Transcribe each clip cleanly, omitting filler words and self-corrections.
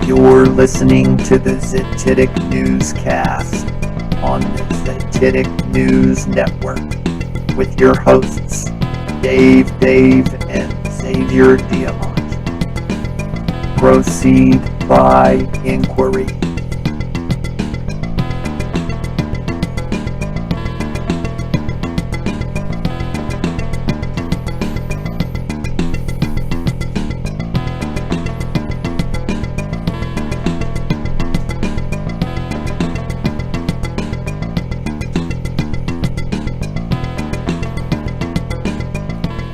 You're listening to the ZNN Newscast on the ZNN News Network with your hosts, Dave, and Xavier Diamant. Proceed by inquiry.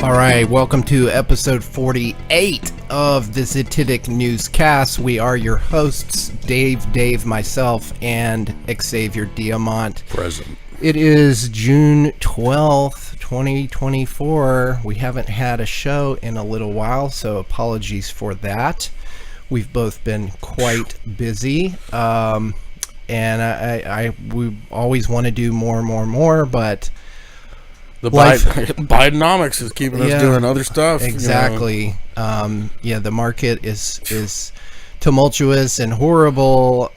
All right, welcome to episode 48 of the ZNN Newscast. We are your hosts, Dave, myself, and Xavier Diamant. Present. It is June 12th, 2024. We haven't had a show in a little while, so apologies for that. We've both been quite busy, and we always want to do more, but the Bidenomics is keeping us doing other stuff. Exactly. The market is tumultuous and horrible.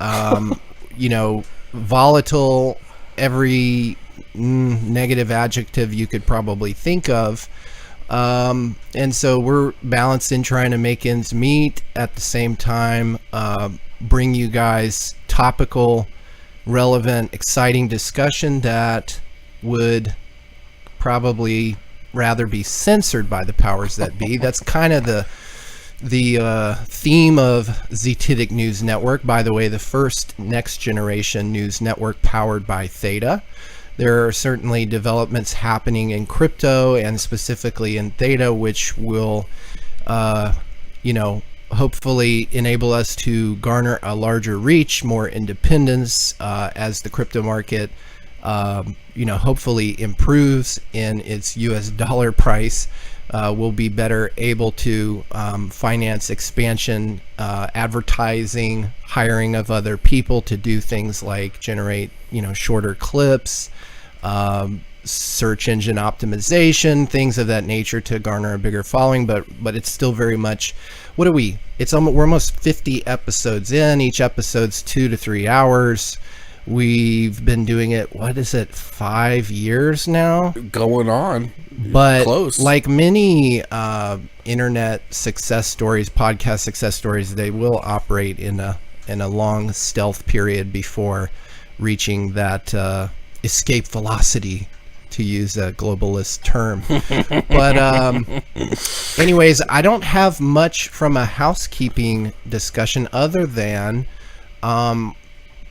Volatile. Every negative adjective you could probably think of. And so we're balanced in trying to make ends meet at the same time. Bring you guys topical, relevant, exciting discussion that would probably rather be censored by the powers that be. That's kind of the theme of ZNN News Network. By the way, the first next generation news network powered by Theta. There are certainly developments happening in crypto and specifically in Theta, which will, hopefully enable us to garner a larger reach, more independence as the crypto market hopefully improves in its US dollar price. We'll be better able to finance expansion, advertising, hiring of other people to do things like generate, shorter clips, search engine optimization, things of that nature to garner a bigger following. But it's still very much, we're almost 50 episodes in. Each episode's 2 to 3 hours. We've been doing it, 5 years now? Going on. But close. Like many internet success stories, podcast success stories, they will operate in a long stealth period before reaching that escape velocity, to use a globalist term. But anyways, I don't have much from a housekeeping discussion other than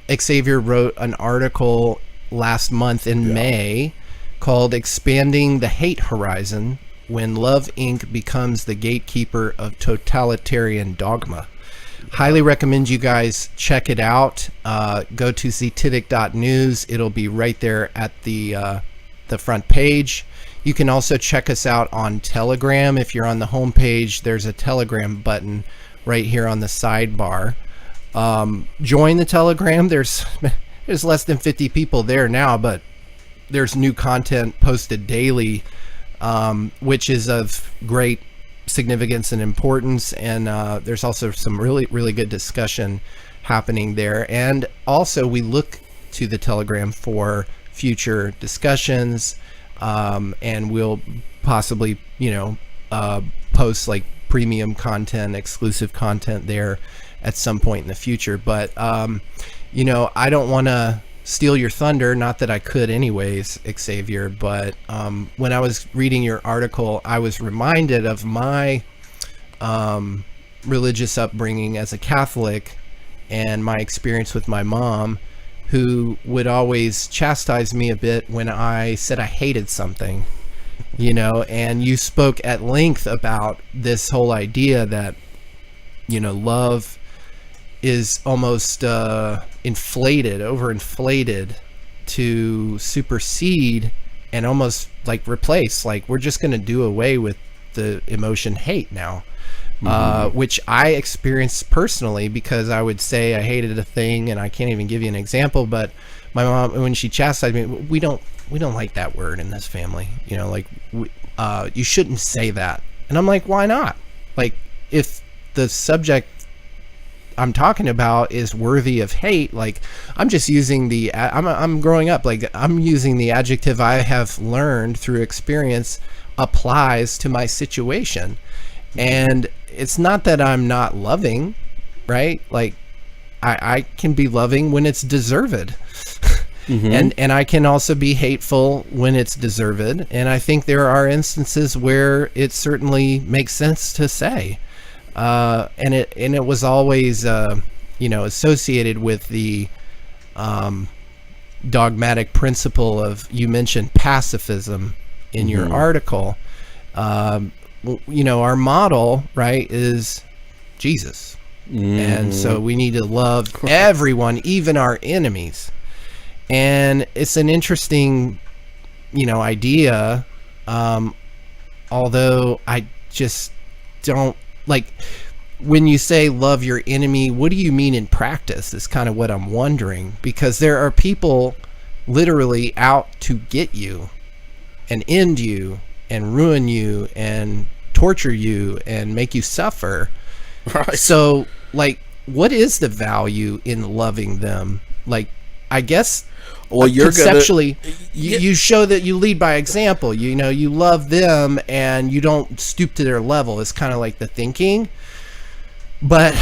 Xavier wrote an article last month in May called Expanding the Hate Horizon When Love Inc. Becomes the Gatekeeper of Totalitarian Dogma. Highly recommend you guys check it out. Go to ztittic.news. It'll be right there at the front page. You can also check us out on Telegram. If you're on the homepage, there's a Telegram button right here on the sidebar. Join the Telegram. There's less than 50 people there now, but there's new content posted daily, which is of great significance and importance. And there's also some really, really good discussion happening there. And also we look to the Telegram for future discussions, and we'll possibly, post like premium content, exclusive content there at some point in the future. But I don't want to steal your thunder, not that I could anyways, Xavier, but when I was reading your article, I was reminded of my religious upbringing as a Catholic and my experience with my mom, who would always chastise me a bit when I said I hated something, and you spoke at length about this whole idea that, love is almost overinflated to supersede and almost like replace, like we're just going to do away with the emotion hate now. Which I experienced personally, because I would say I hated a thing, and I can't even give you an example, but my mom, when she chastised me, we don't like that word in this family, you shouldn't say that. And I'm like, why not? Like, if the subject I'm talking about is worthy of hate, like I'm just using I'm growing up, like I'm using the adjective I have learned through experience applies to my situation. And it's not that I'm not loving, right? Like I can be loving when it's deserved. And I can also be hateful when it's deserved. And I think there are instances where it certainly makes sense to say. And it was always, associated with the dogmatic principle of, you mentioned pacifism in your article. Our model, right, is Jesus. And so we need to love everyone, even our enemies. And it's an interesting, idea. Although I just don't like when you say love your enemy, what do you mean in practice is kind of what I'm wondering, because there are people literally out to get you and end you and ruin you and torture you and make you suffer. Right. So, like, what is the value in loving them? Like, I guess, well, you're conceptually, you show that you lead by example. You love them and you don't stoop to their level. It's kind of like the thinking. But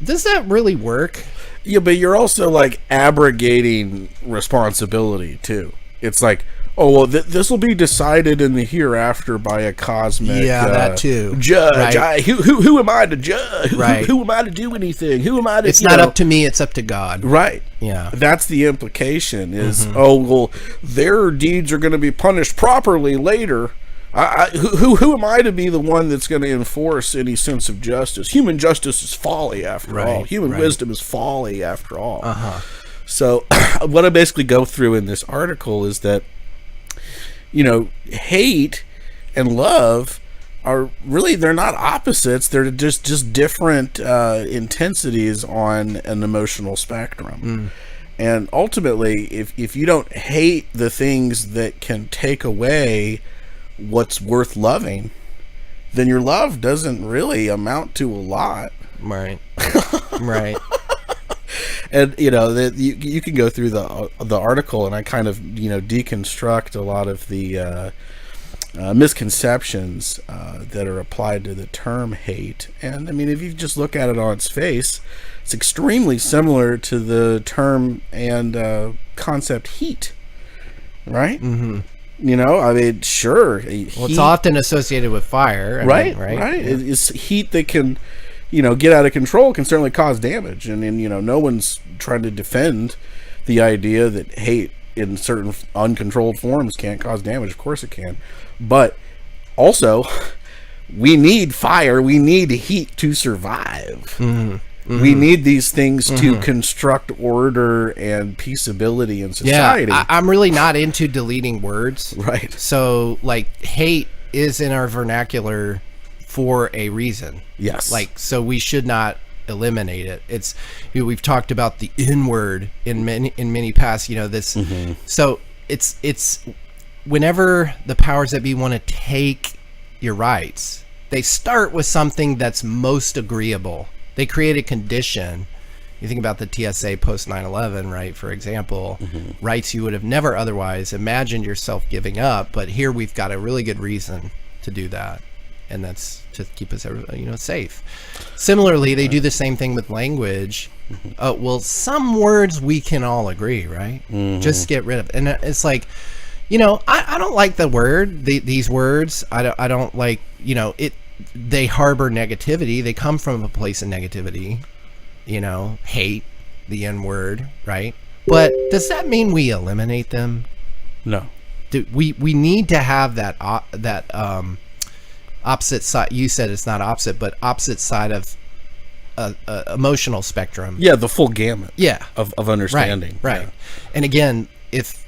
does that really work? Yeah, but you're also like abrogating responsibility too. It's like, oh, well, this will be decided in the hereafter by a cosmic that too. Judge. Right. Who am I to judge? Right. Who am I to do anything? Who am I to? It's not up to me. It's up to God. Right. Yeah. That's the implication. Is oh well, their deeds are going to be punished properly later. Who am I to be the one that's going to enforce any sense of justice? Human justice is folly after all. Human wisdom is folly after all. So what I basically go through in this article is that, hate and love are really, they're not opposites. They're just different intensities on an emotional spectrum. And ultimately, if you don't hate the things that can take away what's worth loving, then your love doesn't really amount to a lot. Right. Right. And you can go through the article, and I kind of deconstruct a lot of the misconceptions that are applied to the term hate. And I mean, if you just look at it on its face, it's extremely similar to the term and concept heat, right? I mean, sure. Well, it's often associated with fire. Right. Yeah. It's heat that can, get out of control, can certainly cause damage. And no one's trying to defend the idea that hate in certain uncontrolled forms can't cause damage. Of course it can. But also, we need fire. We need heat to survive. We need these things to construct order and peaceability in society. Yeah, I'm really not into deleting words. Right. So, like, hate is in our vernacular for a reason. Yes. Like, so we should not eliminate it. It's, we've talked about the N-word in many past, this. So it's whenever the powers that be want to take your rights, they start with something that's most agreeable. They create a condition. You think about the TSA post 9/11, right? For example, rights you would have never otherwise imagined yourself giving up, but here we've got a really good reason to do that, and that's to keep us, safe. Similarly, they do the same thing with language. Well, some words we can all agree, right? Just get rid of it. And it's like, I don't like the word, these words. I don't like, it. They harbor negativity. They come from a place of negativity, hate, the N-word, right? But does that mean we eliminate them? No. We need to have that opposite side. You said it's not opposite, but opposite side of emotional spectrum. Yeah, the full gamut. Yeah, of understanding. Right. Yeah. And again, if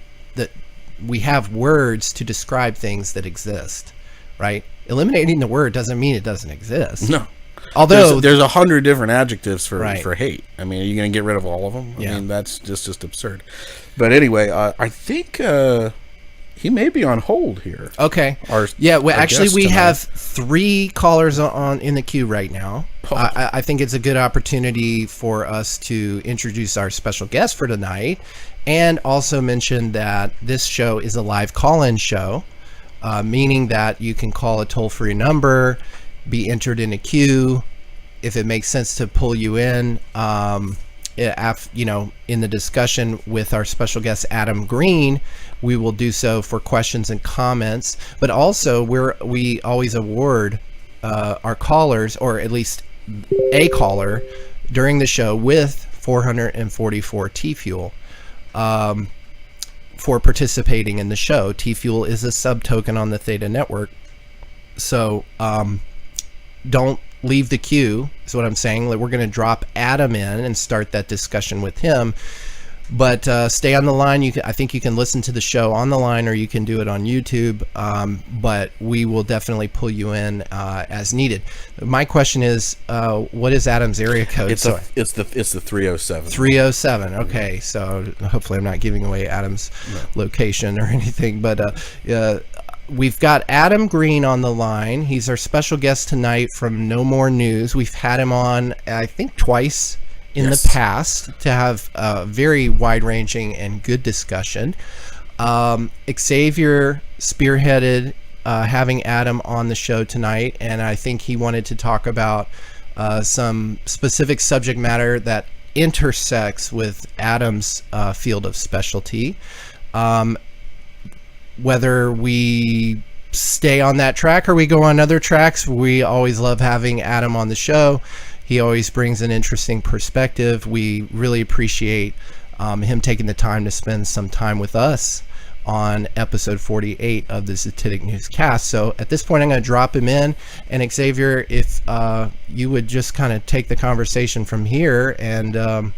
we have words to describe things that exist, right? Eliminating the word doesn't mean it doesn't exist. No. Although there's 100 different adjectives for hate. I mean, are you going to get rid of all of them? I mean, that's just absurd. But anyway, I think he may be on hold here. Okay. Our Actually, guest we tonight. have 3 callers on in the queue right now. I think it's a good opportunity for us to introduce our special guest for tonight, and also mention that this show is a live call-in show, meaning that you can call a toll-free number, be entered in a queue. If it makes sense to pull you in, in the discussion with our special guest Adam Green, we will do so for questions and comments. But also, we always award our callers, or at least a caller, during the show with 444 Tfuel for participating in the show. Tfuel is a sub-token on the Theta network, so don't leave the queue is what I'm saying. We're going to drop Adam in and start that discussion with him, but stay on the line. I think you can listen to the show on the line, or you can do it on YouTube, but we will definitely pull you in as needed. My question is, what is Adam's area code? It's the 307. 307. Okay, so hopefully I'm not giving away Adam's location or anything, but we've got Adam Green on the line. He's our special guest tonight from No More News. We've had him on, I think, twice in the past to have a very wide-ranging and good discussion. Xavier spearheaded having Adam on the show tonight, and I think he wanted to talk about some specific subject matter that intersects with Adam's field of specialty. Whether we stay on that track or we go on other tracks, we always love having Adam on the show. He always brings an interesting perspective. We really appreciate him taking the time to spend some time with us on episode 48 of the Zititic Newscast. So at this point, I'm going to drop him in. And Xavier, if you would just kind of take the conversation from here, and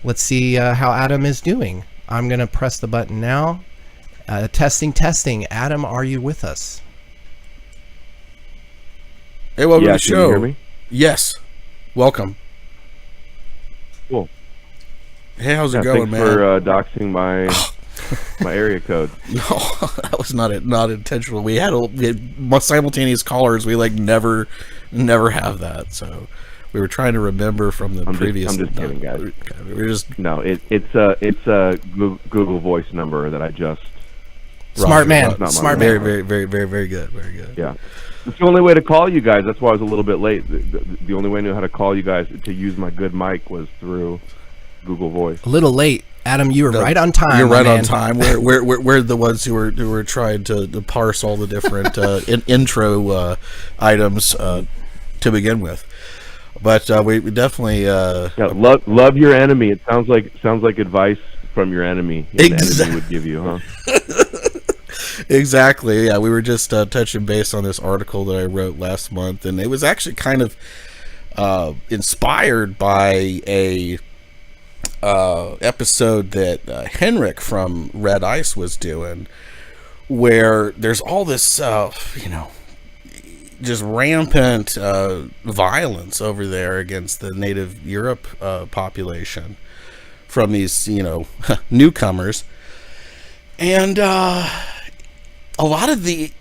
let's see how Adam is doing. I'm going to press the button now. Testing. Adam, are you with us? Hey, welcome to the Can show. you hear me? Yes. Welcome. Cool. Hey, how's it thanks going, man? for doxing my area code. No, that was not intentional. We had simultaneous callers. We never have that. So we were trying to remember from the previous. I'm just kidding, guys. We're just No, it's a Google Voice number that I just. Smart man. Not Smart my man. very good. Very good. Yeah, it's the only way to call you guys. That's why I was a little bit late. The only way I knew how to call you guys to use my good mic was through Google Voice. A little late. Adam, you were right on time. You're right man. on time. We're the ones who were trying to parse all the different intro items to begin with. But we definitely love your enemy. It sounds like advice from your enemy. An enemy would give you, huh? Exactly. Yeah, we were just touching base on this article that I wrote last month, and it was actually kind of inspired by a episode that Henrik from Red Ice was doing, where there's all this just rampant violence over there against the native Europe population from these newcomers, and a lot of the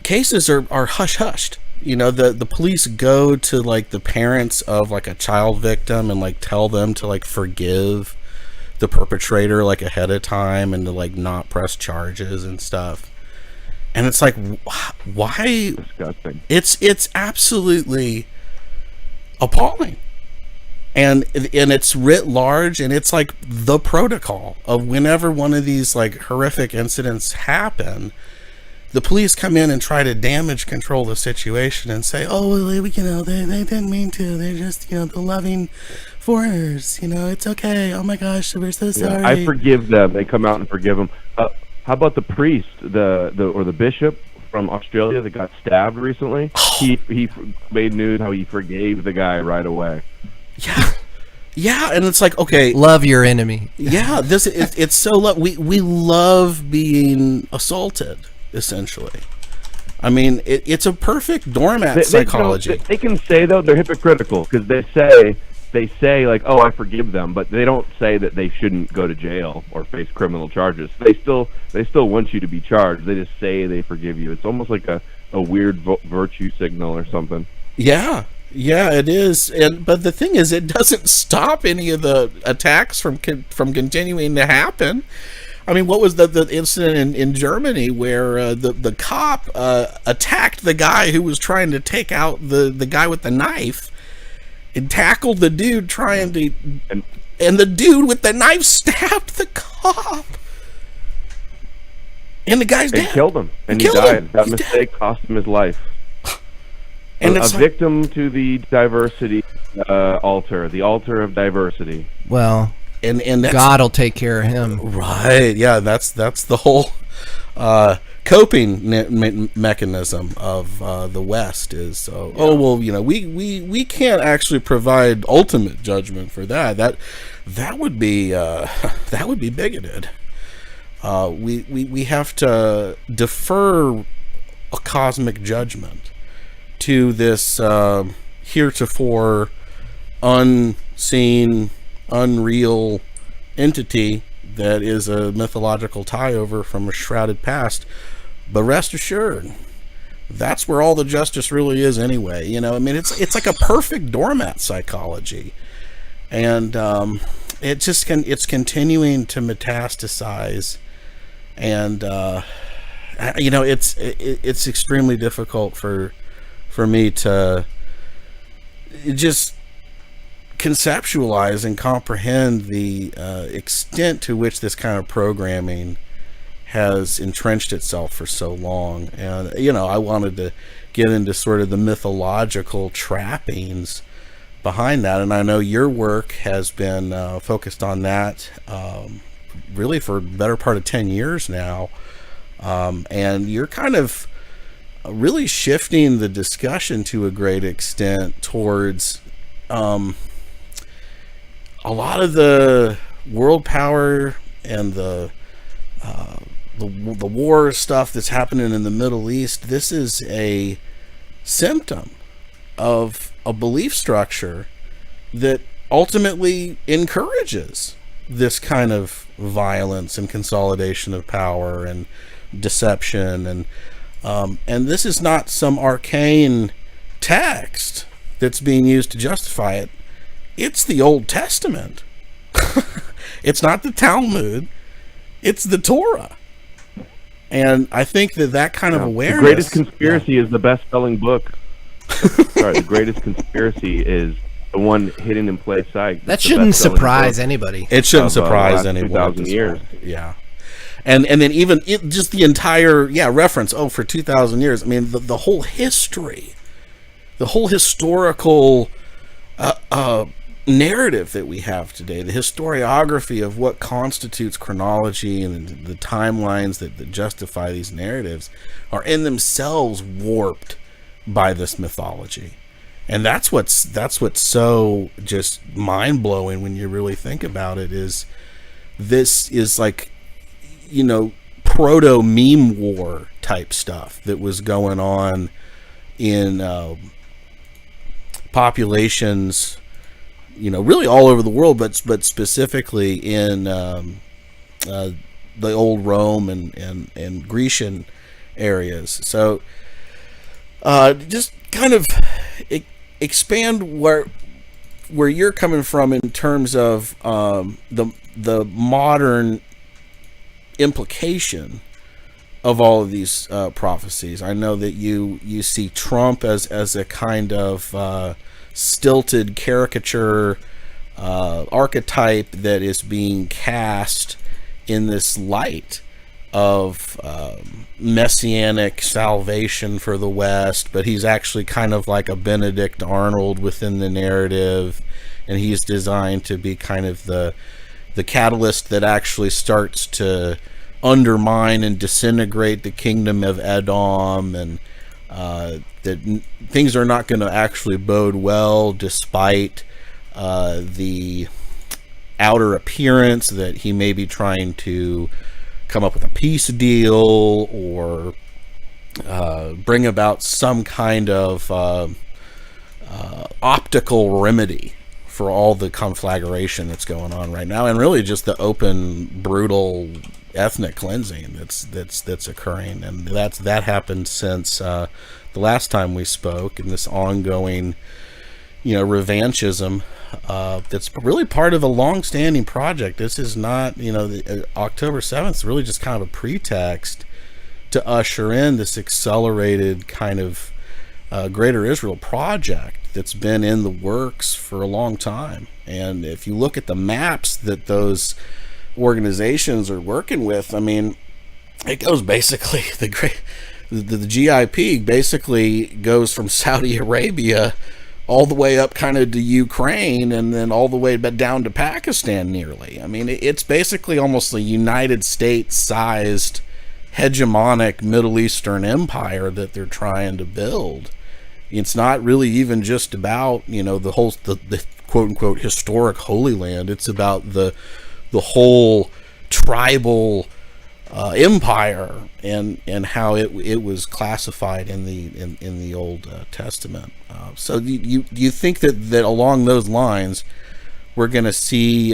cases are hush-hushed. The police go to the parents of a child victim and tell them to forgive the perpetrator ahead of time and to not press charges and stuff. And it's why? Disgusting. It's absolutely appalling. And it's writ large, and it's the protocol of whenever one of these horrific incidents happen, the police come in and try to damage control the situation and say, oh, they didn't mean to. They're just, the loving foreigners. It's okay. Oh my gosh, we're so sorry. Yeah, I forgive them. They come out and forgive them. How about the priest, the bishop from Australia that got stabbed recently? He made news how he forgave the guy right away. Yeah, and it's okay. Love your enemy. Yeah, it's so we love being assaulted. Essentially, I mean, it's a perfect doormat psychology. They can say though they're hypocritical because they say they say like, "Oh, I forgive them," but they don't say that they shouldn't go to jail or face criminal charges. They still want you to be charged. They just say they forgive you. It's almost like a weird virtue signal or something. Yeah, it is. But the thing is, it doesn't stop any of the attacks from continuing to happen. I mean, what was the incident in Germany where the cop attacked the guy who was trying to take out the guy with the knife, and tackled the dude trying to, and the dude with the knife stabbed the cop, and the guy's dead. They killed him, and he died. That mistake cost him his life. And a victim to the diversity altar, the altar of diversity. Well, and that's, God will take care of him. Right? Yeah, that's the whole coping mechanism of the West is. Oh well, we can't actually provide ultimate judgment for that. That would be bigoted. We have to defer a cosmic judgment to this heretofore unseen, unreal entity that is a mythological tie-over from a shrouded past. But rest assured, that's where all the justice really is anyway. I mean, it's like a perfect doormat psychology, and it's continuing to metastasize, and it's extremely difficult for me to just conceptualize and comprehend the extent to which this kind of programming has entrenched itself for so long. And I wanted to get into sort of the mythological trappings behind that, and I know your work has been focused on that really for the better part of 10 years now, and you're kind of really shifting the discussion to a great extent towards a lot of the world power and the war stuff that's happening in the Middle East. This is a symptom of a belief structure that ultimately encourages this kind of violence and consolidation of power and deception, and this is not some arcane text that's being used to justify it. It's the Old Testament. It's not the Talmud. It's the Torah. And I think that kind of awareness... The Greatest Conspiracy is the best-selling book. Sorry, The Greatest Conspiracy is the one hidden in plain sight. That shouldn't surprise anybody. It shouldn't surprise anyone. 2,000 years. Yeah. And then even just the entire reference for 2,000 years. I mean the whole history, the whole historical narrative that we have today, the historiography of what constitutes chronology and the timelines that justify these narratives are in themselves warped by this mythology. And that's what's so just mind-blowing when you really think about it. Is this is like proto meme war type stuff that was going on in populations, really all over the world, but specifically in the old Rome and Grecian areas. So just kind of expand where you're coming from in terms of the modern implication of all of these prophecies. I know that you see Trump as a kind of stilted caricature archetype that is being cast in this light of messianic salvation for the West, but he's actually kind of like a Benedict Arnold within the narrative, and he's designed to be kind of the catalyst that actually starts to undermine and disintegrate the kingdom of Edom, and that things are not going to actually bode well despite the outer appearance that he may be trying to come up with a peace deal or bring about some kind of optical remedy for all the conflagration that's going on right now, and really just the open, brutal ethnic cleansing that's occurring, and that happened since the last time we spoke, and this ongoing, revanchism that's really part of a long-standing project. This is not, October 7th is really just kind of a pretext to usher in this accelerated kind of Greater Israel project that's been in the works for a long time. And if you look at the maps that those organizations are working with, I mean, it goes basically the GIP basically goes from Saudi Arabia all the way up kind of to Ukraine, and then all the way down to Pakistan nearly. I mean, it's basically almost a United States-sized hegemonic Middle Eastern empire that they're trying to build. It's not really even just about, the quote-unquote historic Holy Land. It's about the whole tribal empire and how it was classified in the Old Testament. So do you think that along those lines we're going to see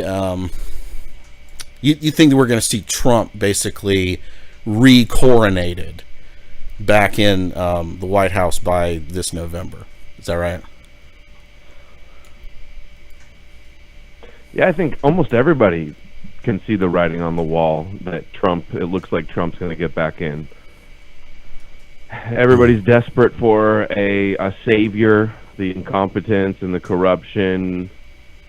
you think that we're going to see Trump basically re-coronated back in the White House by this November? Is that right? Yeah, I think almost everybody can see the writing on the wall that it looks like Trump's going to get back in. Everybody's desperate for a savior. The incompetence and the corruption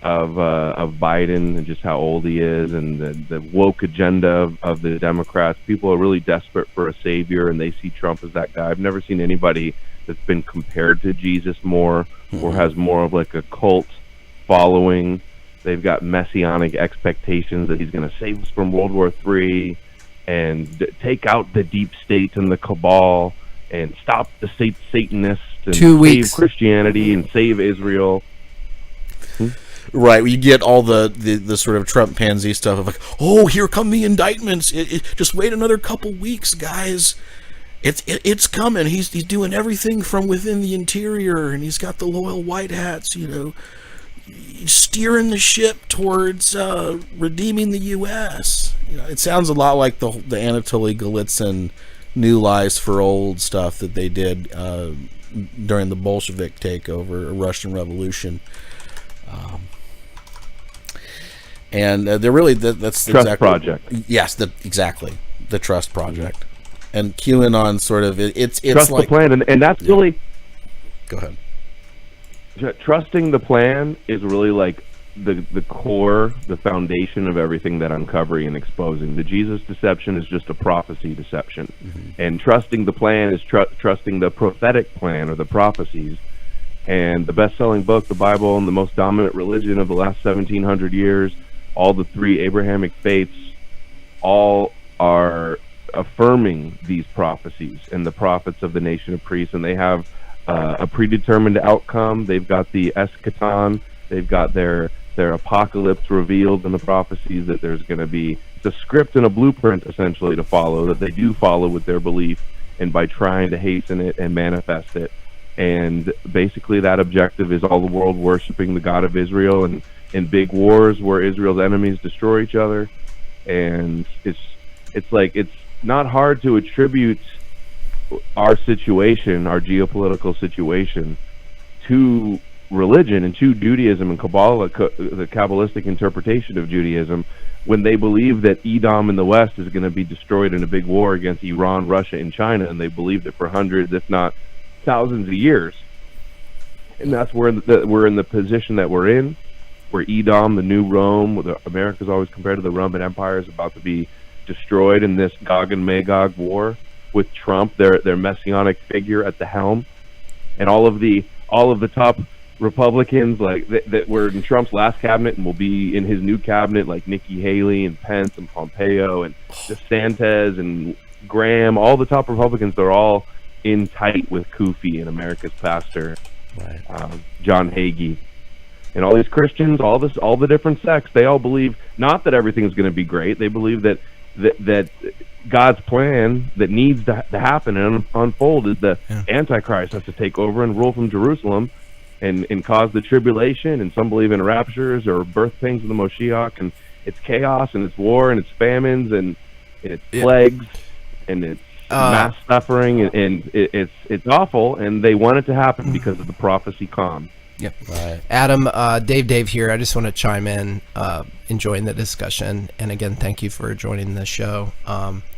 of Biden, and just how old he is, and the woke agenda of the Democrats. People are really desperate for a savior, and they see Trump as that guy. I've never seen anybody that's been compared to Jesus more, or has more of like a cult following. They've got messianic expectations that he's going to save us from World War III and take out the deep state and the cabal and stop the Satanists and save Christianity and save Israel. Right, you get all the sort of Trump pansy stuff of like, oh, here come the indictments. Just wait another couple weeks, guys. It's coming. He's doing everything from within the interior, and he's got the loyal white hats, steering the ship towards redeeming the U.S. It sounds a lot like the Anatoly Golitsyn New Lies for Old stuff that they did during the Bolshevik takeover, Russian Revolution. And they're really that's Trust exactly, Project. Yes, exactly the Trust Project, and QAnon sort of it's Trust like the plan, and that's really. Go ahead. Trusting the plan is really like the core, the foundation of everything that I'm covering and exposing. The Jesus deception is just a prophecy deception, and trusting the plan is trusting the prophetic plan or the prophecies. And the best-selling book, the Bible, and the most dominant religion of the last 1,700 years, all the three Abrahamic faiths, all are affirming these prophecies and the prophets of the nation of priests, and they have a predetermined outcome. They've got the eschaton, they've got their apocalypse revealed in the prophecies, that there's going to be the script and a blueprint essentially to follow, that they do follow with their belief and by trying to hasten it and manifest it. And basically that objective is all the world worshiping the God of Israel, and in big wars where Israel's enemies destroy each other. And it's like, it's not hard to attribute our situation, our geopolitical situation, to religion and to Judaism and Kabbalah, the Kabbalistic interpretation of Judaism, when they believe that Edom in the West is going to be destroyed in a big war against Iran, Russia, and China, and they believed it for hundreds, if not thousands of years. And that's where we're in the position that we're in, where Edom, the new Rome, America's always compared to the Roman Empire, is about to be destroyed in this Gog and Magog war, with Trump, their messianic figure, at the helm, and all of the top Republicans that were in Trump's last cabinet and will be in his new cabinet, like Nikki Haley and Pence and Pompeo and DeSantis and Graham, all the top Republicans, they're all in tight with Kufi and America's pastor, right. John Hagee, and all these Christians, all the different sects. They all believe not that everything's going to be great. They believe that God's plan that needs to happen and unfold is the Antichrist has to take over and rule from Jerusalem, and cause the tribulation, and some believe in raptures or birth pains of the Moshiach, and it's chaos and it's war and it's famines and it's plagues and it's mass suffering, and it's awful, and they want it to happen because of the prophecy come. Yep. Right. Adam, Dave here. I just want to chime in, enjoying the discussion. And again, thank you for joining the show.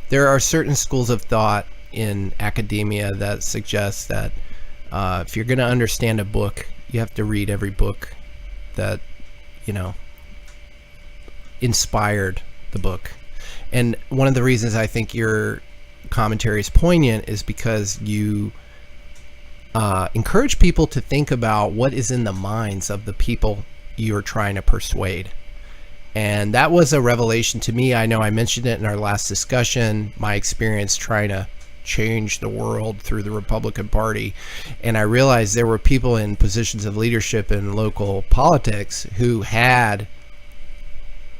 There are certain schools of thought in academia that suggest that if you're going to understand a book, you have to read every book that, inspired the book. And one of the reasons I think your commentary is poignant is because you encourage people to think about what is in the minds of the people you're trying to persuade. And that was a revelation to me. I know I mentioned it in our last discussion, my experience trying to change the world through the Republican Party. And I realized there were people in positions of leadership in local politics who had,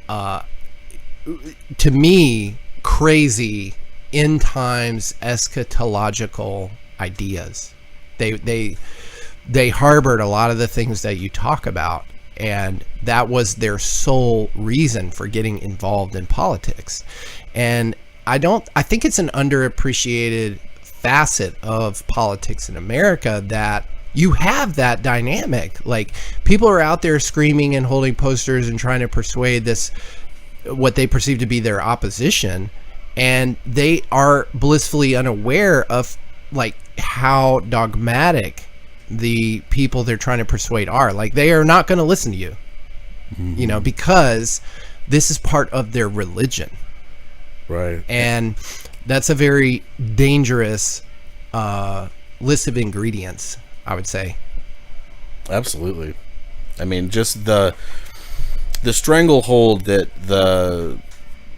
to me, crazy end times eschatological ideas. They harbored a lot of the things that you talk about, and that was their sole reason for getting involved in politics. And I think it's an underappreciated facet of politics in America that you have that dynamic. Like, people are out there screaming and holding posters and trying to persuade this, what they perceive to be their opposition, and they are blissfully unaware of like how dogmatic the people they're trying to persuade are. Like, they are not going to listen to you, because this is part of their religion. Right. And that's a very dangerous list of ingredients, I would say. Absolutely. I mean, just the stranglehold that the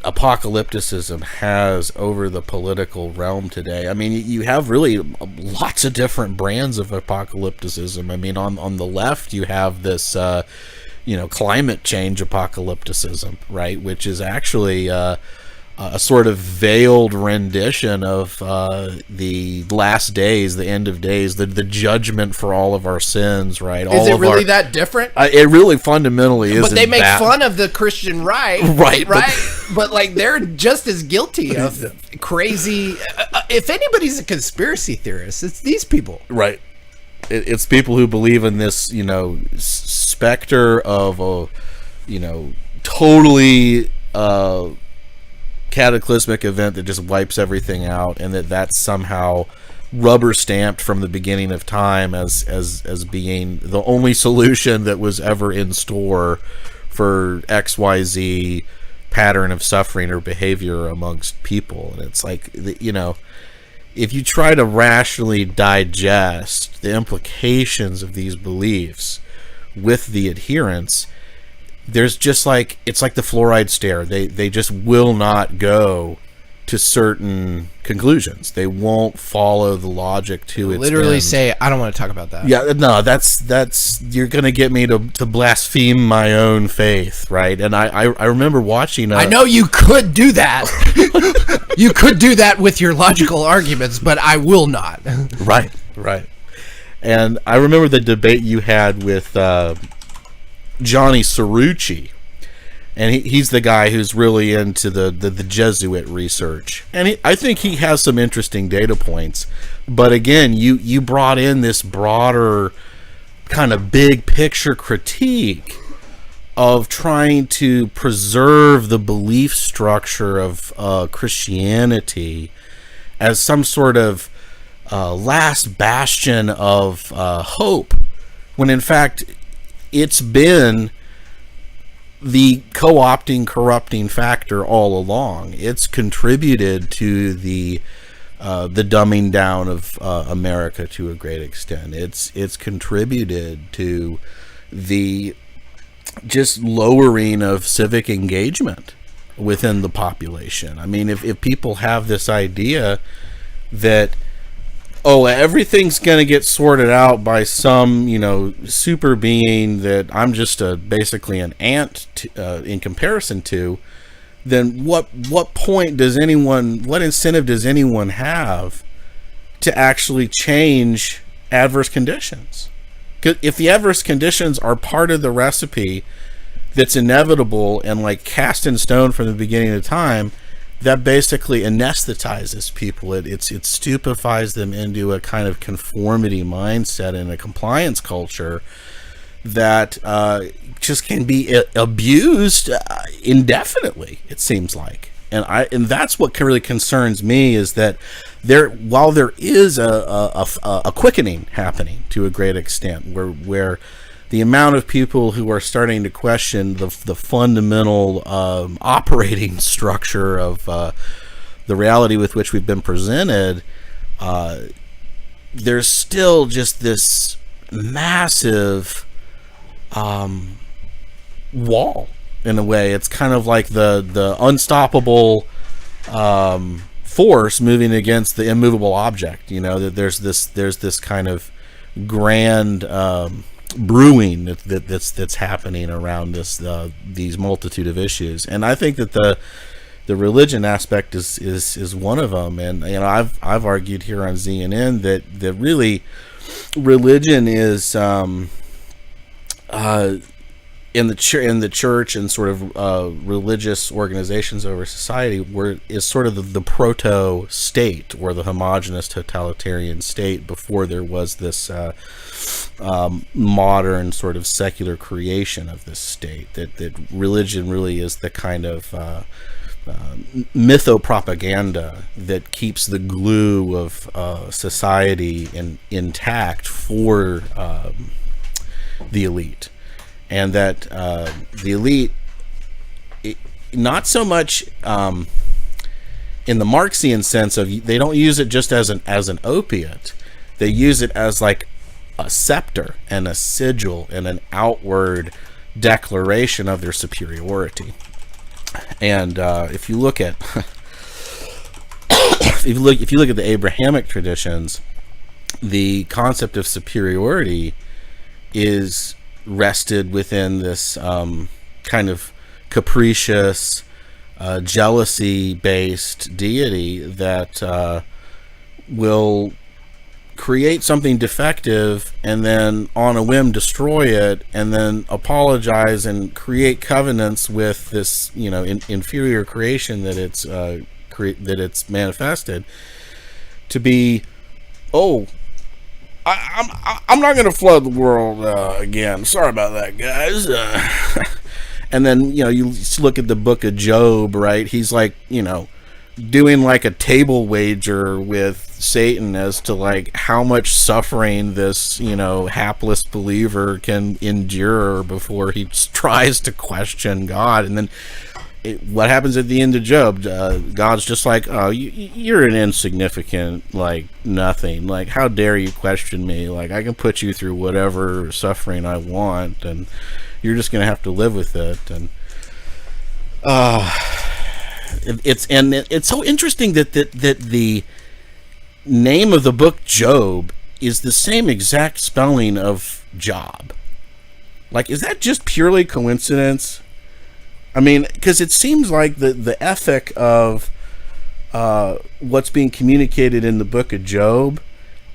apocalypticism has over the political realm today. I mean, you have really lots of different brands of apocalypticism. I mean, on the left, you have this, climate change apocalypticism, right? Which is actually a sort of veiled rendition of the last days, the end of days, the judgment for all of our sins, right? Is it really that different? It really fundamentally is. But they make fun of the Christian right, right? But like, they're just as guilty of crazy. If anybody's a conspiracy theorist, it's these people, right? It's people who believe in this, specter of a, totally cataclysmic event that just wipes everything out, and that's somehow rubber stamped from the beginning of time as being the only solution that was ever in store for XYZ pattern of suffering or behavior amongst people. And it's like, if you try to rationally digest the implications of these beliefs with the adherents, there's just like, it's like the fluoride stare. They just will not go to certain conclusions. They won't follow the logic to its literally end. Say, I don't want to talk about that. Yeah, no, that's you're gonna get me to blaspheme my own faith, right? And I remember watching. I know you could do that. You could do that with your logical arguments, but I will not. Right. And I remember the debate you had with Johnny Cerrucci, and he's the guy who's really into the Jesuit research, and I think he has some interesting data points. But again, you brought in this broader kind of big picture critique of trying to preserve the belief structure of Christianity as some sort of last bastion of hope, when in fact it's been the co-opting, corrupting factor all along. It's contributed to the dumbing down of America to a great extent. It's contributed to the just lowering of civic engagement within the population. I mean, if people have this idea that, everything's going to get sorted out by some, super being that I'm just basically an ant in comparison to, then what incentive does anyone have to actually change adverse conditions? if the adverse conditions are part of the recipe that's inevitable and like cast in stone from the beginning of time, that basically anesthetizes people. It stupefies them into a kind of conformity mindset and a compliance culture that just can be abused indefinitely, it seems like. And that's what really concerns me, is that while there is a quickening happening to a great extent, where the amount of people who are starting to question the fundamental operating structure of the reality with which we've been presented, there's still just this massive wall. In a way, it's kind of like the unstoppable force moving against the immovable object. You know, that there's this kind of grand brewing that's happening around these multitude of issues, and I think that the religion aspect is one of them. And you know, I've argued here on ZNN that really religion is in the church and sort of religious organizations over society, where is sort of the proto state, or the homogenous totalitarian state, before there was this modern sort of secular creation of this state. That religion really is the kind of mythopropaganda that keeps the glue of society intact for the elite. And that the elite, not so much in the Marxian sense of, they don't use it just as an opiate. They use it as like a scepter and a sigil and an outward declaration of their superiority. And if you look at if you look at the Abrahamic traditions, the concept of superiority is rested within this kind of capricious, jealousy-based deity that will create something defective and then on a whim destroy it, and then apologize and create covenants with this, you know, inferior creation that it's manifested to be, I'm not going to flood the world again. Sorry about that, guys. And then, you know, you look at the book of Job, right? He's like, you know, doing like a table wager with Satan as to like how much suffering this, you know, hapless believer can endure before he tries to question God. And then what happens at the end of Job? God's just like, oh, you're an insignificant, like, nothing. Like, how dare you question me? Like, I can put you through whatever suffering I want, and you're just going to have to live with it. And it's so interesting that the name of the book Job is the same exact spelling of job. Like, is that just purely coincidence? I mean, because it seems like the ethic of what's being communicated in the book of Job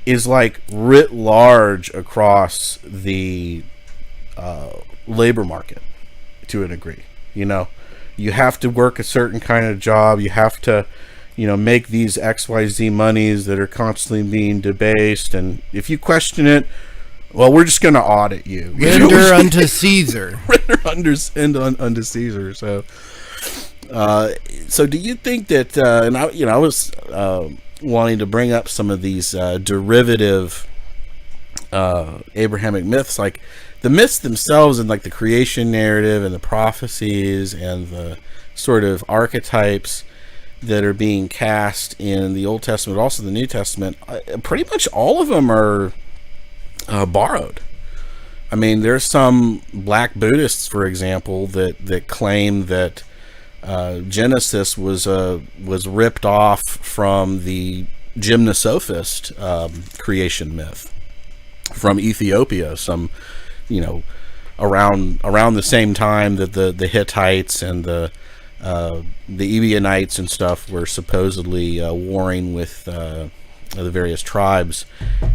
is like writ large across the labor market to a degree. You know, you have to work a certain kind of job. You have to, you know, make these XYZ monies that are constantly being debased. And if you question it, well, we're just going to audit you. Render unto Caesar. Render unto Caesar. So do you think that? And I was wanting to bring up some of these derivative Abrahamic myths, like the myths themselves, and like the creation narrative and the prophecies and the sort of archetypes that are being cast in the Old Testament, but also the New Testament. Pretty much all of them are borrowed. I mean, there's some black Buddhists, for example, that claim that Genesis was ripped off from the Gymnosophist creation myth from Ethiopia. Some, you know, around the same time that the Hittites and the Ebionites and stuff were supposedly warring with the various tribes.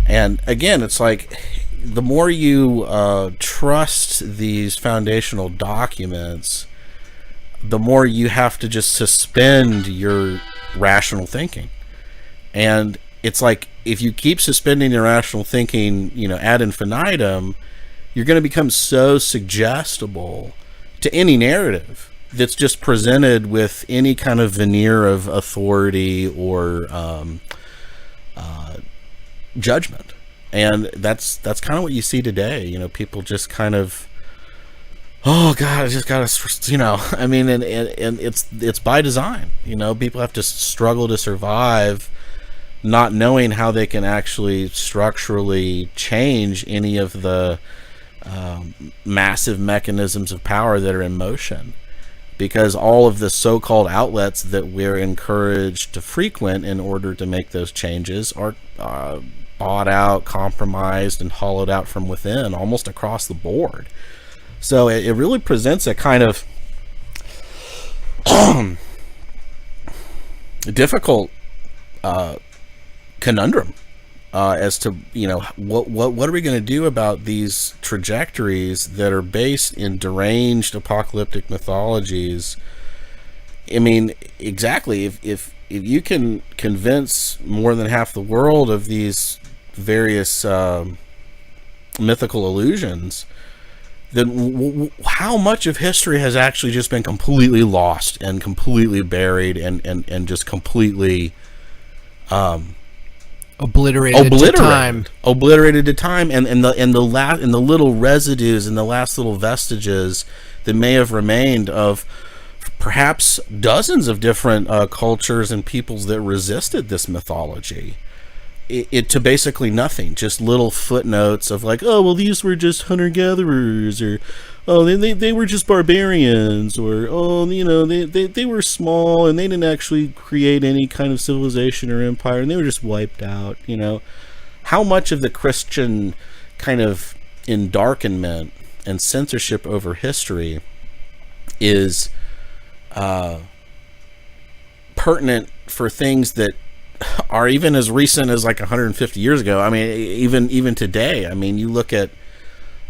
And again, it's like, the more you trust these foundational documents, the more you have to just suspend your rational thinking. And it's like, if you keep suspending your rational thinking, ad infinitum, you're going to become so suggestible to any narrative that's just presented with any kind of veneer of authority or judgment. And that's kind of what you see today. People just kind of, oh God, I just gotta, I mean, and it's by design. People have to struggle to survive, not knowing how they can actually structurally change any of the massive mechanisms of power that are in motion, because all of the so-called outlets that we're encouraged to frequent in order to make those changes are bought out, compromised, and hollowed out from within, almost across the board. So it really presents a kind of difficult conundrum as to what are we going to do about these trajectories that are based in deranged apocalyptic mythologies. I mean, exactly, if you can convince more than half the world of these various mythical illusions, then how much of history has actually just been completely lost and completely buried and just completely obliterated to time, and the little residues and the last little vestiges that may have remained of perhaps dozens of different cultures and peoples that resisted this mythology, it to basically nothing. Just little footnotes of like, oh well, these were just hunter-gatherers, or oh they were just barbarians, or oh they were small and they didn't actually create any kind of civilization or empire and they were just wiped out. How much of the Christian kind of endarkenment and censorship over history is pertinent for things that are even as recent as like 150 years ago. I mean, even today. I mean, you look at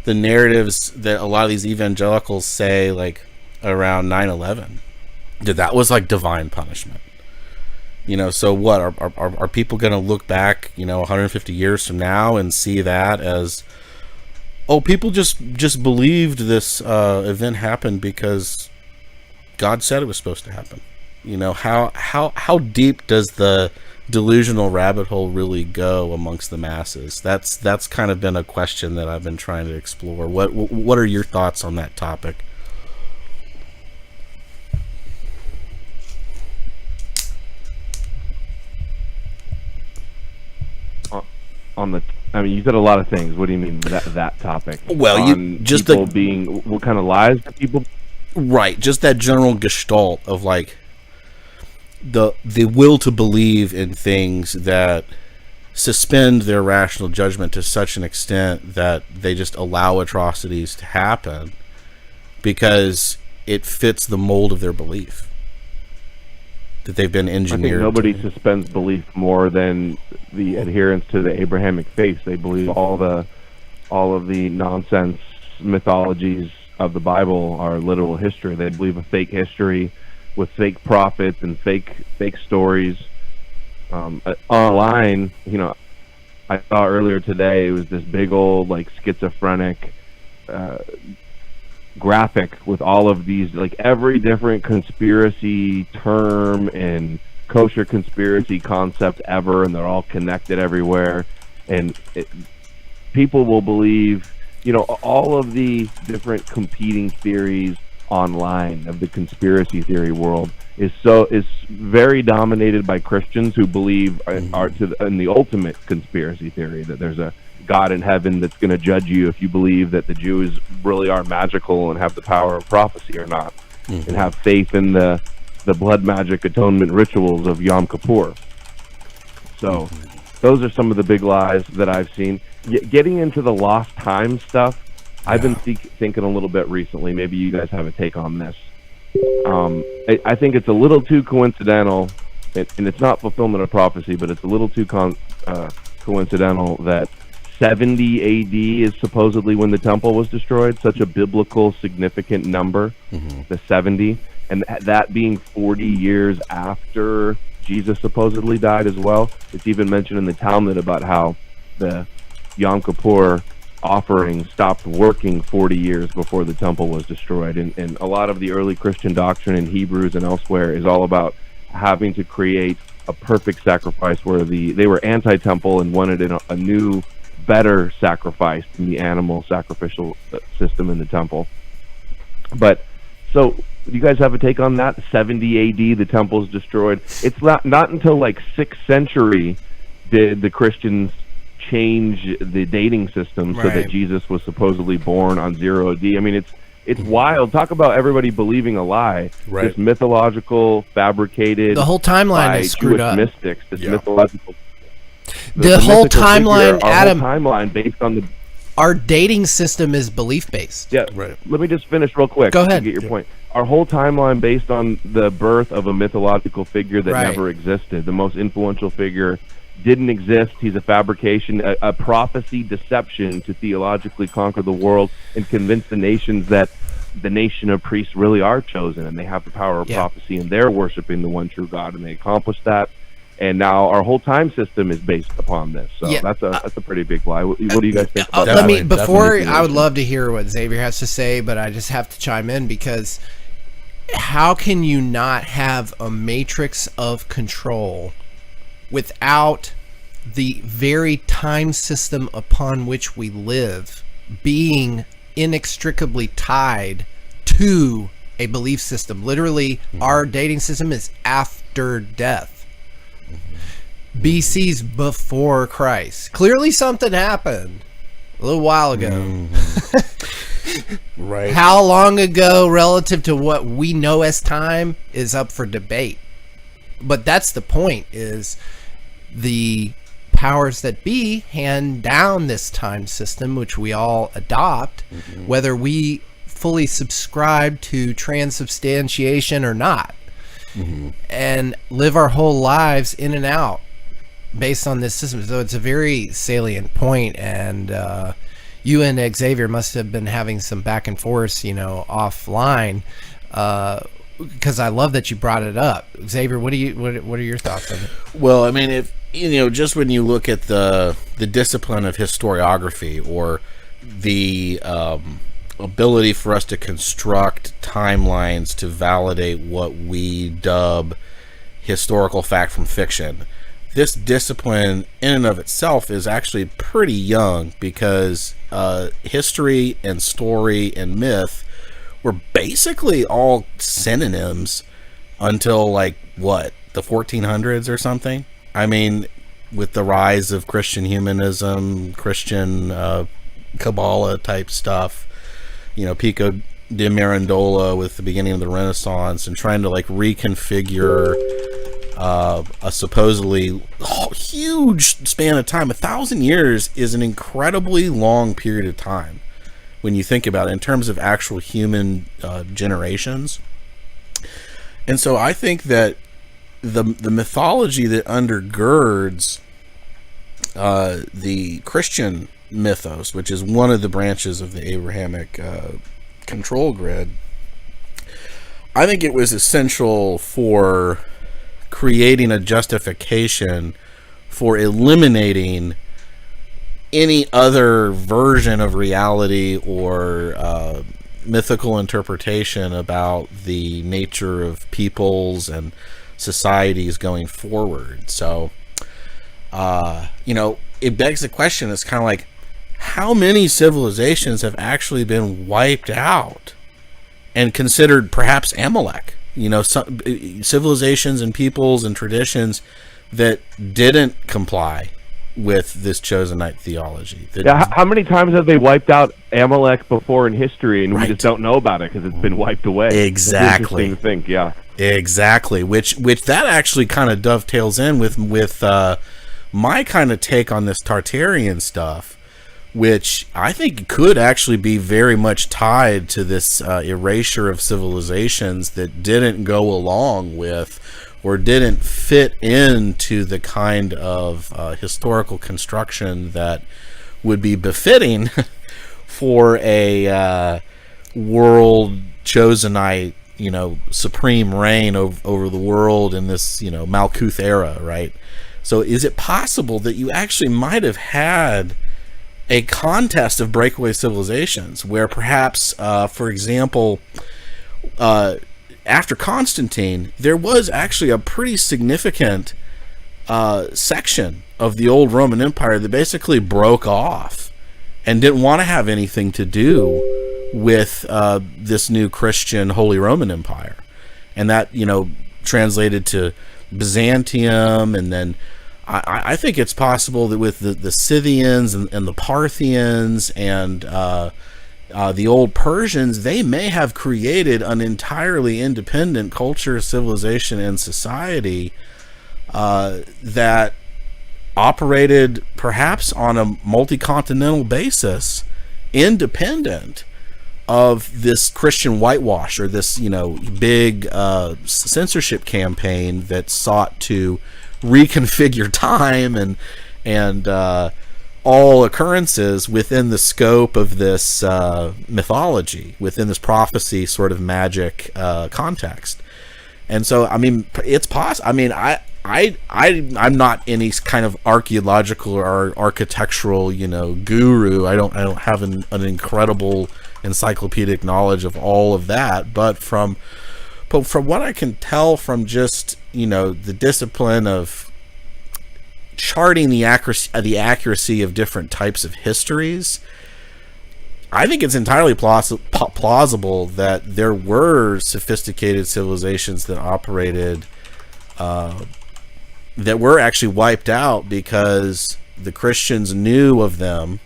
the narratives that a lot of these evangelicals say, like around 9/11, that was like divine punishment. So what are people going to look back 150 years from now and see that as, oh, people just believed this event happened because God said it was supposed to happen? How deep does the delusional rabbit hole really go amongst the masses? That's kind of been a question that I've been trying to explore. What are your thoughts on that topic? I mean, you said a lot of things. What do you mean that topic? Well, you just people being, what kind of lies are people? Right, just that general gestalt of like the will to believe in things that suspend their rational judgment to such an extent that they just allow atrocities to happen because it fits the mold of their belief that they've been engineered. I think nobody suspends belief more than the adherents to the Abrahamic faith. They believe all of the nonsense mythologies of the Bible are literal history. They believe a fake history with fake prophets and fake stories. Online, I saw earlier today, it was this big old like schizophrenic graphic with all of these, like every different conspiracy term and kosher conspiracy concept ever, and they're all connected everywhere. And people will believe, all of the different competing theories online of the conspiracy theory world is very dominated by Christians who believe in the ultimate conspiracy theory, that there's a God in heaven that's going to judge you if you believe that the Jews really are magical and have the power of prophecy or not, and have faith in the blood magic atonement rituals of Yom Kippur. So those are some of the big lies that I've seen. Getting into the lost time stuff, I've been thinking a little bit recently. Maybe you guys have a take on this. I think it's a little too coincidental, and it's not fulfillment of prophecy, but it's a little too coincidental that 70 AD is supposedly when the temple was destroyed, such a biblical significant number, the 70, and that being 40 years after Jesus supposedly died as well. It's even mentioned in the Talmud about how the Yom Kippur offering stopped working 40 years before the temple was destroyed. And a lot of the early Christian doctrine in Hebrews and elsewhere is all about having to create a perfect sacrifice, where they were anti-temple and wanted a new, better sacrifice than the animal sacrificial system in the temple. But so, do you guys have a take on that? 70 AD, the temple's destroyed. It's not until like 6th century did the Christians change the dating system so that Jesus was supposedly born on 0 AD. I mean, it's wild. Talk about everybody believing a lie. Right. This mythological, fabricated. The whole timeline by is screwed Jewish up. mystics. This mythological. The whole mythical timeline, figure, our Adam. whole timeline based on the. Our dating system is belief based. Yeah. Right. Let me just finish real quick. Go ahead. To get your point. Our whole timeline based on the birth of a mythological figure that Right. never existed. The most influential figure didn't exist. He's a fabrication, a prophecy deception to theologically conquer the world and convince the nations that the nation of priests really are chosen and they have the power of prophecy and they're worshiping the one true God, and they accomplished that. And now our whole time system is based upon this. So that's a pretty big lie. What do you guys think about that? Let me, before, definitely. I would love to hear what Xavier has to say, but I just have to chime in, because how can you not have a matrix of control without the very time system upon which we live being inextricably tied to a belief system? Literally, our dating system is after death. BC's before Christ. Clearly something happened a little while ago. Right. How long ago relative to what we know as time is up for debate. But that's the point, is the powers that be hand down this time system, which we all adopt, whether we fully subscribe to transubstantiation or not, and live our whole lives in and out based on this system. So it's a very salient point, and you and Xavier must have been having some back and forth, offline, because I love that you brought it up. Xavier, what are your thoughts on it? Well, I mean, if just when you look at the discipline of historiography, or the ability for us to construct timelines to validate what we dub historical fact from fiction, this discipline in and of itself is actually pretty young, because history and story and myth were basically all synonyms until the 1400s or something. I mean, with the rise of Christian humanism, Christian Kabbalah type stuff, Pico de Mirandola with the beginning of the Renaissance, and trying to reconfigure a supposedly huge span of time. 1,000 years is an incredibly long period of time when you think about it in terms of actual human generations. And so I think that the mythology that undergirds the Christian mythos, which is one of the branches of the Abrahamic control grid, I think it was essential for creating a justification for eliminating any other version of reality or mythical interpretation about the nature of peoples and societies going forward. So, it begs the question. It's kind of like, how many civilizations have actually been wiped out and considered perhaps Amalek? Some civilizations and peoples and traditions that didn't comply with this Chosenite theology. How many times have they wiped out Amalek before in history, and we just don't know about it because it's been wiped away? Exactly. It's interesting to think, yeah. Exactly. Which that actually kind of dovetails in with my kind of take on this Tartarian stuff, which I think could actually be very much tied to this erasure of civilizations that didn't go along with or didn't fit into the kind of historical construction that would be befitting for a world chosenite, supreme reign over the world in this, Malkuth era, right? So is it possible that you actually might have had a contest of breakaway civilizations where perhaps, for example, after Constantine, there was actually a pretty significant section of the old Roman Empire that basically broke off and didn't want to have anything to do with this new Christian Holy Roman Empire. And that, translated to Byzantium, and then I think it's possible that with the Scythians and the Parthians and the old Persians, they may have created an entirely independent culture, civilization, and society that operated perhaps on a multi-continental basis, independent of this Christian whitewash or this, big censorship campaign that sought to reconfigure time and all occurrences within the scope of this mythology, within this prophecy sort of magic context. And so, I mean, it's possible. I mean, I'm not any kind of archaeological or architectural, guru. I don't have an incredible encyclopedic knowledge of all of that. But from what I can tell from just, the discipline of charting the accuracy of different types of histories, I think it's entirely plausible that there were sophisticated civilizations that operated that were actually wiped out because the Christians knew of them,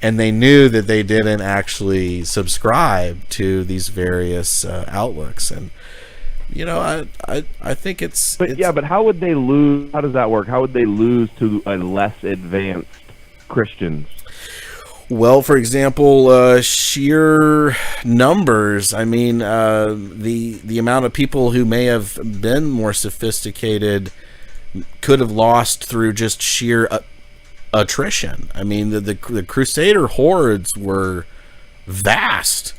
and they knew that they didn't actually subscribe to these various outlooks. And I think it's. But how would they lose? How does that work? How would they lose to a less advanced Christians? Well, for example, sheer numbers. I mean, the amount of people who may have been more sophisticated could have lost through just sheer attrition. I mean, the Crusader hordes were vast.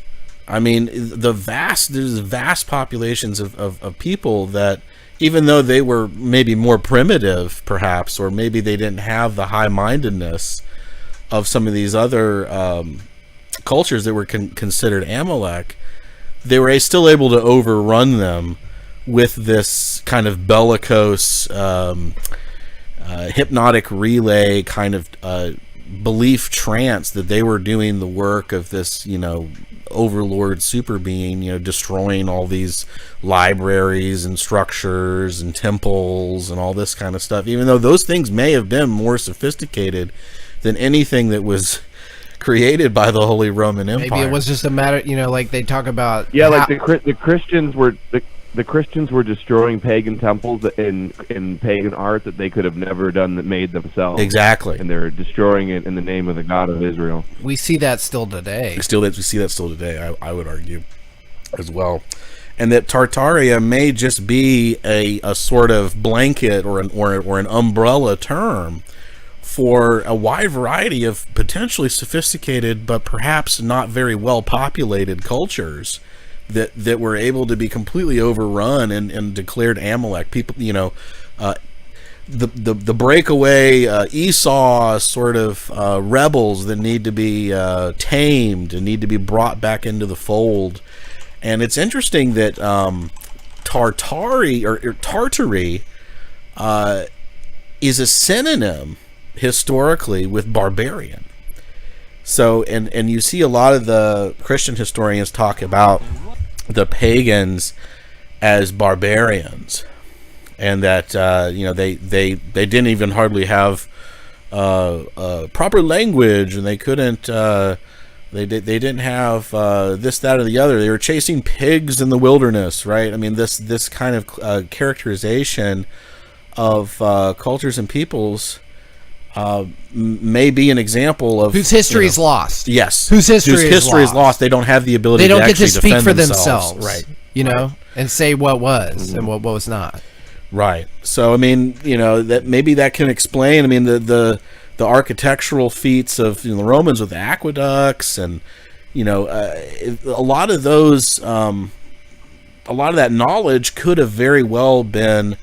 I mean, there's vast populations of people that, even though they were maybe more primitive, perhaps, or maybe they didn't have the high-mindedness of some of these other cultures that were considered Amalek, they were still able to overrun them with this kind of bellicose, hypnotic relay kind of belief trance that they were doing the work of this, overlord super being, destroying all these libraries and structures and temples and all this kind of stuff, even though those things may have been more sophisticated than anything that was created by the Holy Roman Empire. Maybe it was just a matter, like they talk about. Yeah, like the Christians were the Christians were destroying pagan temples in pagan art that they could have never done that made themselves. Exactly, and they're destroying it in the name of the God of Israel. We see that still today. We see that still today. I would argue, as well, and that Tartaria may just be a sort of blanket or an umbrella term for a wide variety of potentially sophisticated but perhaps not very well populated cultures that were able to be completely overrun and declared Amalek. People, the breakaway Esau sort of rebels that need to be tamed and need to be brought back into the fold. And it's interesting that Tartary is a synonym historically with barbarian. So, and you see a lot of the Christian historians talk about the pagans as barbarians, and that they didn't even hardly have proper language, and they couldn't they didn't have this, that, or the other. They were chasing pigs in the wilderness, right? I mean, this kind of characterization of cultures and peoples may be an example of whose history is lost. Yes, whose history is lost. They don't have the ability. They don't to get to actually speak for defend themselves, right? And say what was and what was not. Right. So I mean, that maybe that can explain. I mean, the the architectural feats of the Romans with the aqueducts, and a lot of those, a lot of that knowledge could have very well been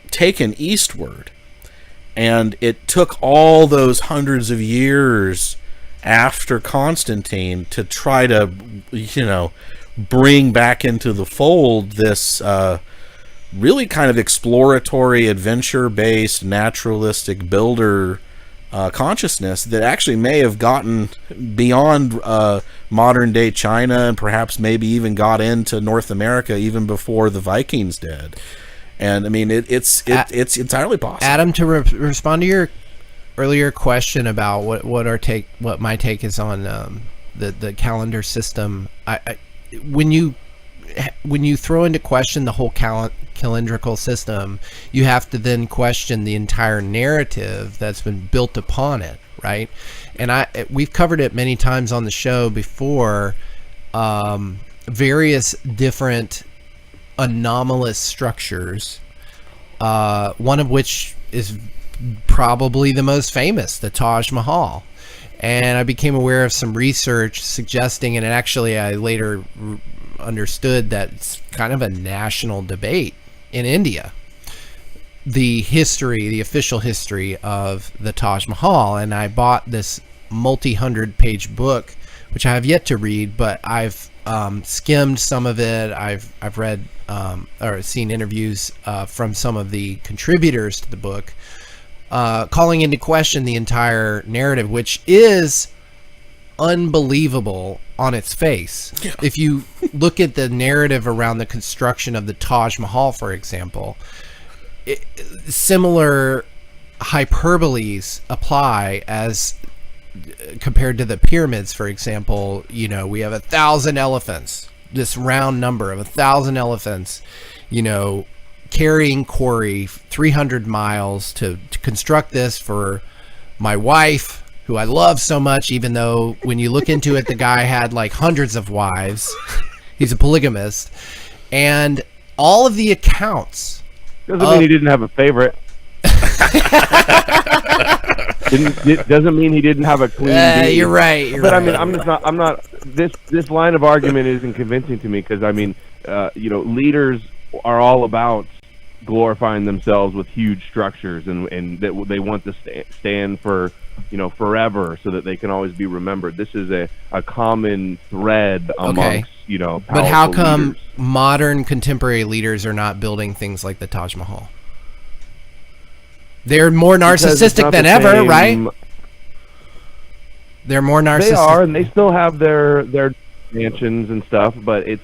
taken eastward, and it took all those hundreds of years after Constantine to try to bring back into the fold this really kind of exploratory, adventure-based, naturalistic builder consciousness that actually may have gotten beyond modern-day China, and perhaps maybe even got into North America even before the Vikings did. And I mean, it's entirely possible. Adam, to respond to your earlier question about what my take is on the calendar system, when you throw into question the whole calendrical system, you have to then question the entire narrative that's been built upon it, right? And we've covered it many times on the show before, various different anomalous structures, one of which is probably the most famous, the Taj Mahal. And I became aware of some research suggesting, and actually I later understood that it's kind of a national debate in India, the official history of the Taj Mahal. And I bought this multi-100-page book, which I have yet to read, but I've skimmed some of it. I've read or seen interviews from some of the contributors to the book, calling into question the entire narrative, which is unbelievable on its face. Yeah. If you look at the narrative around the construction of the Taj Mahal, for example, similar hyperboles apply as compared to the pyramids. For example, we have 1,000 elephants, this round number of 1,000 elephants, carrying quarry 300 miles to construct this for my wife, who I love so much, even though when you look into it, the guy had like hundreds of wives. He's a polygamist. And all of the accounts... Doesn't mean he didn't have a favorite. Doesn't mean he didn't have a clean deed. You're right. But I mean, I'm not. This line of argument isn't convincing to me, because I mean, leaders are all about glorifying themselves with huge structures, and that they want to stand for forever, so that they can always be remembered. This is a common thread amongst But how come leaders. Modern contemporary leaders are not building things like the Taj Mahal? They're more narcissistic than ever, right? They're more narcissistic. They are, and they still have their mansions and stuff, but it's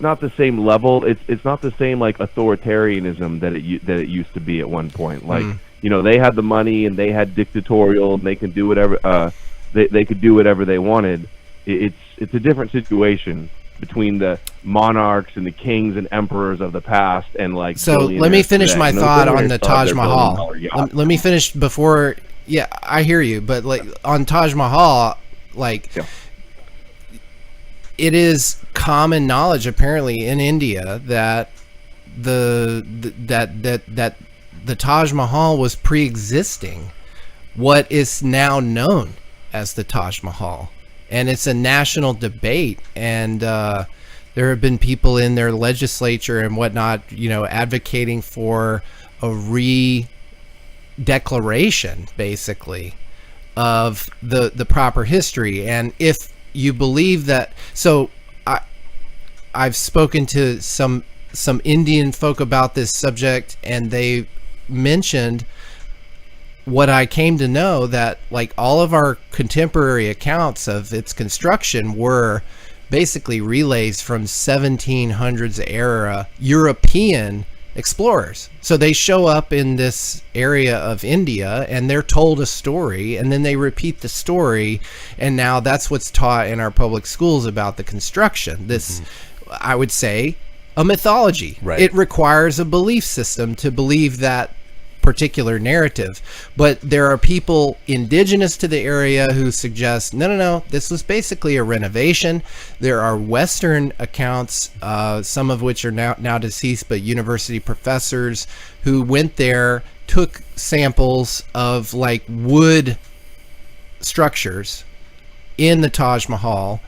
not the same level. It's not the same like authoritarianism that it used to be at one point. Like they had the money, and they had dictatorial, and they can do whatever they could do whatever they wanted. It's a different situation between the monarchs and the kings and emperors of the past, and like. So let me finish my thought on the Taj Mahal. Let me finish before. Yeah, I hear you, but like on Taj Mahal, like. Yeah. It is common knowledge, apparently, in India that the Taj Mahal was pre-existing what is now known as the Taj Mahal, and it's a national debate. And there have been people in their legislature and whatnot, advocating for a re-declaration, basically, of the proper history. And if you believe that, so I've spoken to some Indian folk about this subject, and they mentioned what I came to know, that like all of our contemporary accounts of its construction were basically relays from 1700s era European explorers. So they show up in this area of India, and they're told a story, and then they repeat the story, and now that's what's taught in our public schools about the construction. This, I would say, a mythology. Right. It requires a belief system to believe that particular narrative. But there are people indigenous to the area who suggest, no, this was basically a renovation. There are Western accounts, some of which are now deceased, but university professors who went there took samples of like wood structures in the Taj Mahal.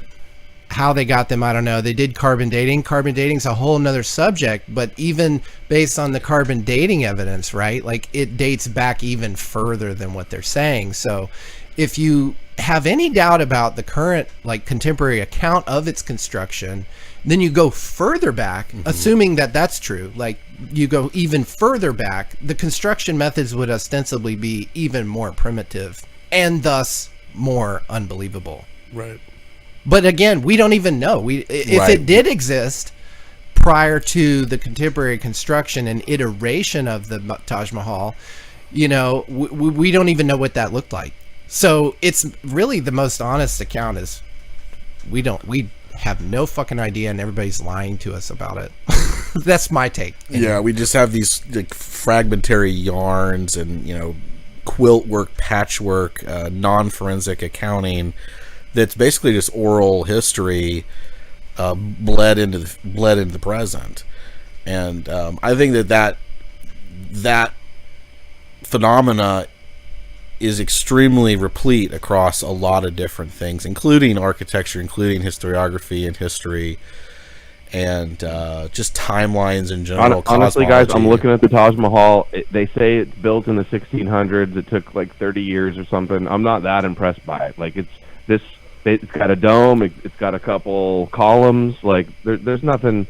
How they got them, I don't know. They did carbon dating. Carbon dating's a whole nother subject, but even based on the carbon dating evidence, right? Like it dates back even further than what they're saying. So if you have any doubt about the current, like contemporary account of its construction, then you go further back, assuming that that's true. Like you go even further back, the construction methods would ostensibly be even more primitive and thus more unbelievable. Right. But again, we don't even know. If it did exist prior to the contemporary construction and iteration of the Taj Mahal, you know, we don't even know what that looked like. So it's really the most honest account is we have no fucking idea, and everybody's lying to us about it. That's my take. Yeah, we just have these like fragmentary yarns and, you know, quilt work, patchwork, non-forensic accounting. That's basically just oral history bled into the present, and I think that phenomena is extremely replete across a lot of different things, including architecture, including historiography and history, and just timelines in general. Honestly, guys, I'm looking at the Taj Mahal. They say it's built in the 1600s. It took like 30 years or something. I'm not that impressed by it. Like it's got a dome. It's got a couple columns. Like there's nothing.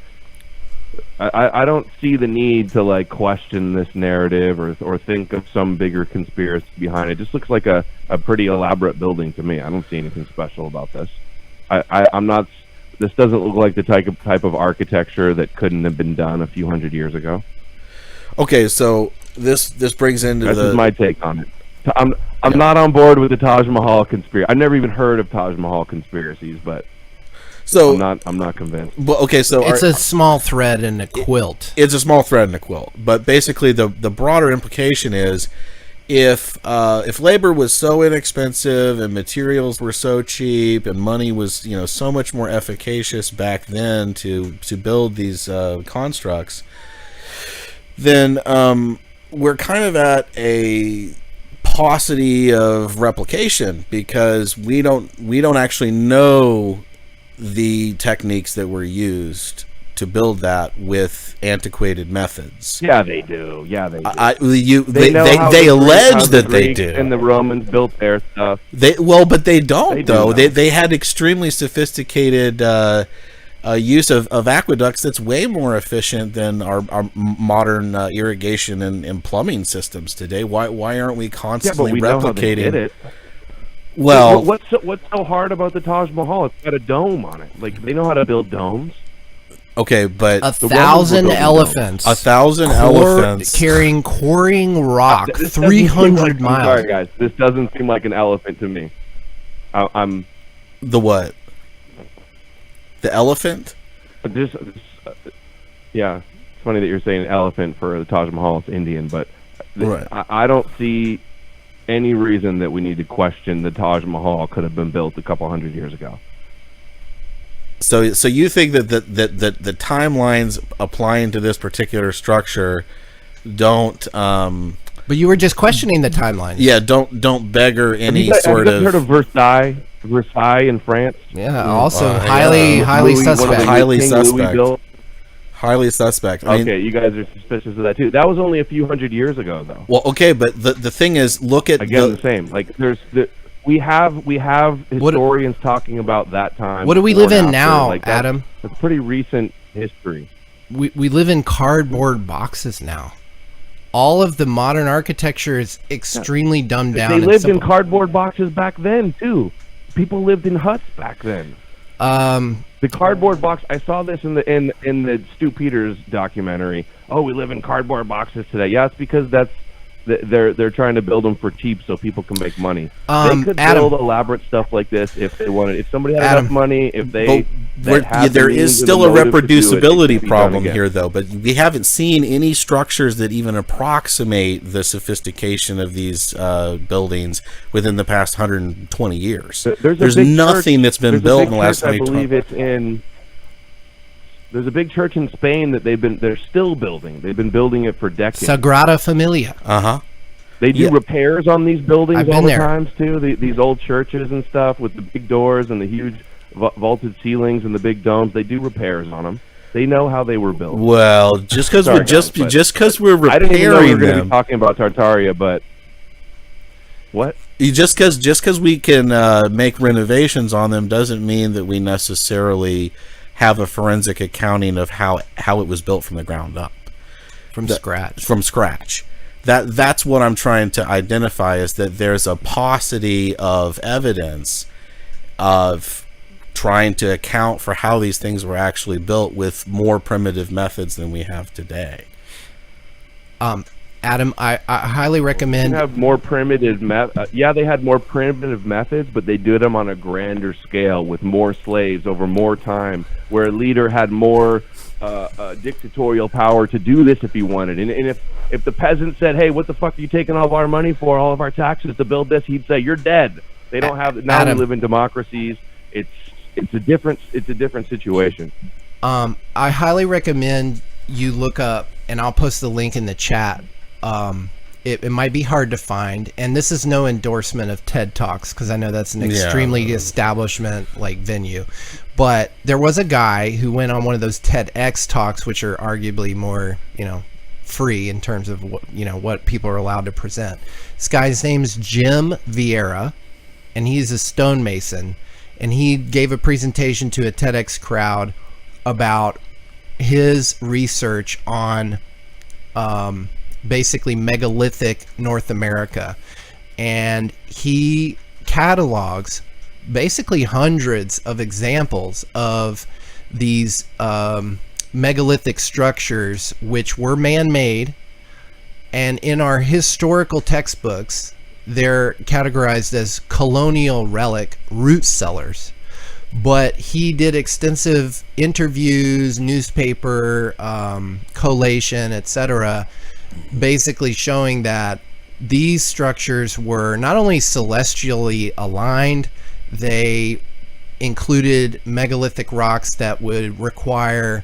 I don't see the need to like question this narrative or think of some bigger conspiracy behind it. It just looks like a pretty elaborate building to me. I don't see anything special about this. I'm not. This doesn't look like the type of architecture that couldn't have been done a few hundred years ago. Okay, so this brings into this is my take on it. I'm not on board with the Taj Mahal conspiracy. I've never even heard of Taj Mahal conspiracies, but so I'm not convinced. Well, okay, so it's a small thread in a quilt. It's a small thread in a quilt, but basically the broader implication is if labor was so inexpensive and materials were so cheap and money was, you know, so much more efficacious back then to build these constructs, then we're kind of at a paucity of replication because we don't actually know the techniques that were used to build that with antiquated methods. Yeah, they do. They allege that they do. And the Romans built their stuff. But they don't though. They had extremely sophisticated use of aqueducts that's way more efficient than our modern irrigation and plumbing systems today. Why aren't we constantly replicating? Know how they did it. Well, what's so hard about the Taj Mahal? It's got a dome on it. Like they know how to build domes. Okay, but 1,000 elephants. 1,000 elephants quarrying rock 300 miles. Sorry, guys. This doesn't seem like an elephant to me. I'm the what? The elephant? Yeah, it's funny that you're saying elephant for the Taj Mahal. It's Indian, but right. I don't see any reason that we need to question the Taj Mahal could have been built a couple hundred years ago. So you think that the timelines applying to this particular structure don't? But you were just questioning the timelines. Yeah, don't beggar any sort of. Have you heard of Versailles in France? Yeah, also highly suspect. Highly suspect. I mean, you guys are suspicious of that too. That was only a few hundred years ago, though. Well, okay, but the thing is, look at the same. Like we have historians talking about that time. What do we live in now, like Adam? It's pretty recent history. We live in cardboard boxes now. All of the modern architecture is extremely dumbed down. They lived in cardboard boxes back then too. People lived in huts back then. The cardboard box. I saw this in the Stu Peters documentary. Oh, we live in cardboard boxes today. Yeah, it's because they're trying to build them for cheap so people can make money. They could build elaborate stuff like this if they wanted. If somebody had enough money, if they there is still a reproducibility problem here, though. But we haven't seen any structures that even approximate the sophistication of these buildings within the past 120 years. There's nothing that's been built in the last 20 years. I believe it's in. There's a big church in Spain that they're still building. They've been building it for decades. Sagrada Familia. They do repairs on these buildings I've all been the there. times too. These old churches and stuff with the big doors and the huge vaulted ceilings and the big domes. They do repairs on them. They know how they were built. Well, just because we're just because we're I didn't even know we repairing were going to be them, talking about Tartaria, but what? just because we can make renovations on them doesn't mean that we necessarily have a forensic accounting of how it was built from the ground up, From scratch. from scratch. That's what I'm trying to identify, is that there's a paucity of evidence of trying to account for how these things were actually built with more primitive methods than we have today. Adam, I highly recommend. They have more primitive they had more primitive methods, but they did them on a grander scale with more slaves over more time, where a leader had more dictatorial power to do this if he wanted. And if the peasant said, "Hey, what the fuck are you taking all of our money for, all of our taxes to build this?" he'd say, "You're dead." They don't have now. Adam, we live in democracies. It's a different situation. I highly recommend you look up, and I'll post the link in the chat. It might be hard to find, and this is no endorsement of TED Talks, because I know that's an extremely establishment like venue, but there was a guy who went on one of those TEDx talks, which are arguably more free in terms of what people are allowed to present. This guy's name's Jim Vieira, and he's a stonemason, and he gave a presentation to a TEDx crowd about his research on basically megalithic North America, and he catalogs basically hundreds of examples of these megalithic structures which were man-made, and in our historical textbooks they're categorized as colonial relic root cellars. But he did extensive interviews, newspaper collation, etc., basically showing that these structures were not only celestially aligned, they included megalithic rocks that would require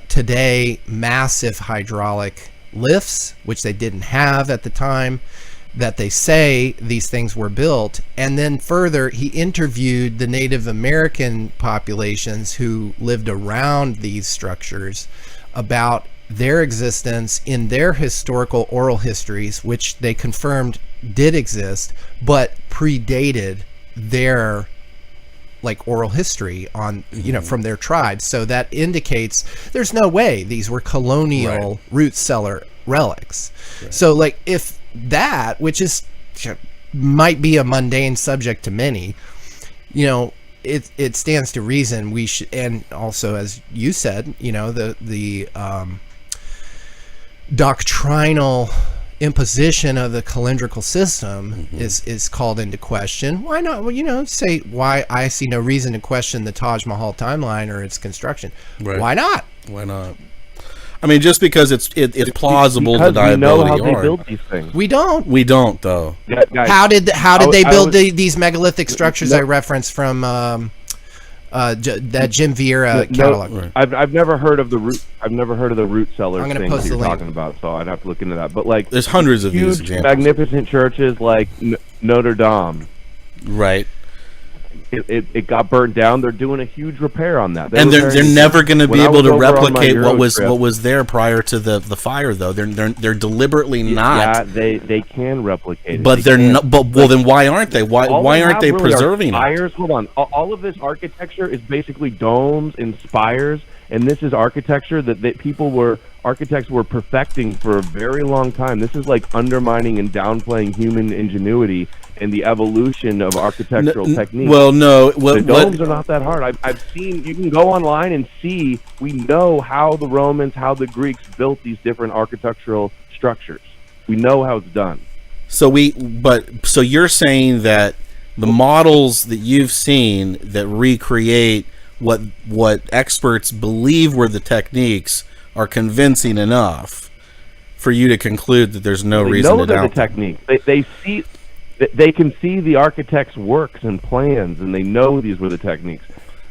today massive hydraulic lifts, which they didn't have at the time that they say these things were built. And then further, he interviewed the Native American populations who lived around these structures about their existence in their historical oral histories, which they confirmed did exist, but predated their oral history on from their tribes. So that indicates there's no way these were colonial root cellar relics. So if that, which is might be a mundane subject to many, it stands to reason we should. And also, as you said, the doctrinal imposition of the calendrical system is called into question. Why not? Say why I see no reason to question the Taj Mahal timeline or its construction. Right. Why not? Why not? I mean, just because it's plausible because deniability. we know how they build these things. We don't. We don't, though. Yeah, guys, How did they build these megalithic structures I referenced from that Jim Vieira catalog? Right. I've never heard of the root. I've never heard of the root cellars I'm gonna thing post that the you're link. talking about. So I'd have to look into that. But There's hundreds of these huge, examples. magnificent churches like Notre Dame. Right. It got burnt down. They're doing a huge repair on that. And they're never going to be able to replicate what trip, was there prior to the fire, though. They're deliberately not. Yeah, they can replicate it. But they're not. But then why aren't they? Why aren't they preserving it? Spires. Hold on. All of this architecture is basically domes and spires, and this is architecture that architects were perfecting for a very long time. This is like undermining and downplaying human ingenuity and the evolution of architectural techniques. Well, no. The domes are not that hard. I've seen, you can go online and see, we know how the Romans, how the Greeks built these different architectural structures. We know how it's done. So you're saying that the models that you've seen that recreate what experts believe were the techniques are convincing enough for you to conclude that there's no reason to doubt the techniques. They can see the architect's works and plans, and they know these were the techniques.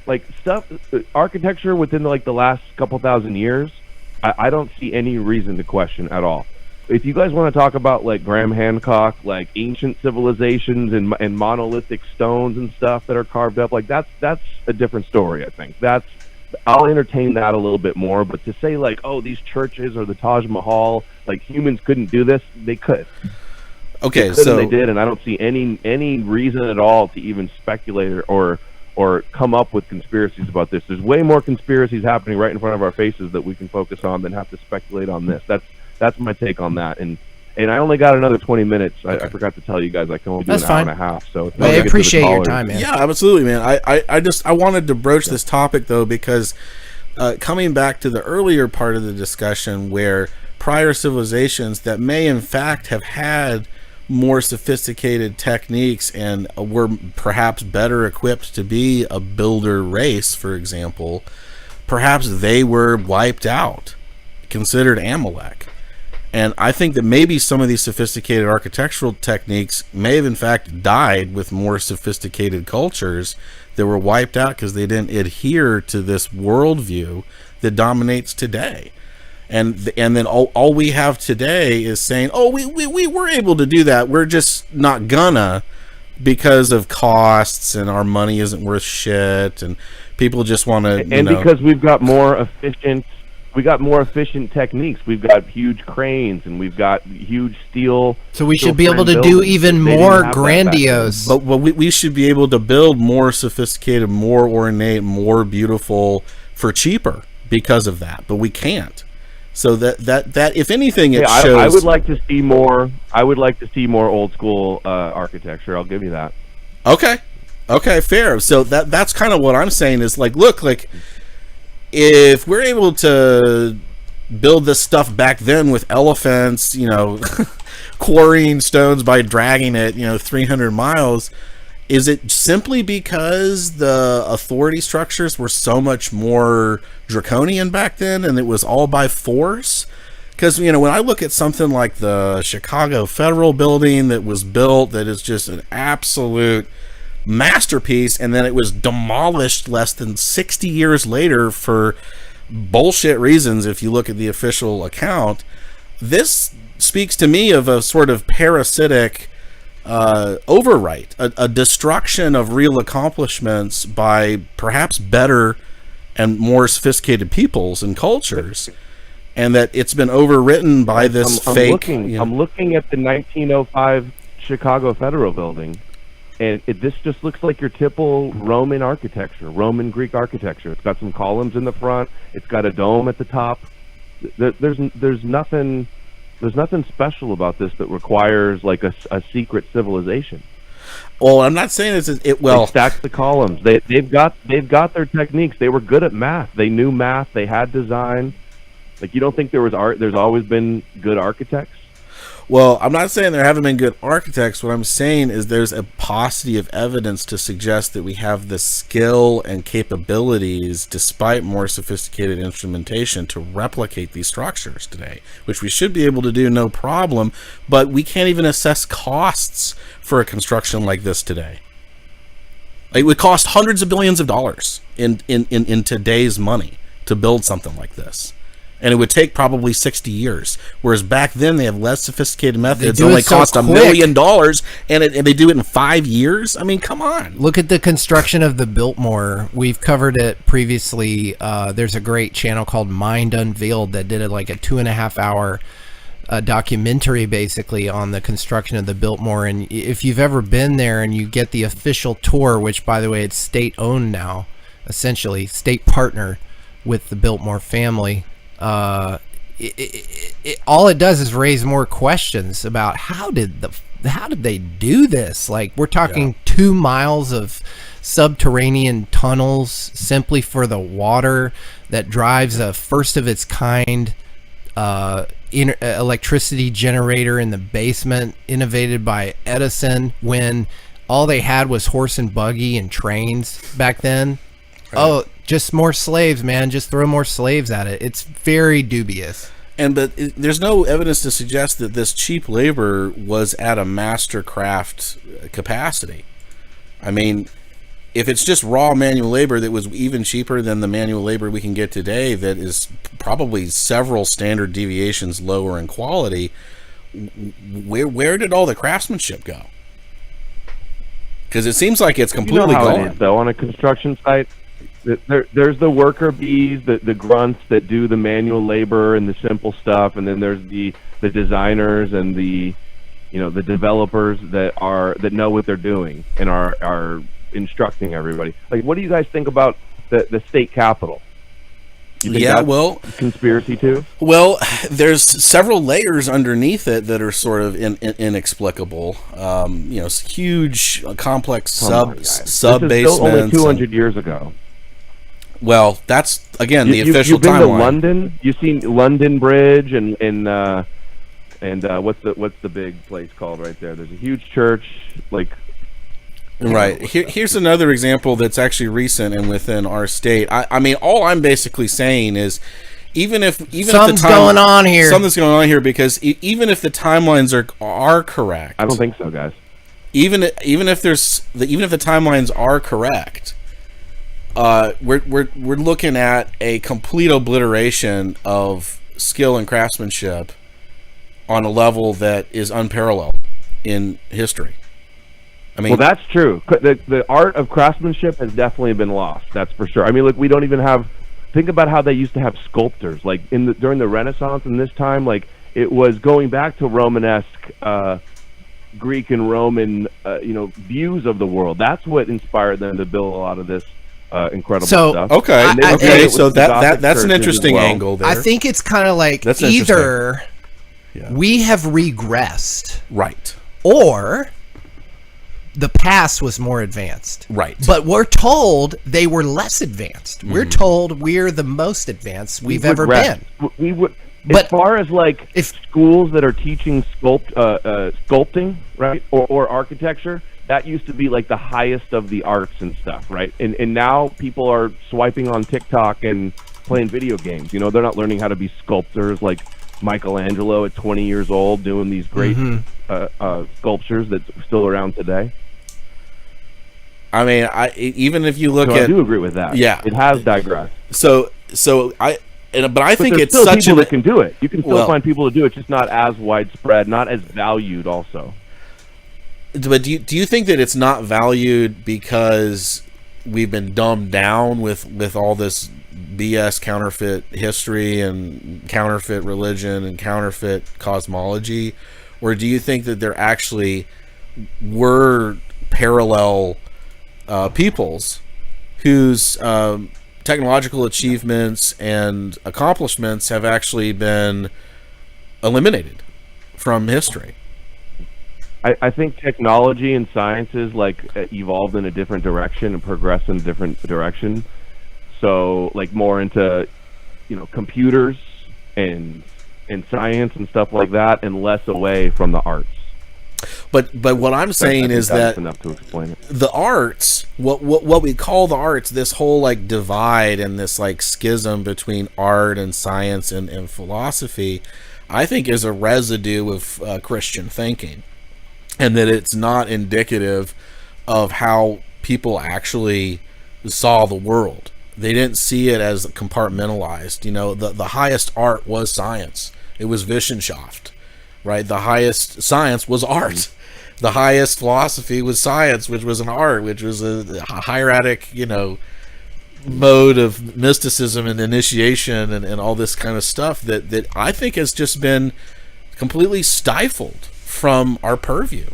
like stuff, architecture within like the last couple thousand years, I don't see any reason to question at all. If you guys want to talk about like Graham Hancock, like ancient civilizations and monolithic stones and stuff that are carved up, like that's a different story. I think I'll entertain that a little bit more. But to say like, oh, these churches or the Taj Mahal, like humans couldn't do this, they could. Okay, so they did, and I don't see any reason at all to even speculate or come up with conspiracies about this. There's way more conspiracies happening right in front of our faces that we can focus on than have to speculate on this. That's my take on that. And I only got another 20 minutes. I forgot to tell you guys I can only do an hour and a half. So I appreciate your time, man. Yeah, absolutely, man. I wanted to broach this topic though because coming back to the earlier part of the discussion where prior civilizations that may in fact have had more sophisticated techniques and were perhaps better equipped to be a builder race, for example, perhaps they were wiped out, considered Amalek. And I think that maybe some of these sophisticated architectural techniques may have in fact died with more sophisticated cultures that were wiped out because they didn't adhere to this worldview that dominates today. And then all we have today is saying, oh, we were able to do that. We're just not gonna because of costs and our money isn't worth shit and people just want to. And because we've got more efficient. We got more efficient techniques. We've got huge cranes and we've got huge steel. So we should be able to do even more grandiose. But we should be able to build more sophisticated, more ornate, more beautiful for cheaper because of that. But we can't. So that if anything, it shows. I would like to see more. I would like to see more old school architecture. I'll give you that. Okay, fair. So that's kind of what I'm saying is like, look, like. If we're able to build this stuff back then with elephants, quarrying stones by dragging it, 300 miles, is it simply because the authority structures were so much more draconian back then and it was all by force? Because, when I look at something like the Chicago Federal Building that was built, that is just an absolute masterpiece, and then it was demolished less than 60 years later for bullshit reasons if you look at the official account. This speaks to me of a sort of parasitic overwrite, a destruction of real accomplishments by perhaps better and more sophisticated peoples and cultures, and that it's been overwritten by this fake. I'm looking at the 1905 Chicago Federal Building. And this just looks like your typical Roman architecture, Roman Greek architecture. It's got some columns in the front. It's got a dome at the top. There's nothing special about this that requires like a secret civilization. Well, I'm not saying it. Well, they stack the columns. They've got their techniques. They were good at math. They knew math. They had design. Like, you don't think there was art? There's always been good architects. Well, I'm not saying there haven't been good architects. What I'm saying is there's a paucity of evidence to suggest that we have the skill and capabilities, despite more sophisticated instrumentation, to replicate these structures today, which we should be able to do no problem, but we can't even assess costs for a construction like this today. It would cost hundreds of billions of dollars in today's money to build something like this. And it would take probably 60 years. Whereas back then, they have less sophisticated methods. It only cost $1 million, and they do it in 5 years? I mean, come on. Look at the construction of the Biltmore. We've covered it previously. There's a great channel called Mind Unveiled that did like a 2.5 hour documentary, basically, on the construction of the Biltmore. And if you've ever been there and you get the official tour, which, by the way, it's state-owned now, essentially, state partner with the Biltmore family, all it does is raise more questions about how did they do this? Like, we're talking 2 miles of subterranean tunnels simply for the water that drives a first of its kind electricity generator in the basement, innovated by Edison, when all they had was horse and buggy and trains back then. Right. Oh, just more slaves, man. Just throw more slaves at it. It's very dubious. But there's no evidence to suggest that this cheap labor was at a master craft capacity. I mean, if it's just raw manual labor that was even cheaper than the manual labor we can get today, that is probably several standard deviations lower in quality, where did all the craftsmanship go? Because it seems like it's completely gone. It is, though, on a construction site, there's the worker bees, the grunts that do the manual labor and the simple stuff, and then there's the designers and the developers that know what they're doing and are instructing everybody. Like, what do you guys think about the state capitol? You think that's conspiracy too? Well, there's several layers underneath it that are sort of inexplicable. Huge, complex sub basements. This is still only 200 years ago. Well, that's again the official you've been timeline. to London. You've seen London Bridge and what's the big place called right there? There's a huge church, like. Right. Here's another example that's actually recent and within our state. I mean, all I'm basically saying is, something's going on here, because even if the timelines are correct, I don't think so, guys. Even if the timelines are correct, we're looking at a complete obliteration of skill and craftsmanship on a level that is unparalleled in history. I mean, well, that's true. The art of craftsmanship has definitely been lost. That's for sure. I mean, we don't even have. Think about how they used to have sculptors, like during the Renaissance and this time. Like, it was going back to Romanesque, Greek and Roman, views of the world. That's what inspired them to build a lot of this incredible stuff. Okay. So that's an interesting angle there. I think it's kind of like either we have regressed, right, or the past was more advanced. Right. But we're told they were less advanced. Mm-hmm. We're told we're the most advanced we've ever been. We would, but as far as like schools that are teaching sculpting, right, or architecture, that used to be like the highest of the arts and stuff, right? And now people are swiping on TikTok and playing video games. They're not learning how to be sculptors like Michelangelo at 20 years old doing these great sculptures that's still around today. I mean, even if you look at, I do agree with that. Yeah, it has digressed. But I think it's still such people that can do it. You can still find people to do it, just not as widespread, not as valued. Also, but do you think that it's not valued because we've been dumbed down with all this BS counterfeit history and counterfeit religion and counterfeit cosmology, or do you think that there actually were parallel peoples whose technological achievements and accomplishments have actually been eliminated from history? I think technology and sciences evolved in a different direction and progressed in a different direction. So like more into computers and science and stuff like that, and less away from the arts. But what I'm saying is that enough to explain it. The arts, what we call the arts, this whole like divide and this like schism between art and science and philosophy, I think is a residue of Christian thinking, and that it's not indicative of how people actually saw the world. They didn't see it as compartmentalized. The highest art was science. It was Wissenschaft, right? The highest science was art. The highest philosophy was science, which was an art, which was a hieratic, mode of mysticism and initiation and all this kind of stuff that I think has just been completely stifled from our purview.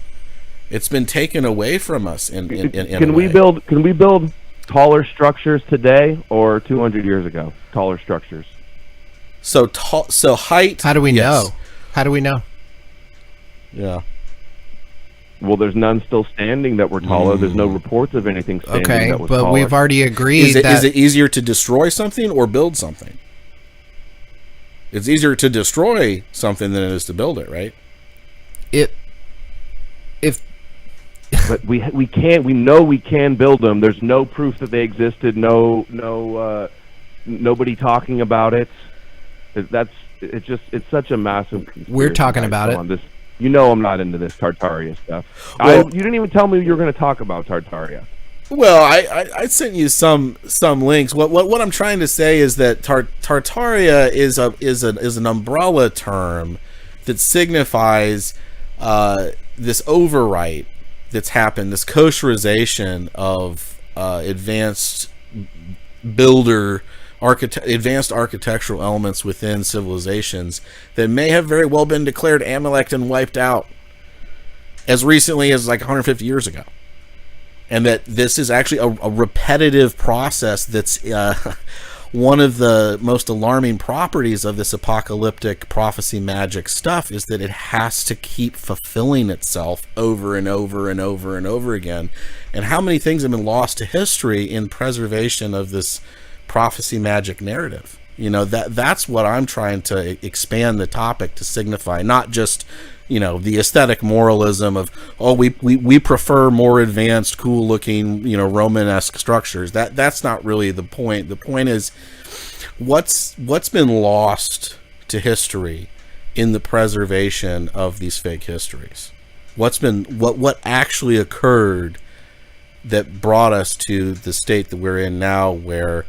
It's been taken away from us Can we build taller structures today or 200 years ago? Taller structures. So height. How do we know? How do we know? Yeah. Well, there's none still standing that were taller. There's no reports of anything standing that was taller. But we've already agreed is it easier to destroy something or build something? It's easier to destroy something than it is to build it, right? But we know we can build them. There's no proof that they existed. Nobody talking about it. It's such a massive conspiracy. We're talking about it. This, I'm not into this Tartaria stuff. You didn't even tell me you were going to talk about Tartaria. Well, I sent you some links. What I'm trying to say is that Tartaria is an umbrella term that signifies this overwrite that's happened, this kosherization of advanced advanced architectural elements within civilizations that may have very well been declared Amalek and wiped out as recently as like 150 years ago. And that this is actually a repetitive process that's one of the most alarming properties of this apocalyptic prophecy magic stuff is that it has to keep fulfilling itself over and over and over and over again. And how many things have been lost to history in preservation of this prophecy magic narrative? You know, that's what I'm trying to expand the topic to signify, not just, you know, the aesthetic moralism of, oh, we prefer more advanced, cool looking, you know, Romanesque structures. That's not really the point. The point is what's been lost to history in the preservation of these fake histories. What actually occurred that brought us to the state that we're in now, where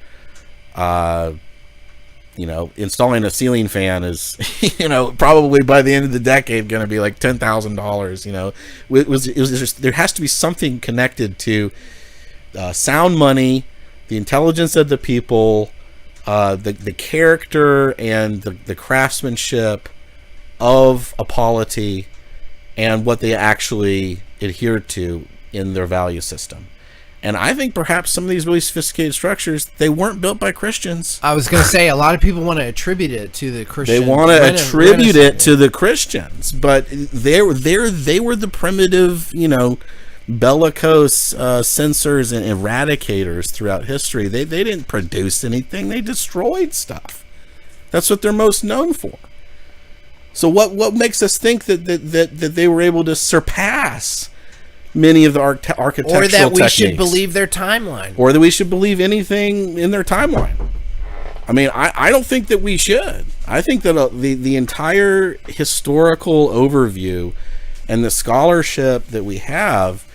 you know, installing a ceiling fan is, you know, probably by the end of the decade going to be like $10,000. You know, it was just, there has to be something connected to sound money, the intelligence of the people, the character and the craftsmanship of a polity, and what they actually adhere to in their value system. And I think perhaps some of these really sophisticated structures, they weren't built by Christians. I was going to say, a lot of people want to attribute it to the Christians. They want to attribute it to the Christians, but they were the primitive, you know, bellicose censors and eradicators throughout history. They didn't produce anything; they destroyed stuff. That's what they're most known for. So what makes us think that they were able to surpass many of the architectural techniques? Or that we should believe their timeline. Or that we should believe anything in their timeline. I mean, I don't think that we should. I think that the entire historical overview and the scholarship that we have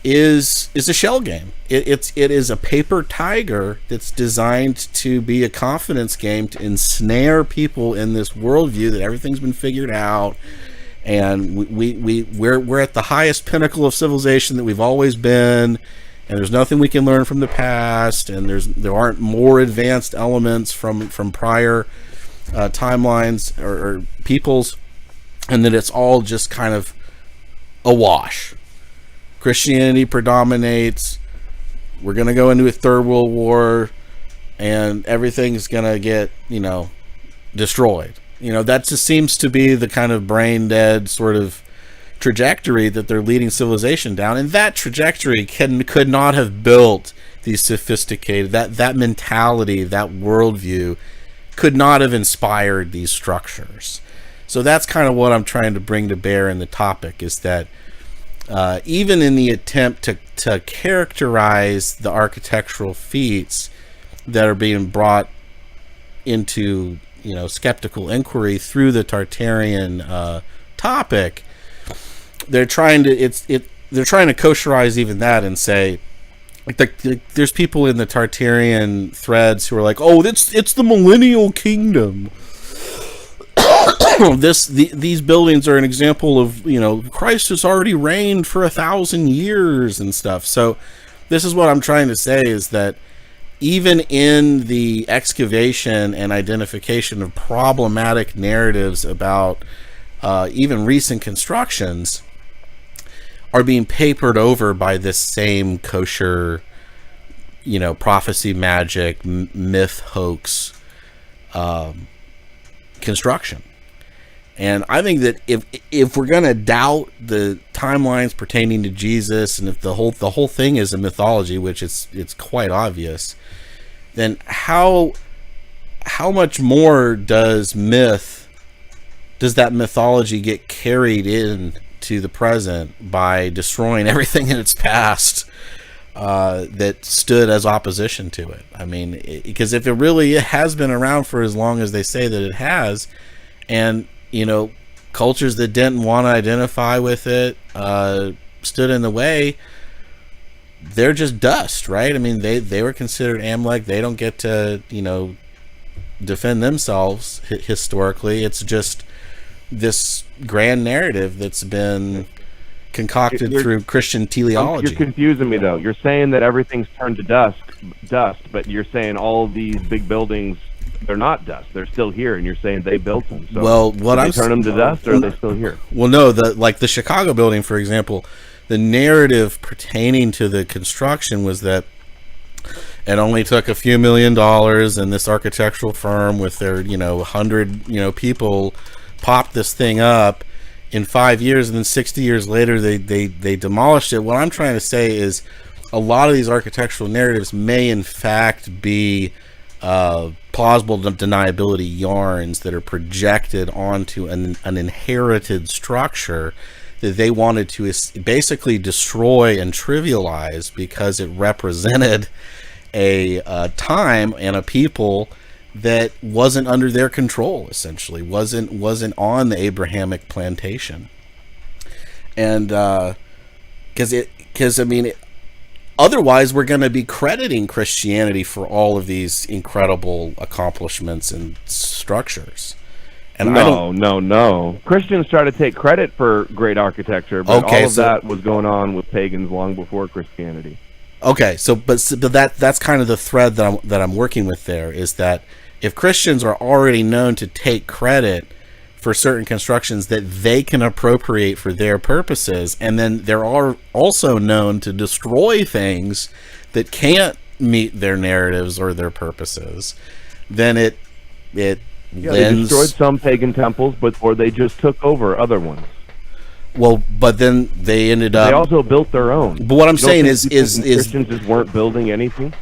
is a shell game. It is a paper tiger that's designed to be a confidence game to ensnare people in this worldview that everything's been figured out. And we're at the highest pinnacle of civilization that we've always been, and there's nothing we can learn from the past, and there aren't more advanced elements from prior timelines or peoples, and that it's all just kind of a wash. Christianity predominates. We're gonna go into a third world war, and everything's gonna get, you know, destroyed. You know, that just seems to be the kind of brain dead sort of trajectory that they're leading civilization down. And that trajectory could not have built these sophisticated, that mentality, that worldview could not have inspired these structures. So that's kind of what I'm trying to bring to bear in the topic, is that even in the attempt to characterize the architectural feats that are being brought into, you know, skeptical inquiry through the Tartarian topic, they're trying to kosherize even that and say, like, there's people in the Tartarian threads who are like, oh, it's the millennial kingdom. These buildings are an example of, you know, Christ has already reigned for 1,000 years and stuff. So this is what I'm trying to say, is that even in the excavation and identification of problematic narratives about even recent constructions are being papered over by this same kosher, you know, prophecy, magic, myth, hoax construction. And I think that if we're going to doubt the timelines pertaining to Jesus, and if the whole thing is a mythology, which it's quite obvious, then how much more does that mythology get carried in to the present by destroying everything in its past that stood as opposition to it? I mean, because if it really has been around for as long as they say that it has, and, you know, cultures that didn't want to identify with it stood in the way, they're just dust, right? I mean, they were considered Amalek. They don't get to, defend themselves historically. It's just this grand narrative that's been concocted through Christian teleology. You're confusing me, though. You're saying that everything's turned to dust, but you're saying all these big buildings, they're not dust. They're still here, and you're saying they built them. So well, turn them to dust, or are they still here? Well, no. The Chicago building, for example, the narrative pertaining to the construction was that it only took a few $1 million, and this architectural firm with their 100 people popped this thing up in 5 years, and then 60 years later they demolished it. What I'm trying to say is a lot of these architectural narratives may in fact be plausible deniability yarns that are projected onto an inherited structure that they wanted to basically destroy and trivialize because it represented a time and a people that wasn't under their control, essentially wasn't on the Abrahamic plantation. And because I mean, otherwise we're going to be crediting Christianity for all of these incredible accomplishments and structures. And no. Christians try to take credit for great architecture, but all of that was going on with pagans long before Christianity. Okay, but that's kind of the thread that I'm working with there, is that if Christians are already known to take credit for certain constructions that they can appropriate for their purposes, and then they're also known to destroy things that can't meet their narratives or their purposes, then it they destroyed some pagan temples, or they just took over other ones. Well, but then they ended up. They also built their own. But what I'm saying is Christians just weren't building anything.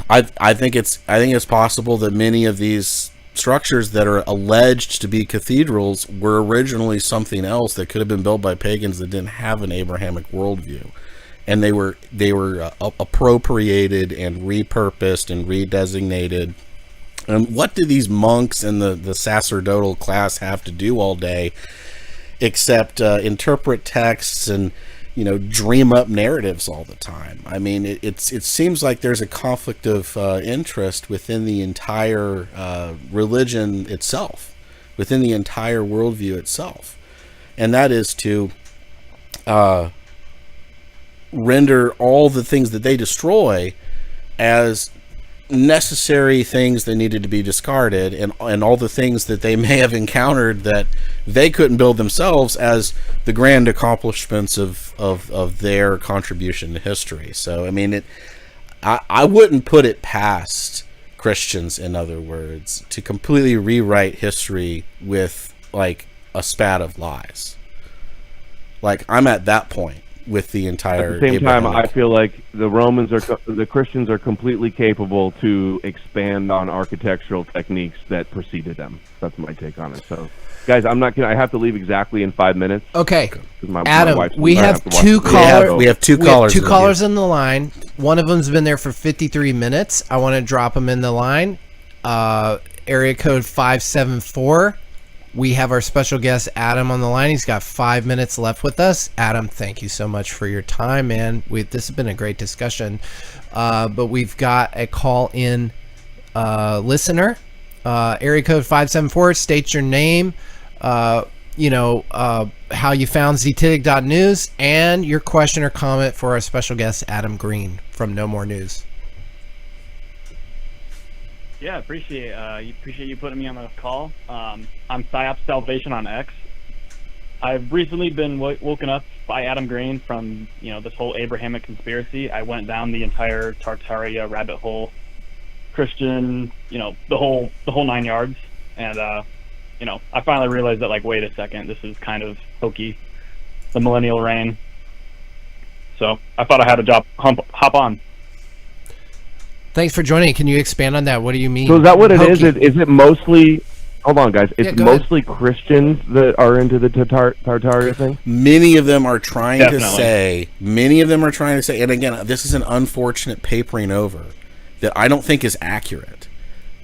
I think it's possible that many of these structures that are alleged to be cathedrals were originally something else that could have been built by pagans that didn't have an Abrahamic worldview, and they were appropriated and repurposed and redesignated. And what do these monks and the sacerdotal class have to do all day except interpret texts and dream up narratives all the time? I mean, it seems like there's a conflict of interest within the entire religion itself, within the entire worldview itself, and that is to render all the things that they destroy as necessary things that needed to be discarded, and all the things that they may have encountered that they couldn't build themselves as the grand accomplishments of their contribution to history. So I mean, I wouldn't put it past Christians, in other words, to completely rewrite history with like a spat of lies. Like, I'm at that point with the entire. At the same time, I feel like the Christians are completely capable to expand on architectural techniques that preceded them. That's my take on it. So, guys, I'm not gonna. I have to leave exactly in 5 minutes. Okay, my Adam, we have two callers. We have two callers. Two callers in the line. One of them's been there for 53 minutes. I want to drop them in the line. Area code 574. We have our special guest, Adam, on the line. He's got 5 minutes left with us. Adam, thank you so much for your time, man. This has been a great discussion. But we've got a call-in listener. Area code 574, state your name, how you found ztitic.news, and your question or comment for our special guest, Adam Green from No More News. Yeah, appreciate you putting me on the call. I'm Psyop Salvation on X. I've recently been woken up by Adam Green from this whole Abrahamic conspiracy. I went down the entire Tartaria rabbit hole, Christian, the whole 9 yards, and I finally realized that, like, wait a second, this is kind of hokey, the millennial reign. So I thought I had to hop on. Thanks for joining. Can you expand on that? What do you mean? So is that what it hokey? is? Is it mostly? Hold on, guys. It's go mostly ahead. Christians that are into the Tartaria thing. Many of them are trying Definitely. to say. Many of them are trying to say. And again, this is an unfortunate papering over that I don't think is accurate.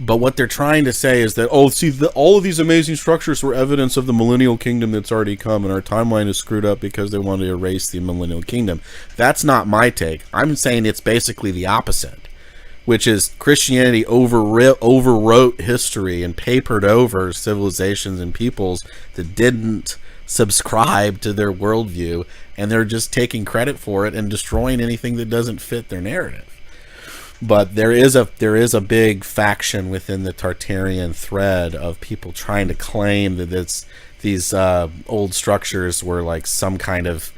But what they're trying to say is that, all of these amazing structures were evidence of the millennial kingdom that's already come, and our timeline is screwed up because they wanted to erase the millennial kingdom. That's not my take. I'm saying it's basically the opposite, which is Christianity overwrote history and papered over civilizations and peoples that didn't subscribe to their worldview, and they're just taking credit for it and destroying anything that doesn't fit their narrative. But there is a big faction within the Tartarian thread of people trying to claim that these old structures were like some kind of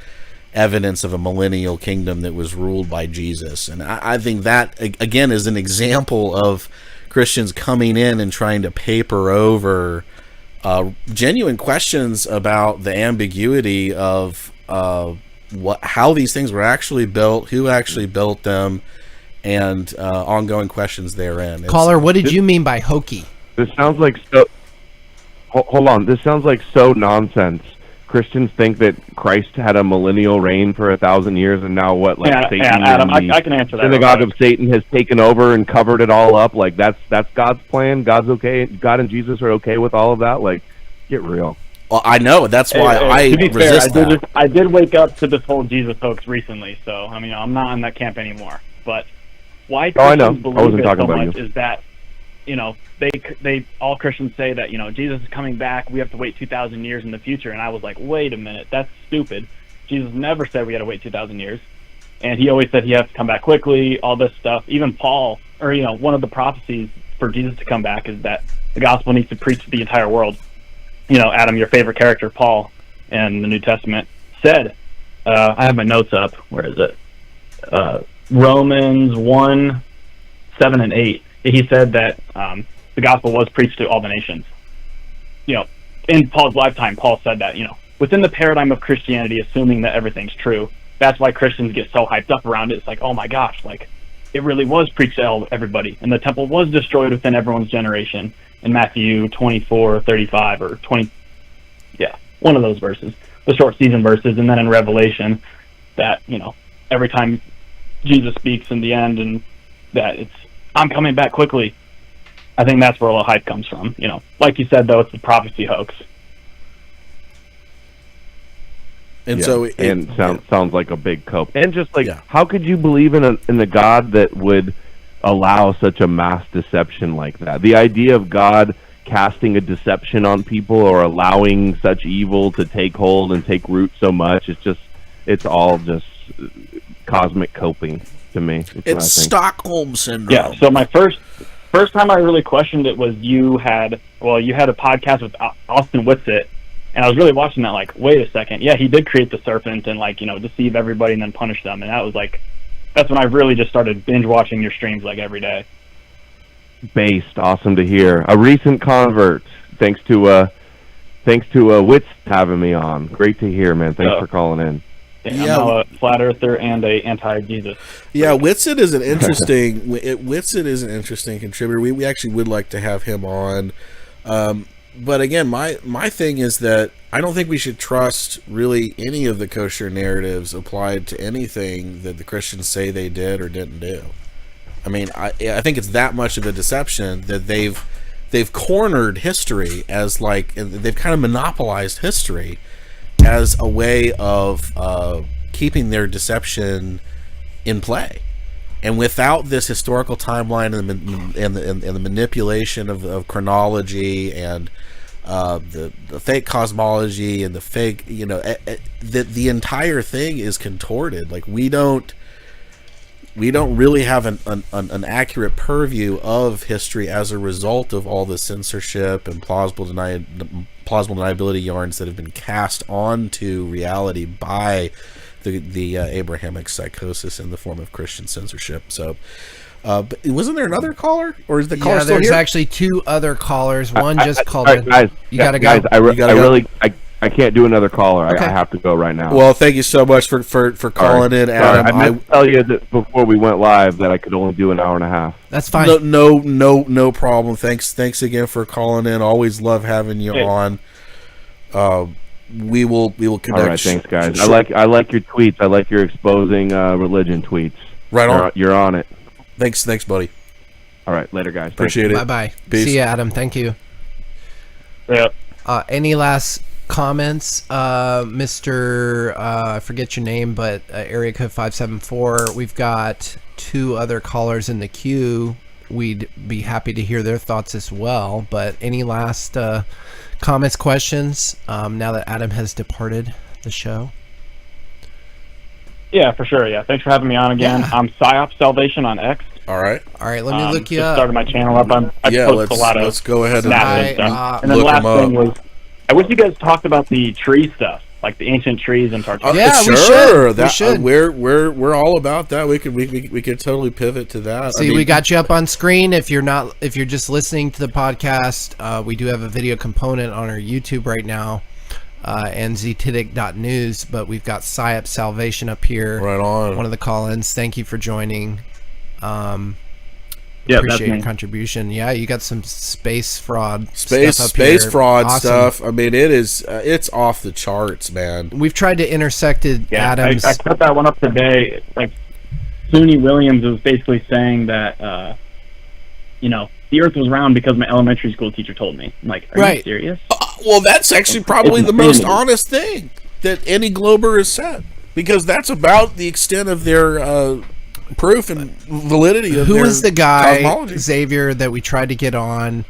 evidence of a millennial kingdom that was ruled by Jesus. And I think that, again, is an example of Christians coming in and trying to paper over genuine questions about the ambiguity of how these things were actually built, who actually built them, and ongoing questions therein. Caller, what did you mean by hokey? This sounds like so. Hold on. This sounds like so nonsense. Christians think that Christ had a millennial reign for 1,000 years, and now what? Like Satan, Adam, I can answer that. Synagogue of Satan has taken over and covered it all up. Like that's God's plan. God's okay. God and Jesus are okay with all of that. Like, get real. Well, I know. That's why I resist that. I did wake up to this whole Jesus hoax recently, so I mean, I'm not in that camp anymore. But why Christians believe it so much is that, they all Christians say that, Jesus is coming back, we have to wait 2,000 years in the future. And I was like, wait a minute, that's stupid. Jesus never said we had to wait 2,000 years. And he always said he has to come back quickly, all this stuff. Even Paul, or, one of the prophecies for Jesus to come back is that the gospel needs to preach to the entire world. Adam, your favorite character, Paul, in the New Testament, said, I have my notes up, where is it? Romans 1, 7 and 8. He said that the gospel was preached to all the nations. In Paul's lifetime, Paul said that, within the paradigm of Christianity, assuming that everything's true, that's why Christians get so hyped up around it. It's like, oh my gosh, like, it really was preached to everybody. And the temple was destroyed within everyone's generation in Matthew 24:35 or 20, one of those verses, the short season verses. And then in Revelation, that, every time Jesus speaks in the end, and that I'm coming back quickly. I think that's where all the hype comes from. Like you said, though, it's the prophecy hoax. And sounds like a big cope. And just like, how could you believe in a God that would allow such a mass deception like that? The idea of God casting a deception on people or allowing such evil to take hold and take root so much, it's all just cosmic coping to me. It's Stockholm syndrome. Yeah. So my first time I really questioned it was you had a podcast with Austin Whitsitt, and I was really watching that like, wait a second, he did create the serpent and like deceive everybody and then punish them, and that was like, that's when I really just started binge watching your streams like every day. Based, awesome to hear. A recent convert, thanks to Wits having me on. Great to hear, man. Thanks for calling in. I'm now a flat earther and a anti-Jesus. Yeah, Whitsitt is an interesting contributor. We actually would like to have him on. But again, my thing is that I don't think we should trust really any of the kosher narratives applied to anything that the Christians say they did or didn't do. I mean, I think it's that much of a deception that they've cornered history as like, they've kind of monopolized history as a way of keeping their deception in play. And without this historical timeline and the manipulation of chronology and the fake cosmology and the fake, the entire thing is contorted. Like, we don't really have an accurate purview of history as a result of all the censorship and plausible deniability yarns that have been cast onto reality by the Abrahamic psychosis in the form of Christian censorship. So, but wasn't there another caller, or is the caller still here? There's actually two other callers. One just called in. Guys, you gotta go. Guys, I can't do another caller. Okay. I have to go right now. Well, thank you so much for calling in, Adam. I meant to tell you that before we went live that I could only do an hour and a half. That's fine. No problem. Thanks again for calling in. Always love having you on. We will connect. All right, thanks, guys. I like your tweets. I like your exposing religion tweets. Right on. You're on it. Thanks, buddy. All right, later, guys. Thanks. Appreciate it. Bye-bye. Peace. See you, Adam. Thank you. Yeah. Any last comments, Mr. I forget your name, but area code 574. We've got 2 other callers in the queue. We'd be happy to hear their thoughts as well. But any last comments, questions now that Adam has departed the show? Yeah, for sure. Yeah, thanks for having me on again. Yeah. I'm PsyOps Salvation on X. All right. All right, let me look you just up. started my channel up. I post a lot of let's go ahead snaps and and stuff. I, And then the look last 'em up. thing was, I wish you guys talked about the tree stuff, like the ancient trees in Tartaria. Yeah, we sure. should. That, We should. We're all about that. We could totally pivot to that. See, we got you up on screen. If you're just listening to the podcast, we do have a video component on our YouTube right now, and ztitic.news, but we've got PsyOps Salvation up here. right on. One of the call-ins. Thank you for joining. Yeah, that's Appreciate your me. contribution. Yeah, you got some space fraud Space stuff up here. fraud Awesome. stuff. I mean, it is it's off the charts, man. We've tried to intersect Yeah, Adams. I cut that one up today. Like, SUNY Williams was basically saying that, the Earth was round because my elementary school teacher told me. I'm like, are you Right. serious? Well, that's actually probably It's the most insanity. honest thing that any glober has said, because that's about the extent of their proof and validity of Who their was the guy, cosmology. Xavier, that we tried to get on?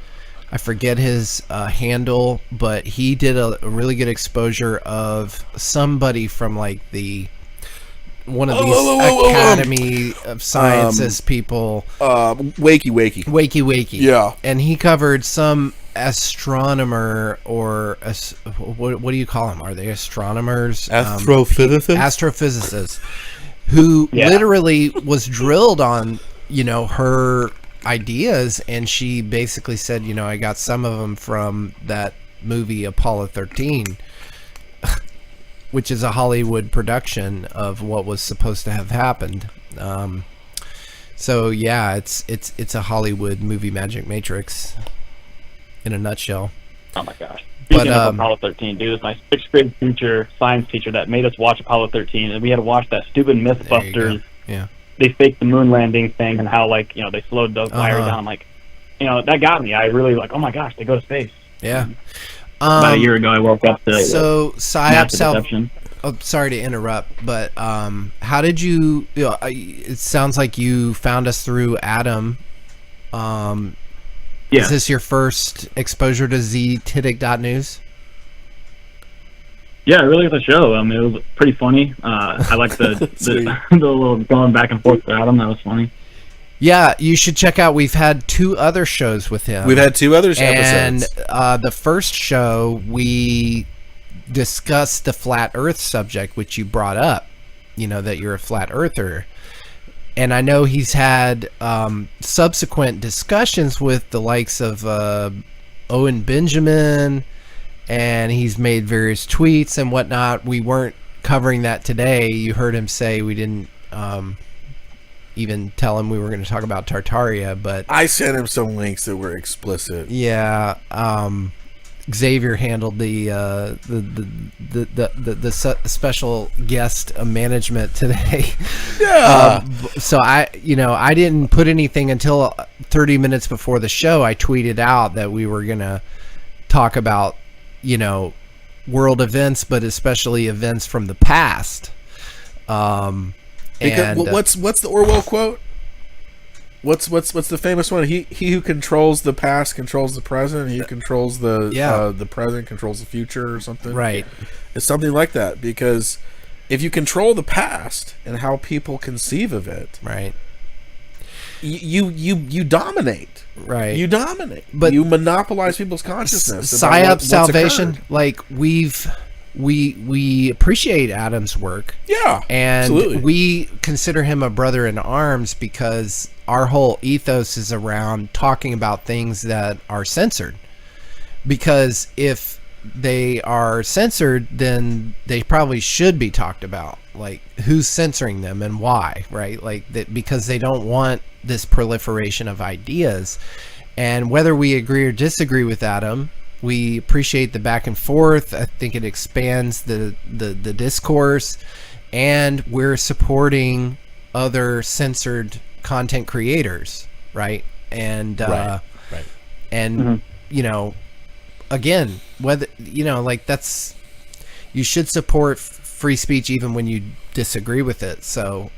I forget his handle, but he did a really good exposure of somebody from like one of these Academy of Sciences people. Wakey. Wakey. Yeah. And he covered some astronomer or what do you call them? Are they astronomers? Astrophysicists who literally was drilled on, her ideas, and she basically said, I got some of them from that movie Apollo 13, which is a Hollywood production of what was supposed to have happened. So yeah, it's a Hollywood movie magic matrix in a nutshell. Oh my gosh. Speaking But, of Apollo 13, dude, it's my 6th grade teacher, science teacher, that made us watch Apollo 13, and we had to watch that stupid There you go. Mythbusters. Yeah. They faked the moon landing thing and how, they slowed the wire down. I'm like, that got me. I really oh my gosh, they go to space. Yeah. About a year ago, I woke up to So massive PsyOps deception. Oh, sorry to interrupt, but how did you? It sounds like you found us through Adam. Yeah. Is this your first exposure to ztitic.news? Yeah, I really liked the show. It was pretty funny. I like the little going back and forth with Adam. That was funny. Yeah, you should check out. We've had 2 other shows with him. We've had 2 other and episodes. the first show we discussed the flat Earth subject, which you brought up. That you're a flat earther. And I know he's had subsequent discussions with the likes of Owen Benjamin, and he's made various tweets and whatnot. We weren't covering that today. You heard him say we didn't even tell him we were going to talk about Tartaria, but I sent him some links that were explicit. yeah, Xavier handled the special guest management today. Yeah. So I didn't put anything until 30 minutes before the show. I tweeted out that we were gonna talk about world events, but especially events from the past. Because, And what's the Orwell quote? What's the famous one? He who controls the past controls the present. He who controls the present controls the future, or something. right. It's something like that, because if you control the past and how people conceive of it, Right. you dominate. Right. You dominate. But you monopolize people's consciousness. about PsyOps what's Salvation, occurred. like we appreciate Adam's work. Yeah. And absolutely. we consider him a brother in arms because our whole ethos is around talking about things that are censored. Because if they are censored, then they probably should be talked about. Like, who's censoring them and why, right? Like, that because they don't want this proliferation of ideas. And whether we agree or disagree with Adam, we appreciate the back and forth. I think it expands the discourse, and we're supporting other censored content creators, right? and Right. and you know, again, whether that's, you should support free speech even when you disagree with it. So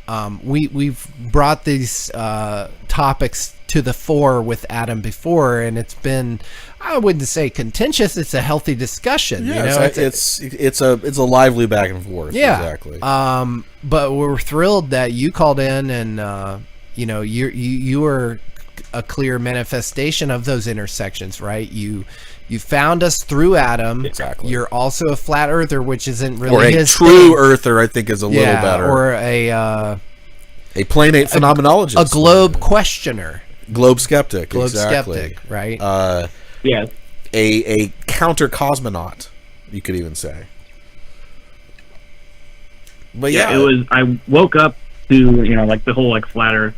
we've brought these topics to the fore with Adam before, and it's been, I wouldn't say contentious, it's a healthy discussion. Yeah, it's a lively back and forth. Yeah, exactly. But we're thrilled that you called in, and you were a clear manifestation of those intersections, right? You found us through Adam. Exactly. You're also a flat earther, which isn't really Or a his true thing. earther, I think, is a little better. Or a planate phenomenologist, a globe questioner, globe skeptic, globe exactly. skeptic, right? Yeah. A counter cosmonaut, you could even say. But It was. I woke up to like the whole like flat Earth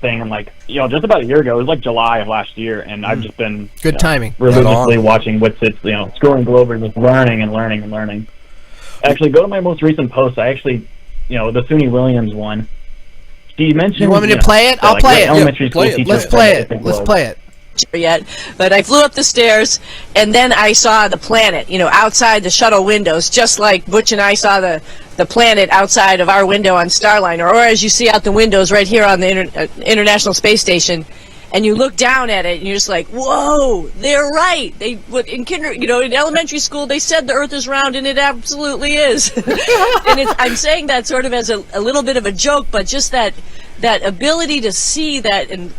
thing, and like just about a year ago. It was like July of last year, and I've just been Good timing. religiously watching Witsits, scrolling Globe and just learning and learning and learning. Actually, go to my most recent post. I actually, the Suni Williams one. She mentioned. You want me to play it? I'll play it. Elementary school teacher Let's play it. Let's play it. Yet, but I flew up the stairs, and then I saw the planet, outside the shuttle windows, just like Butch and I saw the planet outside of our window on Starliner, or as you see out the windows right here on the International Space Station, and you look down at it, and you're just like, whoa, they're right. In elementary school, they said the Earth is round, and it absolutely is. And I'm saying that sort of as a little bit of a joke, but just that ability to see that, and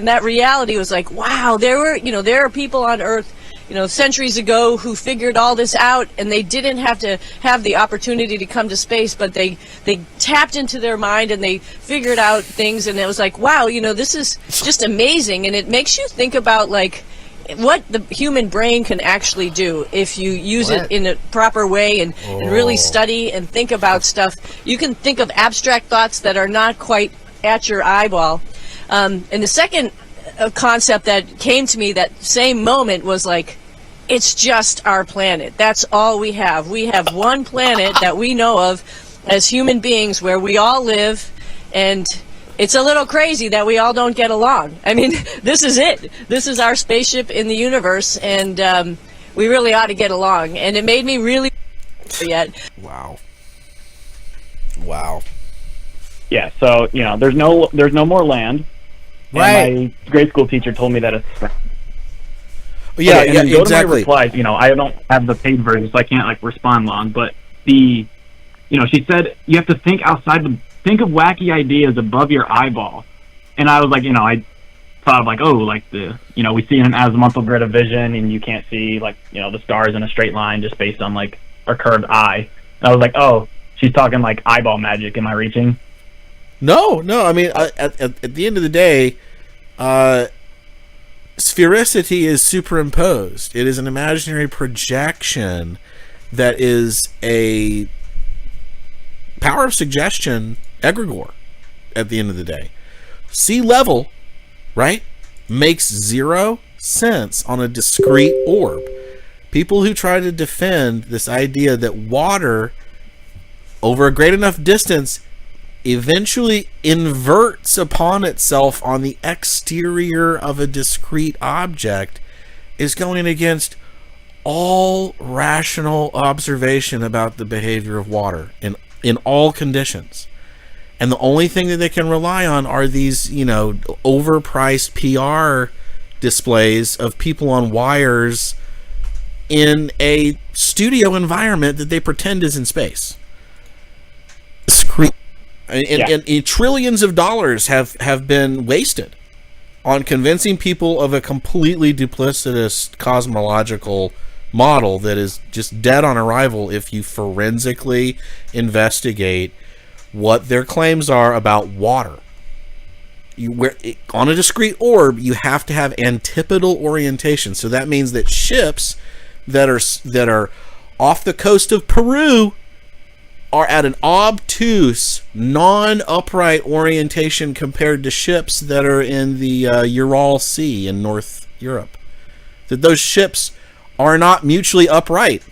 that reality was like, wow, there are people on Earth, centuries ago who figured all this out, and they didn't have to have the opportunity to come to space, but they tapped into their mind and they figured out things, and it was like, wow, this is just amazing. And it makes you think about like what the human brain can actually do if you use it in a proper way and really study and think about stuff. You can think of abstract thoughts that are not quite at your eyeball. And the second concept that came to me that same moment was like, it's just our planet. That's all we have. We have one planet that we know of as human beings where we all live, and it's a little crazy that we all don't get along. I mean, this is it. This is our spaceship in the universe, and we really ought to get along. And it made me really Wow. Yeah. So there's no more land. Right. And my grade school teacher told me that it's. Yeah, Okay, and then go exactly. to my replies. I don't have the paid version, so I can't respond long. But she said you have to think think of wacky ideas above your eyeball. And I was like, I thought of we see an azimuthal grid of vision, and you can't see the stars in a straight line just based on our curved eye. And I was like, oh, she's talking eyeball magic. Am I reaching? No. I mean, at the end of the day, sphericity is superimposed. It is an imaginary projection that is a power of suggestion egregore at the end of the day. Sea level, right, makes zero sense on a discrete orb. People who try to defend this idea that water over a great enough distance eventually inverts upon itself on the exterior of a discrete object is going against all rational observation about the behavior of water in all conditions. And the only thing that they can rely on are these, overpriced PR displays of people on wires in a studio environment that they pretend is in space. And trillions of dollars have been wasted on convincing people of a completely duplicitous cosmological model that is just dead on arrival if you forensically investigate what their claims are about water. On a discrete orb, you have to have antipodal orientation. So that means that ships that are off the coast of Peru are at an obtuse, non-upright orientation compared to ships that are in the Ural Sea in North Europe. That those ships are not mutually upright.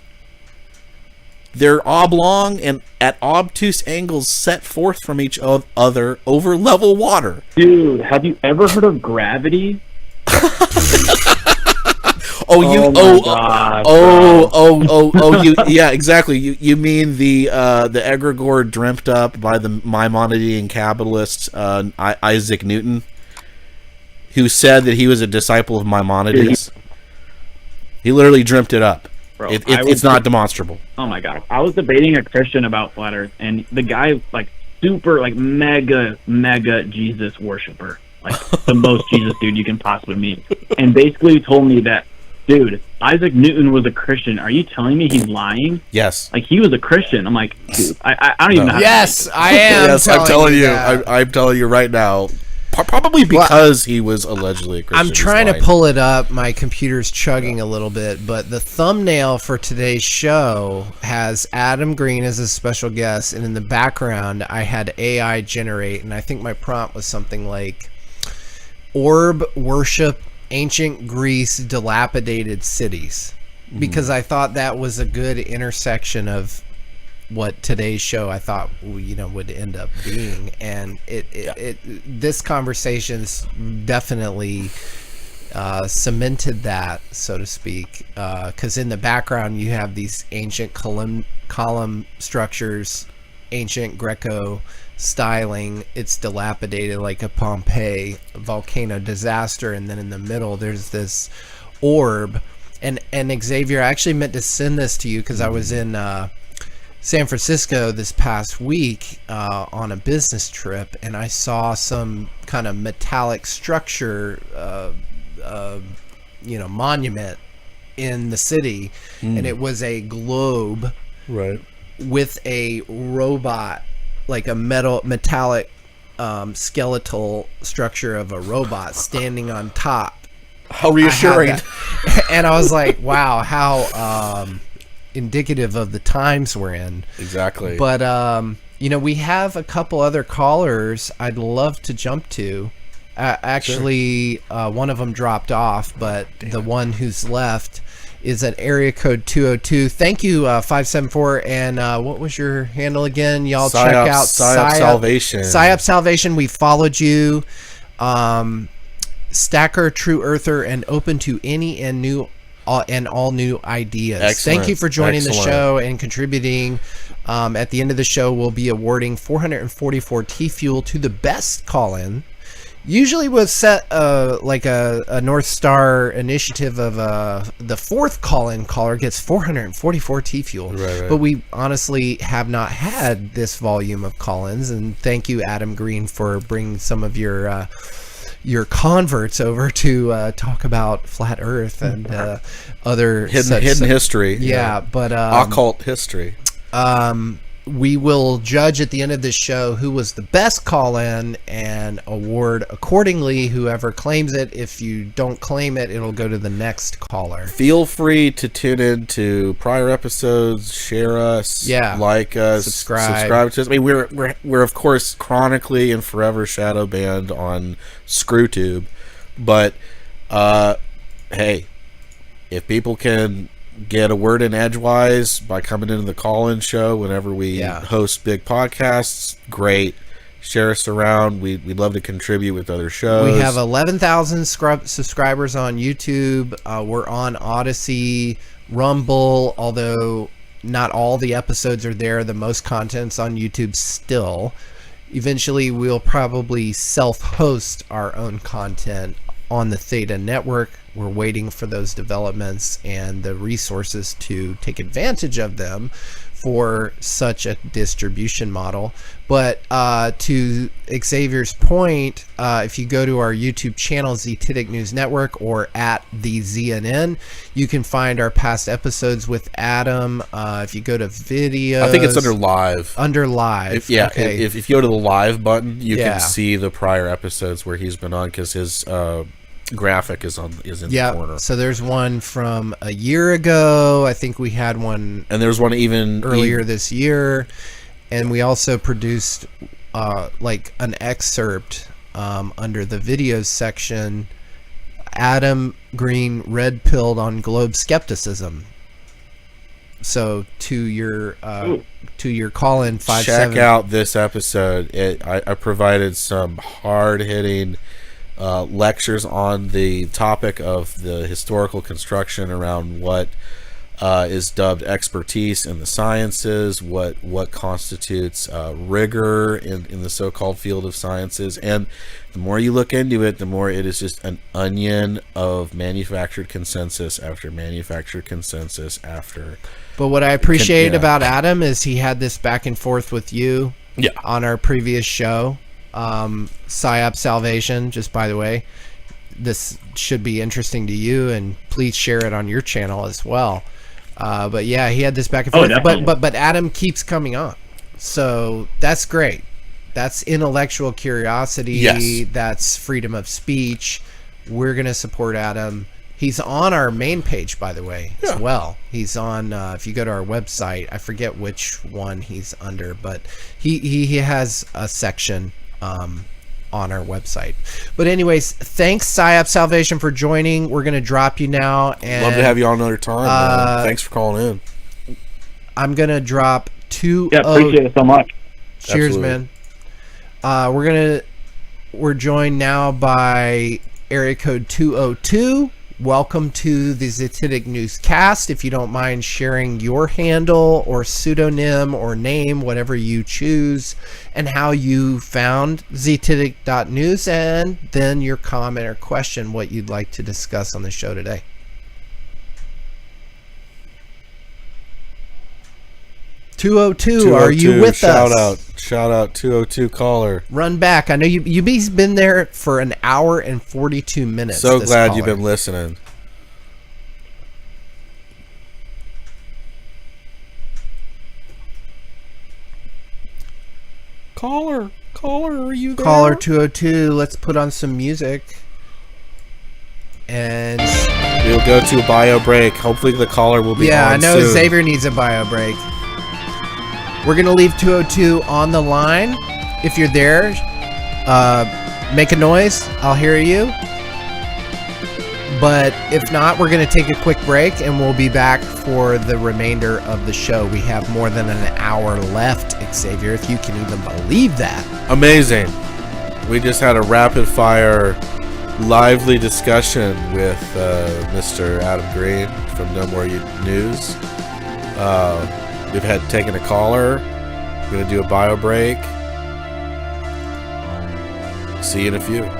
They're oblong and at obtuse angles set forth from each other over level water. Dude, have you ever heard of gravity? Yeah, exactly. You mean the egregore dreamt up by the Maimonidean capitalist Isaac Newton, who said that he was a disciple of Maimonides? He literally dreamt it up. Bro, It's not demonstrable. Oh my god! I was debating a Christian about flat Earth, and the guy like super like mega Jesus worshiper, like the most Jesus dude you can possibly meet, and basically told me that, dude, Isaac Newton was a Christian. Are you telling me he's lying? Yes. Like, he was a Christian. I'm like, dude, I don't even know how Yes, to I am. Yes, I'm telling you. that. I'm telling you right now. Probably because he was allegedly a Christian. I'm trying to pull it up. My computer's chugging a little bit, but the thumbnail for today's show has Adam Green as a special guest, and in the background, I had AI generate, and I think my prompt was something like, "Orb worship ancient Greece dilapidated cities," because I thought that was a good intersection of what today's show I thought would end up being, and this conversation's definitely cemented that, so to speak, because in the background you have these ancient column structures, ancient Greco styling. It's dilapidated like a Pompeii volcano disaster, and then in the middle there's this orb, and Xavier, I actually meant to send this to you because I was in San Francisco this past week on a business trip, and I saw some kind of metallic structure, monument in the city, and it was a globe, right, with a robot, like a metallic skeletal structure of a robot standing on top. How reassuring! And I was like, wow, how indicative of the times we're in. Exactly. But we have a couple other callers I'd love to jump to. Actually, one of them dropped off, but the one who's left is at area code 202. Thank you, 574. And what was your handle again? Y'all check out Psyop Salvation. Psyop Salvation. We followed you. Stacker, True Earther, and open to any and all new ideas. Excellent. Thank you for joining the show and contributing. At the end of the show, we'll be awarding 444 Tfuel to the best call-in. Usually we'll set like a North Star initiative of the fourth call-in caller gets 444 Tfuel. Right. But we honestly have not had this volume of call-ins, and thank you, Adam Green, for bringing some of your converts over to talk about flat Earth and other hidden history. Yeah, but occult history. We will judge at the end of this show who was the best call-in and award accordingly whoever claims it. If you don't claim it, it'll go to the next caller. Feel free to tune in to prior episodes, share us, like us, subscribe to us. I mean, we're of course chronically and forever shadow banned on ScrewTube, but hey, if people can get a word in edgewise by coming into the call-in show whenever we host big podcasts, great. Share us around. We'd love to contribute with other shows. We have 11,000 subscribers on YouTube. We're on Odyssey, Rumble, although not all the episodes are there. The most content's on YouTube still. Eventually, we'll probably self-host our own content on the Theta network. We're waiting for those developments and the resources to take advantage of them for such a distribution model. But to Xavier's point, if you go to our YouTube channel, ZTitic News Network, or at the ZNN, you can find our past episodes with Adam. If you go to videos, I think it's under live. If you go to the live button, you can see the prior episodes where he's been on, because his graphic is in the corner. So there's one from a year ago. I think we had one, and there's one even earlier this year. And we also produced like an excerpt under the videos section. Adam Green red pilled on globe skepticism. So to your call-in 57. Check out this episode. I provided some hard-hitting lectures on the topic of the historical construction around what is dubbed expertise in the sciences, what constitutes rigor in the so-called field of sciences. And the more you look into it, the more it is just an onion of manufactured consensus after manufactured consensus after. But what I appreciate about Adam is he had this back and forth with you on our previous show, PSYOP Salvation, just by the way. This should be interesting to you, and please share it on your channel as well. But yeah, he had this back and forth. But Adam keeps coming on, so that's great. That's intellectual curiosity. Yes. That's freedom of speech. We're gonna support Adam. He's on our main page, by the way, as well. He's on. If you go to our website, I forget which one he's under, but he has a section on our website. But anyways, thanks PSYOP Salvation for joining. We're gonna drop you now, and love to have you on another time, man. Thanks for calling in. I'm gonna drop 2. Yeah, appreciate it so much. Cheers, Absolutely. man. We're joined now by area code 202. Welcome to the Zititic Newscast. If you don't mind sharing your handle or pseudonym or name, whatever you choose, and how you found Zititic.news, and then your comment or question, what you'd like to discuss on the show today. "202, are you with us?" Shout out 202 caller. Run back. I know you've been there for an hour and 42 minutes. So this glad caller. you've been listening. Caller, are you there? Caller 202, let's put on some music. And we'll go to a bio break. Hopefully the caller will be on I know soon. Xavier needs a bio break. We're going to leave 202 on the line. If you're there, make a noise. I'll hear you. But if not, we're going to take a quick break, and we'll be back for the remainder of the show. We have more than an hour left, Xavier, if you can even believe that. Amazing. We just had a rapid-fire, lively discussion with Mr. Adam Green from No More News. We've had taken a caller. We're going to do a bio break. See you in a few.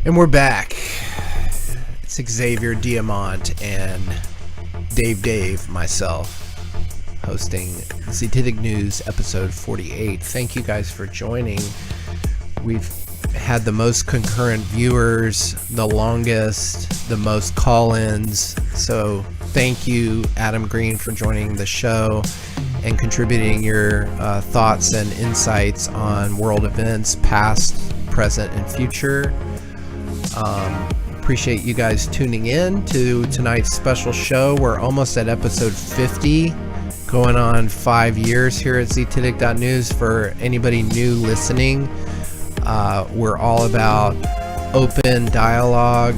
And we're back. It's Xavier Diamant and Dave, myself, hosting ZTitic News episode 48. Thank you guys for joining. We've had the most concurrent viewers, the longest, the most call-ins. So thank you, Adam Green, for joining the show and contributing your thoughts and insights on world events, past, present, and future. Appreciate you guys tuning in to tonight's special show. We're almost at episode 50, going on 5 years here at ZTitic.news. For anybody new listening, we're all about open dialogue,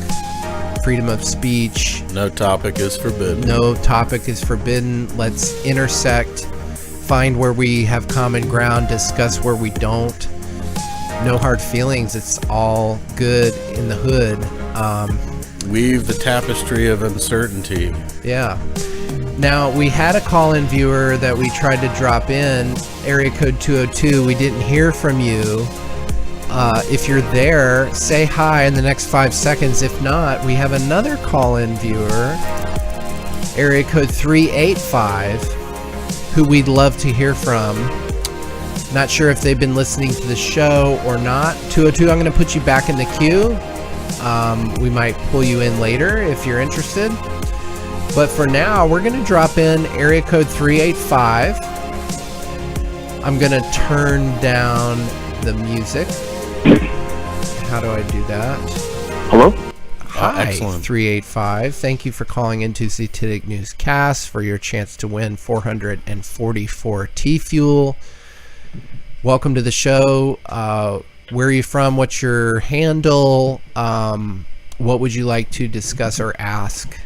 freedom of speech. No topic is forbidden. No topic is forbidden. Let's intersect, find where we have common ground, discuss where we don't. No hard feelings. It's all good in the hood. Weave the tapestry of uncertainty. Yeah. Now, we had a call-in viewer that we tried to drop in, area code 202. We didn't hear from you. If you're there, say hi in the next 5 seconds. If not, we have another call-in viewer, area code 385, who we'd love to hear from. Not sure if they've been listening to the show or not. 202, I'm going to put you back in the queue. We might pull you in later if you're interested. But for now, we're going to drop in area code 385. I'm going to turn down the music. How do I do that? Hello? Hi, excellent. 385. Thank you for calling into ZTitic Newscast for your chance to win 444 Tfuel. Welcome to the show. Where are you from? What's your handle? What would you like to discuss or ask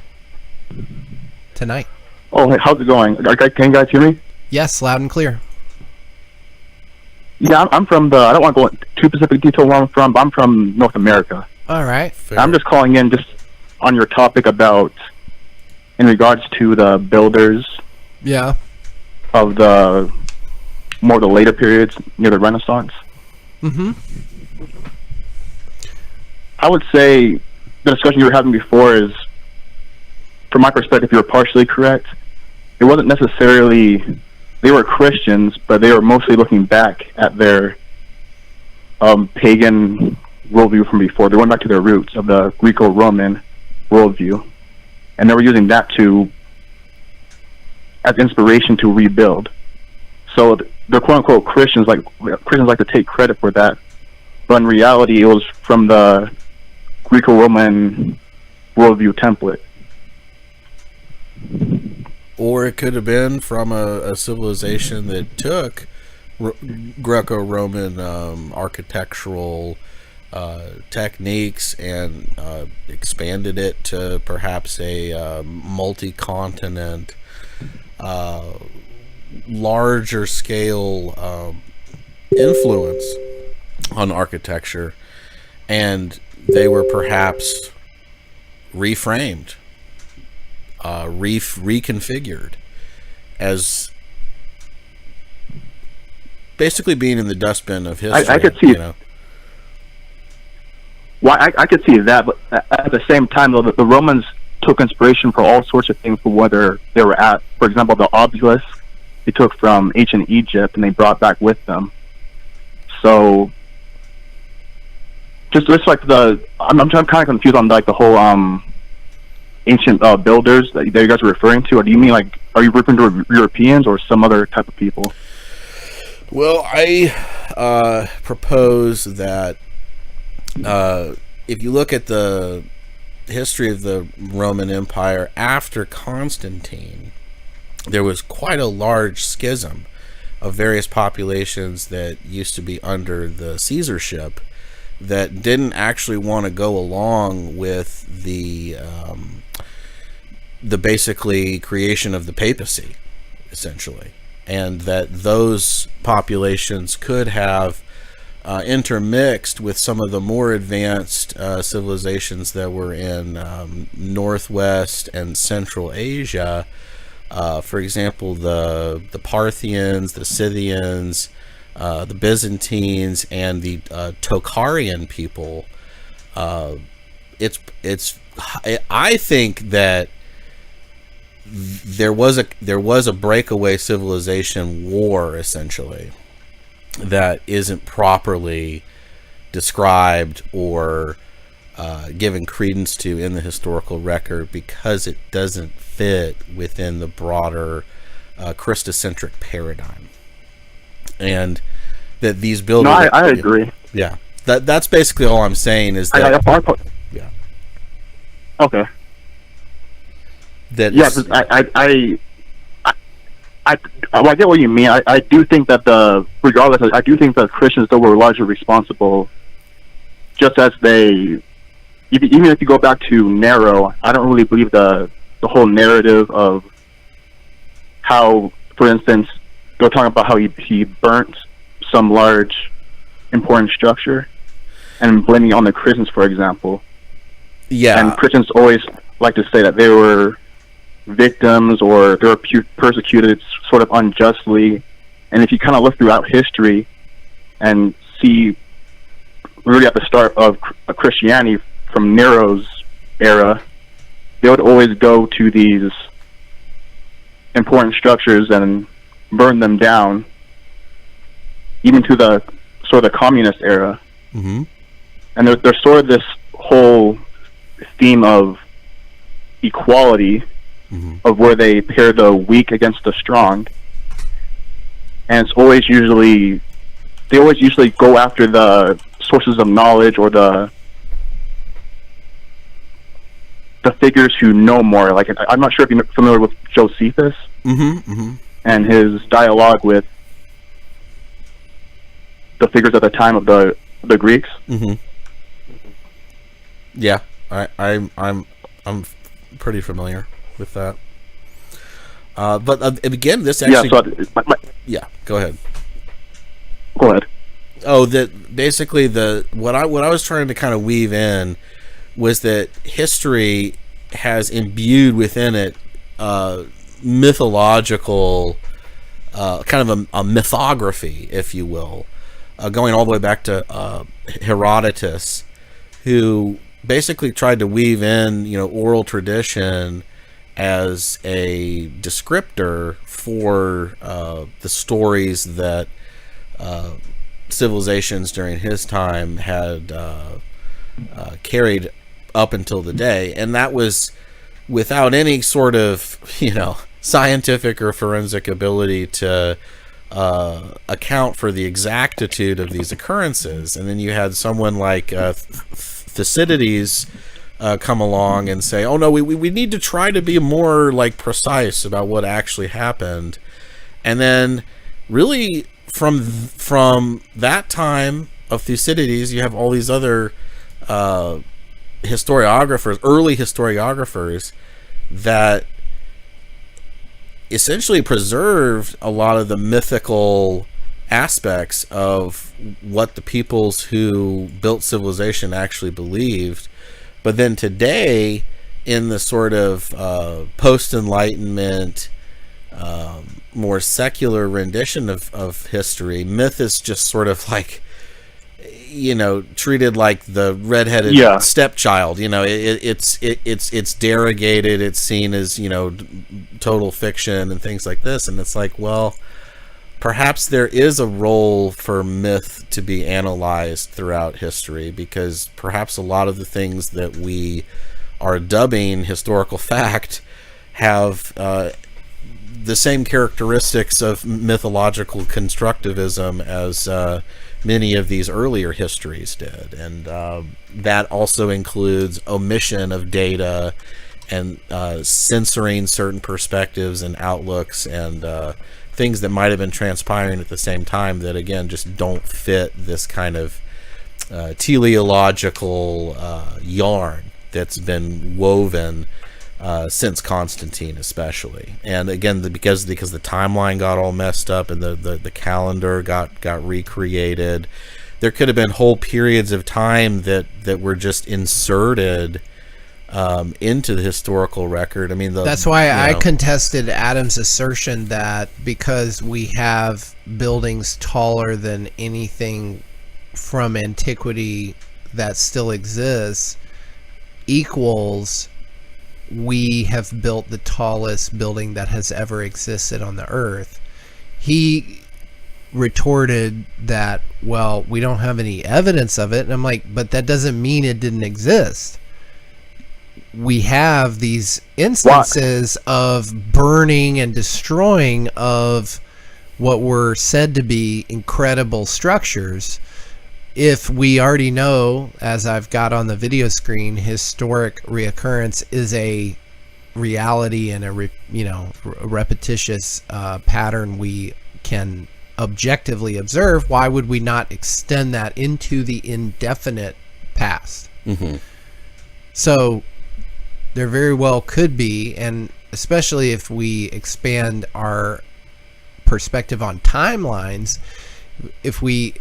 tonight? Oh, hey, how's it going? Can you guys hear me? Yes, loud and clear. Yeah, I'm from I don't want to go into too specific detail where I'm from, but I'm from North America. All right. Fair. I'm just calling in just on your topic about, in regards to the builders Yeah. of the more the later periods near the Renaissance. Mm-hmm. I would say the discussion you were having before is, from my perspective, you were partially correct. It wasn't necessarily, they were Christians, but they were mostly looking back at their pagan worldview from before. They went back to their roots of the Greco-Roman worldview, and they were using that as inspiration to rebuild. So the quote-unquote Christians like to take credit for that, but in reality, it was from the Greco-Roman worldview template. Or it could have been from a civilization that took Greco-Roman architectural techniques and expanded it to perhaps a multi-continent, larger scale influence on architecture, and they were perhaps reframed, reconfigured as basically being in the dustbin of history. I could see Well, I could see that, but at the same time, though, the Romans took inspiration for all sorts of things for whether they were at, for example, the obelisk they took from ancient Egypt and they brought back with them. So, just like I'm kind of confused on like the whole ancient builders that you guys are referring to. Or do you mean like, are you referring to Europeans or some other type of people? Well, I propose that if you look at the history of the Roman Empire after Constantine, there was quite a large schism of various populations that used to be under the Caesarship that didn't actually want to go along with the basically creation of the papacy, essentially, and that those populations could have intermixed with some of the more advanced civilizations that were in Northwest and Central Asia. For example, the Parthians, the Scythians, the Byzantines, and the Tocharian people I think that there was a breakaway civilization war, essentially, that isn't properly described or given credence to in the historical record because it doesn't fit within the broader Christocentric paradigm, and that these buildings. No, I agree. Yeah, that's basically all I'm saying is that. Yeah. Okay. That yeah, I get what you mean. I do think that regardless, I do think that Christians though were largely responsible, just as they, even if you go back to Nero, I don't really believe the whole narrative of how, for instance, they're talking about how he burnt some large important structure and blaming it on the Christians, for example. Yeah. And Christians always like to say that they were victims or they were persecuted sort of unjustly. And if you kind of look throughout history and see really at the start of Christianity from Nero's era, they would always go to these important structures and burn them down, even to the sort of the communist era. Mm-hmm. And there's sort of this whole theme of equality, mm-hmm. of where they pair the weak against the strong, and it's always they always usually go after the sources of knowledge or the figures who know more. Like, I'm not sure if you're familiar with Josephus, mm-hmm. Mm-hmm. and his dialogue with the figures at the time of the Greeks. Mm-hmm. Yeah, I'm pretty familiar with that. But again, this actually. Yeah. So yeah. Go ahead. Go ahead. Oh, that basically what I was trying to kind of weave in was that history has imbued within it mythological kind of a mythography, if you will, going all the way back to Herodotus, who basically tried to weave in, oral tradition as a descriptor for the stories that civilizations during his time had carried up until the day. And that was without any sort of, scientific or forensic ability to account for the exactitude of these occurrences. And then you had someone like Thucydides come along and say, oh no, we need to try to be more precise about what actually happened. And then really from that time of Thucydides, you have all these other historiographers, early historiographers, that essentially preserved a lot of the mythical aspects of what the peoples who built civilization actually believed. But then today, in the sort of post-Enlightenment, more secular rendition of history, myth is just sort of treated like the redheaded stepchild. It's derogated. It's seen as total fiction and things like this. And it's like, well, perhaps there is a role for myth to be analyzed throughout history, because perhaps a lot of the things that we are dubbing historical fact have the same characteristics of mythological constructivism as many of these earlier histories did. And that also includes omission of data and censoring certain perspectives and outlooks and things that might have been transpiring at the same time that, again, just don't fit this kind of teleological yarn that's been woven since Constantine, especially. And again, because the timeline got all messed up and the calendar got recreated, there could have been whole periods of time that were just inserted into the historical record. I mean, that's why I contested Adam's assertion that because we have buildings taller than anything from antiquity that still exists equals we have built the tallest building that has ever existed on the earth. He retorted that, well, we don't have any evidence of it. And I'm like, but that doesn't mean it didn't exist. We have these instances of burning and destroying of what were said to be incredible structures. If we already know, as I've got on the video screen, historic reoccurrence is a reality and a repetitious pattern we can objectively observe, why would we not extend that into the indefinite past? Mm-hmm. So there very well could be, and especially if we expand our perspective on timelines, if we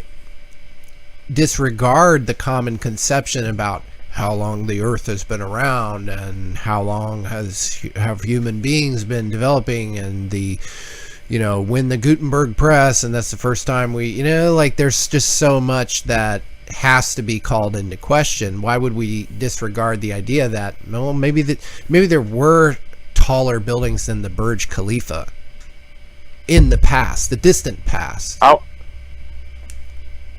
disregard the common conception about how long the earth has been around and how long have human beings been developing, and when the Gutenberg press, and that's the first time there's just so much that has to be called into question. Why would we disregard the idea that, well, maybe there were taller buildings than the Burj Khalifa in the past, the distant past?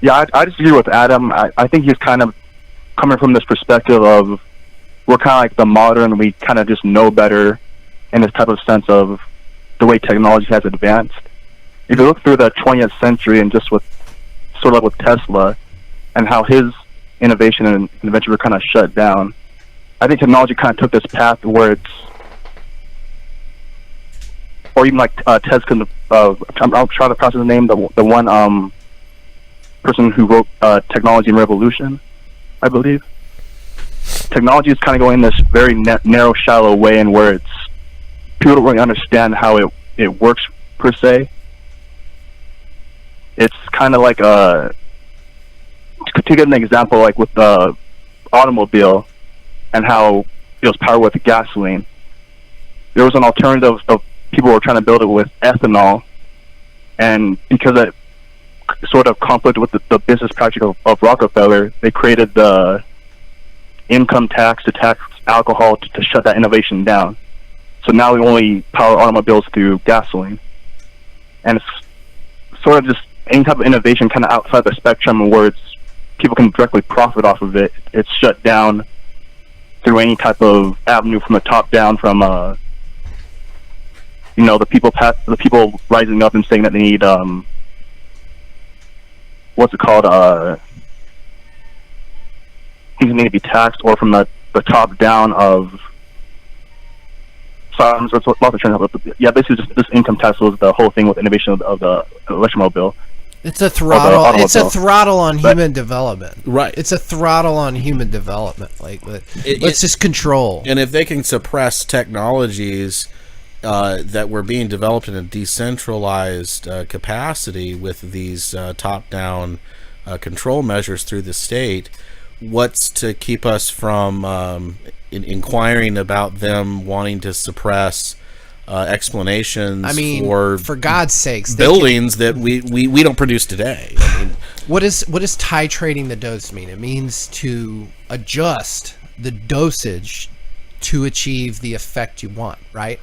I disagree with Adam. I think he's kind of coming from this perspective of we're kind of like the modern, we kind of just know better in this type of sense of the way technology has advanced. If you look through the 20th century and just with Tesla and how his innovation and invention were kind of shut down, I think technology kind of took this path where it's, or even like Tesla, I'll try to pronounce his name, the one person who wrote Technology and Revolution, I believe. Technology is kind of going this very narrow, shallow way, and where it's people don't really understand how it works per se. It's kind of like to give an example, like with the automobile and how it was powered with gasoline. There was an alternative of people were trying to build it with ethanol, and because it sort of conflict with the business practice of Rockefeller, they created the income tax to tax alcohol to shut that innovation down. So now we only power automobiles through gasoline. And it's sort of just any type of innovation kind of outside the spectrum where people can directly profit off of it. It's shut down through any type of avenue from the top down, from the people rising up and saying that they need things need to be taxed, or from the top down of basically just this income tax was the whole thing with innovation of the electromobile. It's a throttle. It's a throttle on human development. Right. It's a throttle on human development. Let's just control. And if they can suppress technologies that were being developed in a decentralized capacity with these top-down control measures through the state, what's to keep us from inquiring about them wanting to suppress explanations? I mean, for God's sakes, buildings that we don't produce today. I mean, what does titrating the dose mean? It means to adjust the dosage to achieve the effect you want, right?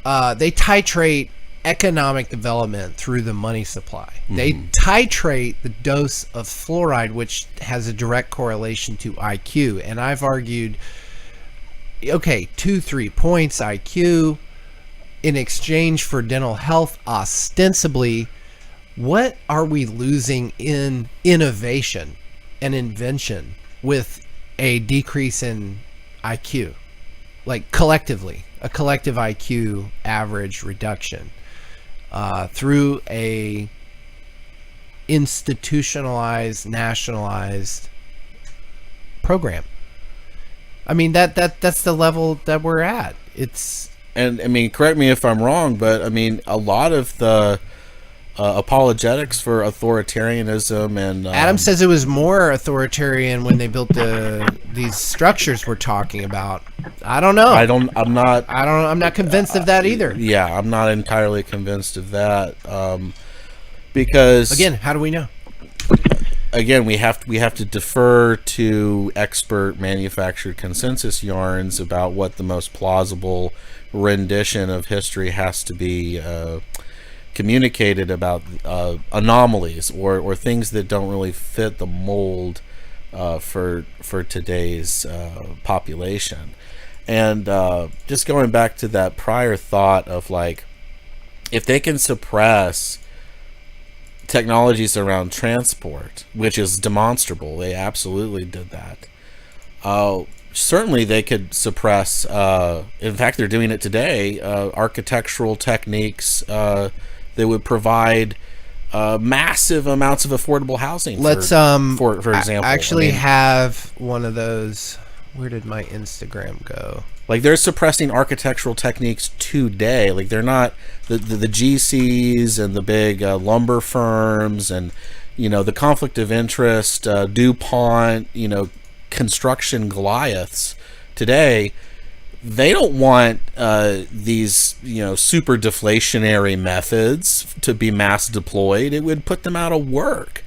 They titrate economic development through the money supply. Mm-hmm. They titrate the dose of fluoride, which has a direct correlation to IQ. And I've argued, okay, 2-3 points IQ in exchange for dental health, ostensibly. What are we losing in innovation and invention with a decrease in IQ? Like collectively, a collective IQ average reduction through a institutionalized, nationalized program. I mean, that's the level that we're at. And I mean, correct me if I'm wrong, but I mean, a lot of the apologetics for authoritarianism and Adam says it was more authoritarian when they built these structures we're talking about. I don't know. I'm not convinced of that either. Yeah, I'm not entirely convinced of that because, again, how do we know? again, we have to defer to expert manufactured consensus yarns about what the most plausible rendition of history has to be communicated about anomalies or things that don't really fit the mold for today's population. And just going back to that prior thought of like, if they can suppress technologies around transport, which is demonstrable, they absolutely did that. Certainly they could suppress, in fact they're doing it today, architectural techniques that would provide massive amounts of affordable housing. Let's for example, actually have one of those. Where did my Instagram go? Like, they're suppressing architectural techniques today. Like, they're not the GCs and the big lumber firms and, you know, the conflict of interest, DuPont, you know, construction Goliaths today. They don't want these, you know, super deflationary methods to be mass deployed. It would put them out of work.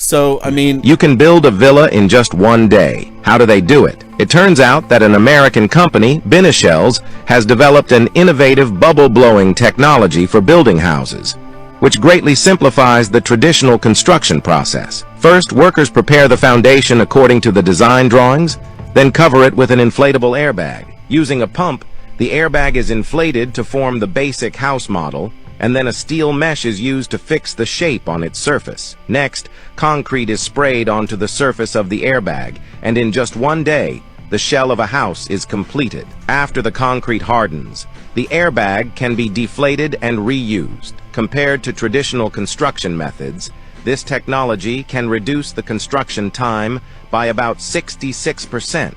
So, I mean, you can build a villa in just one day. How do they do it? It turns out that an American company, Binishels, has developed an innovative bubble-blowing technology for building houses, which greatly simplifies the traditional construction process. First, workers prepare the foundation according to the design drawings, then cover it with an inflatable airbag. Using a pump, the airbag is inflated to form the basic house model, and then a steel mesh is used to fix the shape on its surface. Next, concrete is sprayed onto the surface of the airbag, and in just one day, the shell of a house is completed. After the concrete hardens, the airbag can be deflated and reused. Compared to traditional construction methods, this technology can reduce the construction time by about 66%.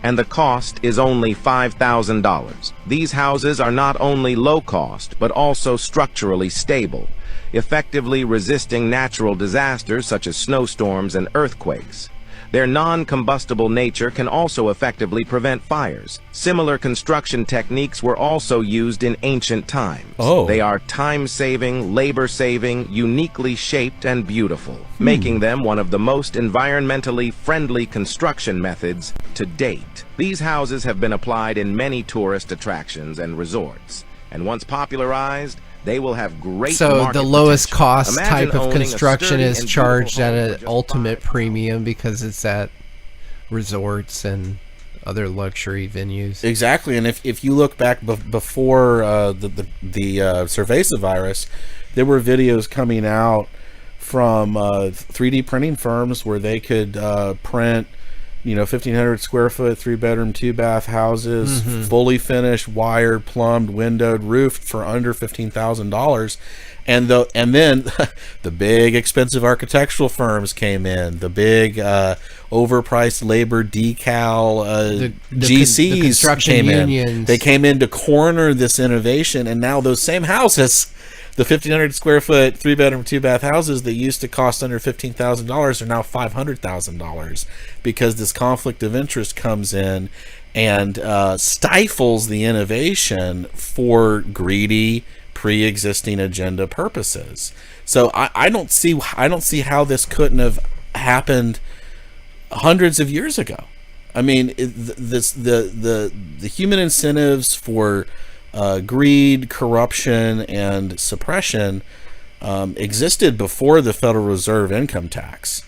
And the cost is only $5,000. These houses are not only low cost, but also structurally stable, effectively resisting natural disasters such as snowstorms and earthquakes. Their non-combustible nature can also effectively prevent fires. Similar construction techniques were also used in ancient times. They are time-saving, labor-saving, uniquely shaped and beautiful, making them one of the most environmentally friendly construction methods to date. These houses have been applied in many tourist attractions and resorts, and once popularized, they will have great So the lowest potential. cost Imagine type of owning a construction sturdy is and charged beautiful at home an for just ultimate $5,000. premium because it's at resorts and other luxury venues. exactly. And if you look back before the Cerveza virus, there were videos coming out from 3D printing firms where they could print, you know, 1,500 square foot, 3-bedroom, 2-bath houses, fully finished, wired, plumbed, windowed, roofed for under $15,000. And then the big expensive architectural firms came in. The big overpriced labor decal GCs construction came in. unions. They came in to corner this innovation, and now those same houses, the 1,500 square foot, 3-bedroom, 2-bath houses that used to cost under $15,000 are now $500,000 because this conflict of interest comes in and stifles the innovation for greedy, pre-existing agenda purposes. So I don't see how this couldn't have happened hundreds of years ago. I mean, the human incentives for greed, corruption, and suppression existed before the Federal Reserve income tax.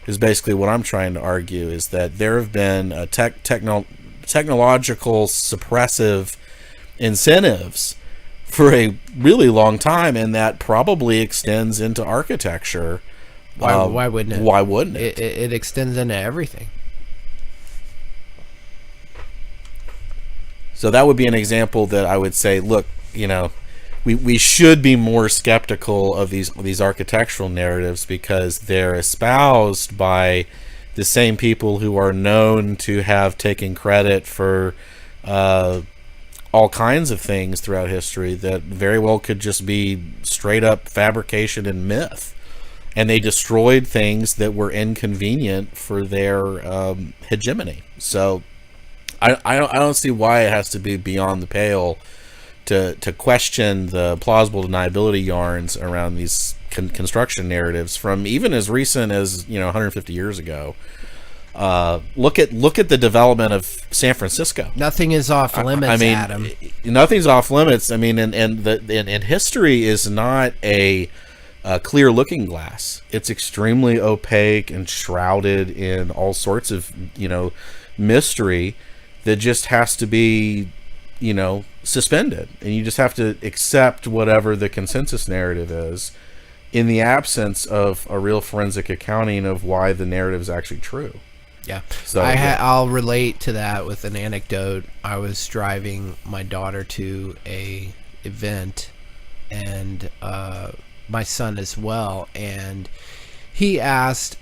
Is basically what I'm trying to argue, is that there have been technological suppressive incentives for a really long time, and that probably extends into architecture. Why wouldn't it? Why wouldn't it? It extends into everything. So that would be an example that I would say, look, you know, we should be more skeptical of these architectural narratives because they're espoused by the same people who are known to have taken credit for all kinds of things throughout history that very well could just be straight up fabrication and myth. And they destroyed things that were inconvenient for their hegemony. So I don't see why it has to be beyond the pale to question the plausible deniability yarns around these construction narratives from even as recent as 150 years ago. Look at the development of San Francisco. Nothing is off limits, Adam. Nothing's off limits. I mean, and history is not a clear looking glass. It's extremely opaque and shrouded in all sorts of mystery that just has to be suspended, and you just have to accept whatever the consensus narrative is in the absence of a real forensic accounting of why the narrative is actually true. Yeah. So I'll relate to that with an anecdote. I was driving my daughter to a event, and my son as well, and he asked,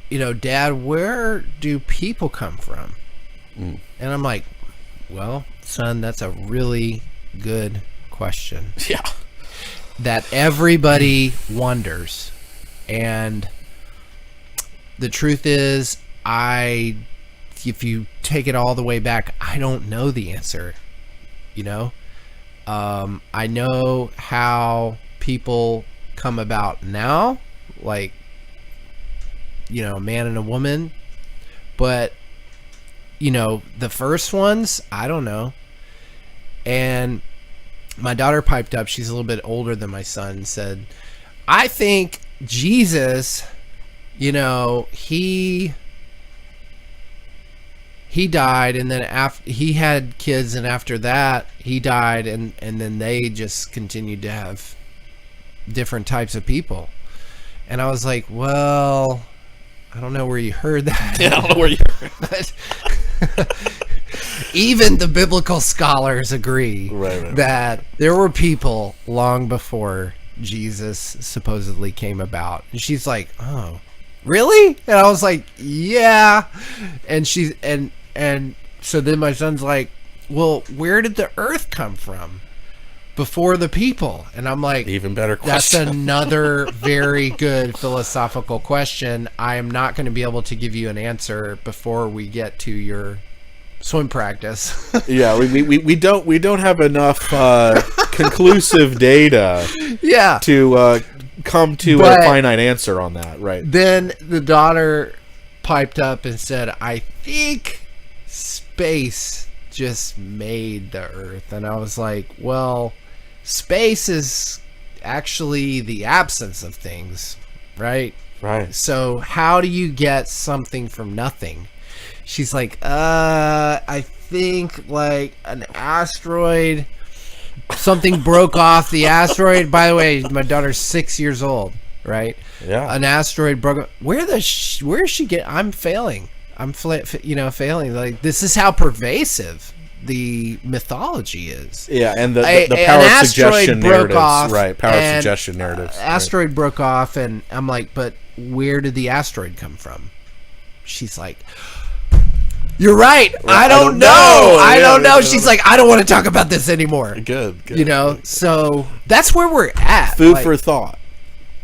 Dad, where do people come from? And I'm like, well, son, that's a really good question. Yeah. That everybody wonders. And the truth is, if you take it all the way back, I don't know the answer. I know how people come about now, like, a man and a woman, but the first ones, I don't know. And my daughter piped up, she's a little bit older than my son, and said, I think Jesus, he died, and then after he had kids, and after that he died, and then they just continued to have different types of people. And I was like, well, I don't know where you heard that. Yeah, I don't know where you heard that. Even the biblical scholars agree that there were people long before Jesus supposedly came about. And she's like, oh, really? And I was like, yeah. And so then my son's like, well, where did the earth come from before the people? And I'm like, even better question. That's another very good philosophical question. I am not going to be able to give you an answer before we get to your swim practice. Yeah, we don't have enough conclusive data to come to a finite answer on that, right? Then the daughter piped up and said, I think space just made the earth. And I was like, well, space is actually the absence of things, right? Right. So how do you get something from nothing? She's like, I think like an asteroid, something broke off the asteroid. By the way, my daughter's 6 years old, right? Yeah. An asteroid broke. Where is she get? I'm failing. I'm failing. Like, this is how pervasive the mythology is. Yeah, and the power of suggestion narratives, right? Power of suggestion narratives. Asteroid broke off, and I'm like, but where did the asteroid come from? She's like, you're right. I don't know. I don't know. She's like, I don't want to talk about this anymore. Good. So that's where we're at. Food for thought.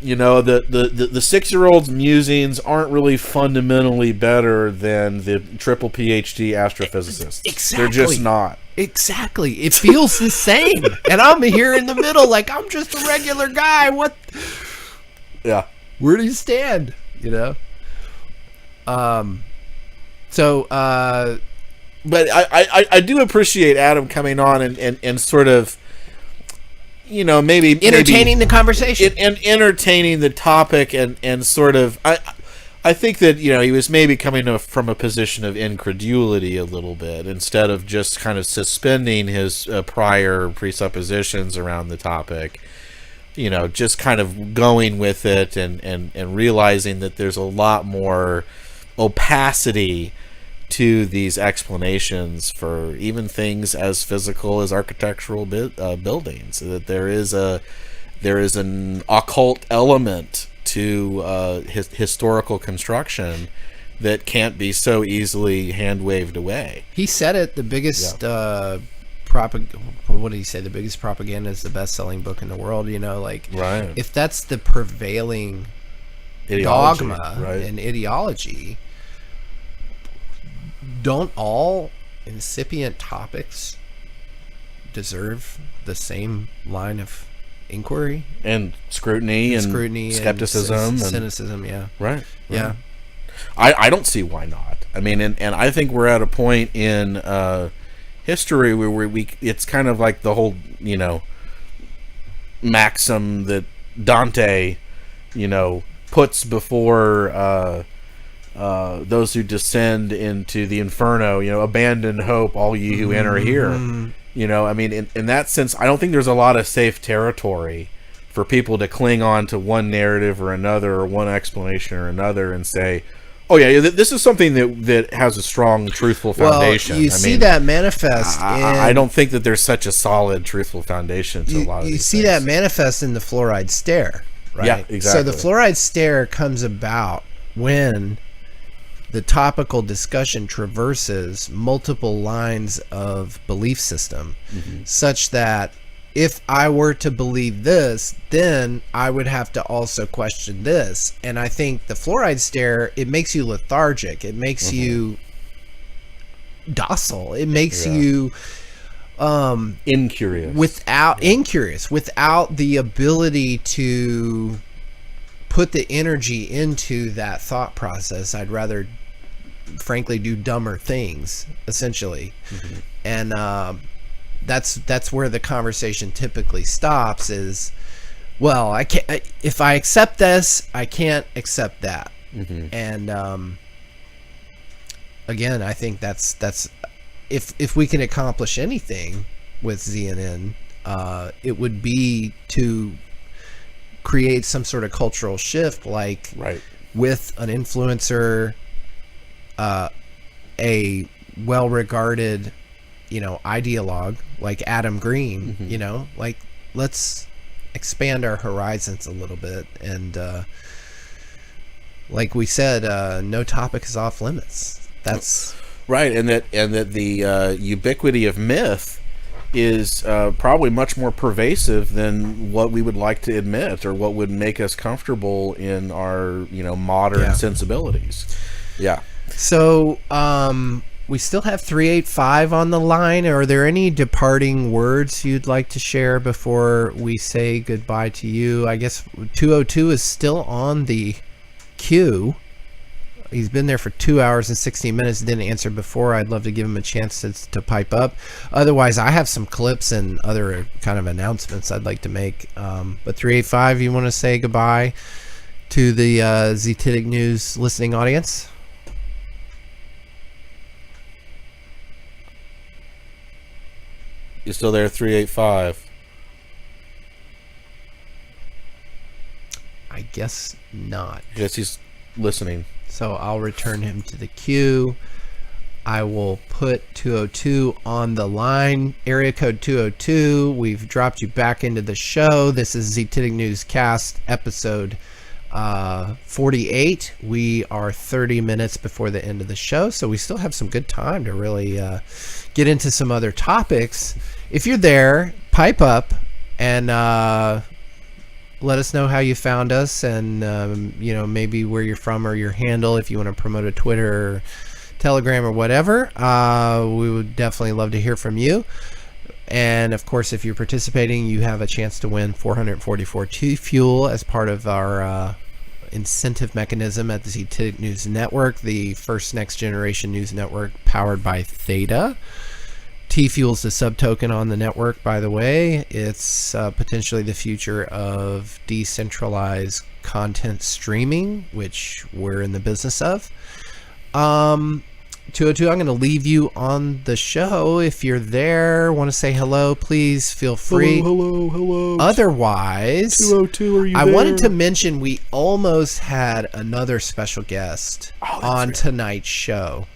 The 6-year-old's musings aren't really fundamentally better than the triple PhD astrophysicists. Exactly. They're just not. Exactly. It feels the same. And I'm here in the middle, like, I'm just a regular guy. What? Yeah. Where do you stand? So, but I do appreciate Adam coming on and sort of, maybe entertaining the conversation and entertaining the topic and sort of, I think that, he was maybe coming from a position of incredulity a little bit, instead of just kind of suspending his prior presuppositions around the topic, just kind of going with it and realizing that there's a lot more opacity to these explanations for even things as physical as architectural buildings. That there is an occult element to historical construction that can't be so easily hand waved away. He said it. The biggest what did he say? The biggest propaganda is the best-selling book in the world. Right. If that's the prevailing ideology, dogma right, and ideology, don't all incipient topics deserve the same line of inquiry and scrutiny and skepticism and cynicism. Yeah. Right. Yeah. I don't see why not. I mean, and I think we're at a point in history where we it's kind of like the whole, maxim that Dante, puts before those who descend into the inferno, abandon hope, all ye who enter here. I mean, in that sense, I don't think there's a lot of safe territory for people to cling on to one narrative or another, or one explanation or another, and say, oh yeah, this is something that has a strong, truthful foundation. Well, you see that manifest. I don't think that there's such a solid, truthful foundation to a lot of these things. That manifest in the fluoride stare, right? Yeah, exactly. So the fluoride stare comes about when the topical discussion traverses multiple lines of belief system, such that if I were to believe this, then I would have to also question this. And I think the fluoride stare, it makes you lethargic. It makes you docile. It makes you incurious. Without the ability to put the energy into that thought process. I'd rather, frankly, do dumber things, essentially. And that's where the conversation typically stops, is, well, I can't, if I accept this, I can't accept that. And again, I think that's if we can accomplish anything with ZNN, it would be to create some sort of cultural shift, like with an influencer, a well-regarded ideologue like Adam Green. Like, let's expand our horizons a little bit, and like we said, no topic is off limits. That's right. And that the ubiquity of myth is probably much more pervasive than what we would like to admit, or what would make us comfortable in our modern sensibilities. So we still have 385 on the line. Are there any departing words you'd like to share before we say goodbye to you? I guess 202 is still on the queue. He's been there for 2 hours and 16 minutes, didn't answer before. I'd love to give him a chance to pipe up. Otherwise, I have some clips and other kind of announcements I'd like to make. But 385, you want to say goodbye to the ZTIDIC News listening audience? You still there, 385? I guess not. Yes, he's listening. So I'll return him to the queue. I will put 202 on the line. Area code 202. We've dropped you back into the show. This is ZTIDIC Newscast episode 48. We are 30 minutes before the end of the show, so we still have some good time to really get into some other topics. If you're there, pipe up and let us know how you found us, and maybe where you're from or your handle, if you want to promote a Twitter or Telegram or whatever. We would definitely love to hear from you. And of course, if you're participating, you have a chance to win 444 Tfuel as part of our incentive mechanism at the ZTIDIC News Network, the first next generation news network powered by Theta. Tfuel's the subtoken on the network, by the way. It's potentially the future of decentralized content streaming, which we're in the business of. 202, I'm going to leave you on the show. If you're there, want to say hello, please feel free. Hello. Otherwise, 202, are you I there? wanted to mention we almost had another special guest on tonight's show.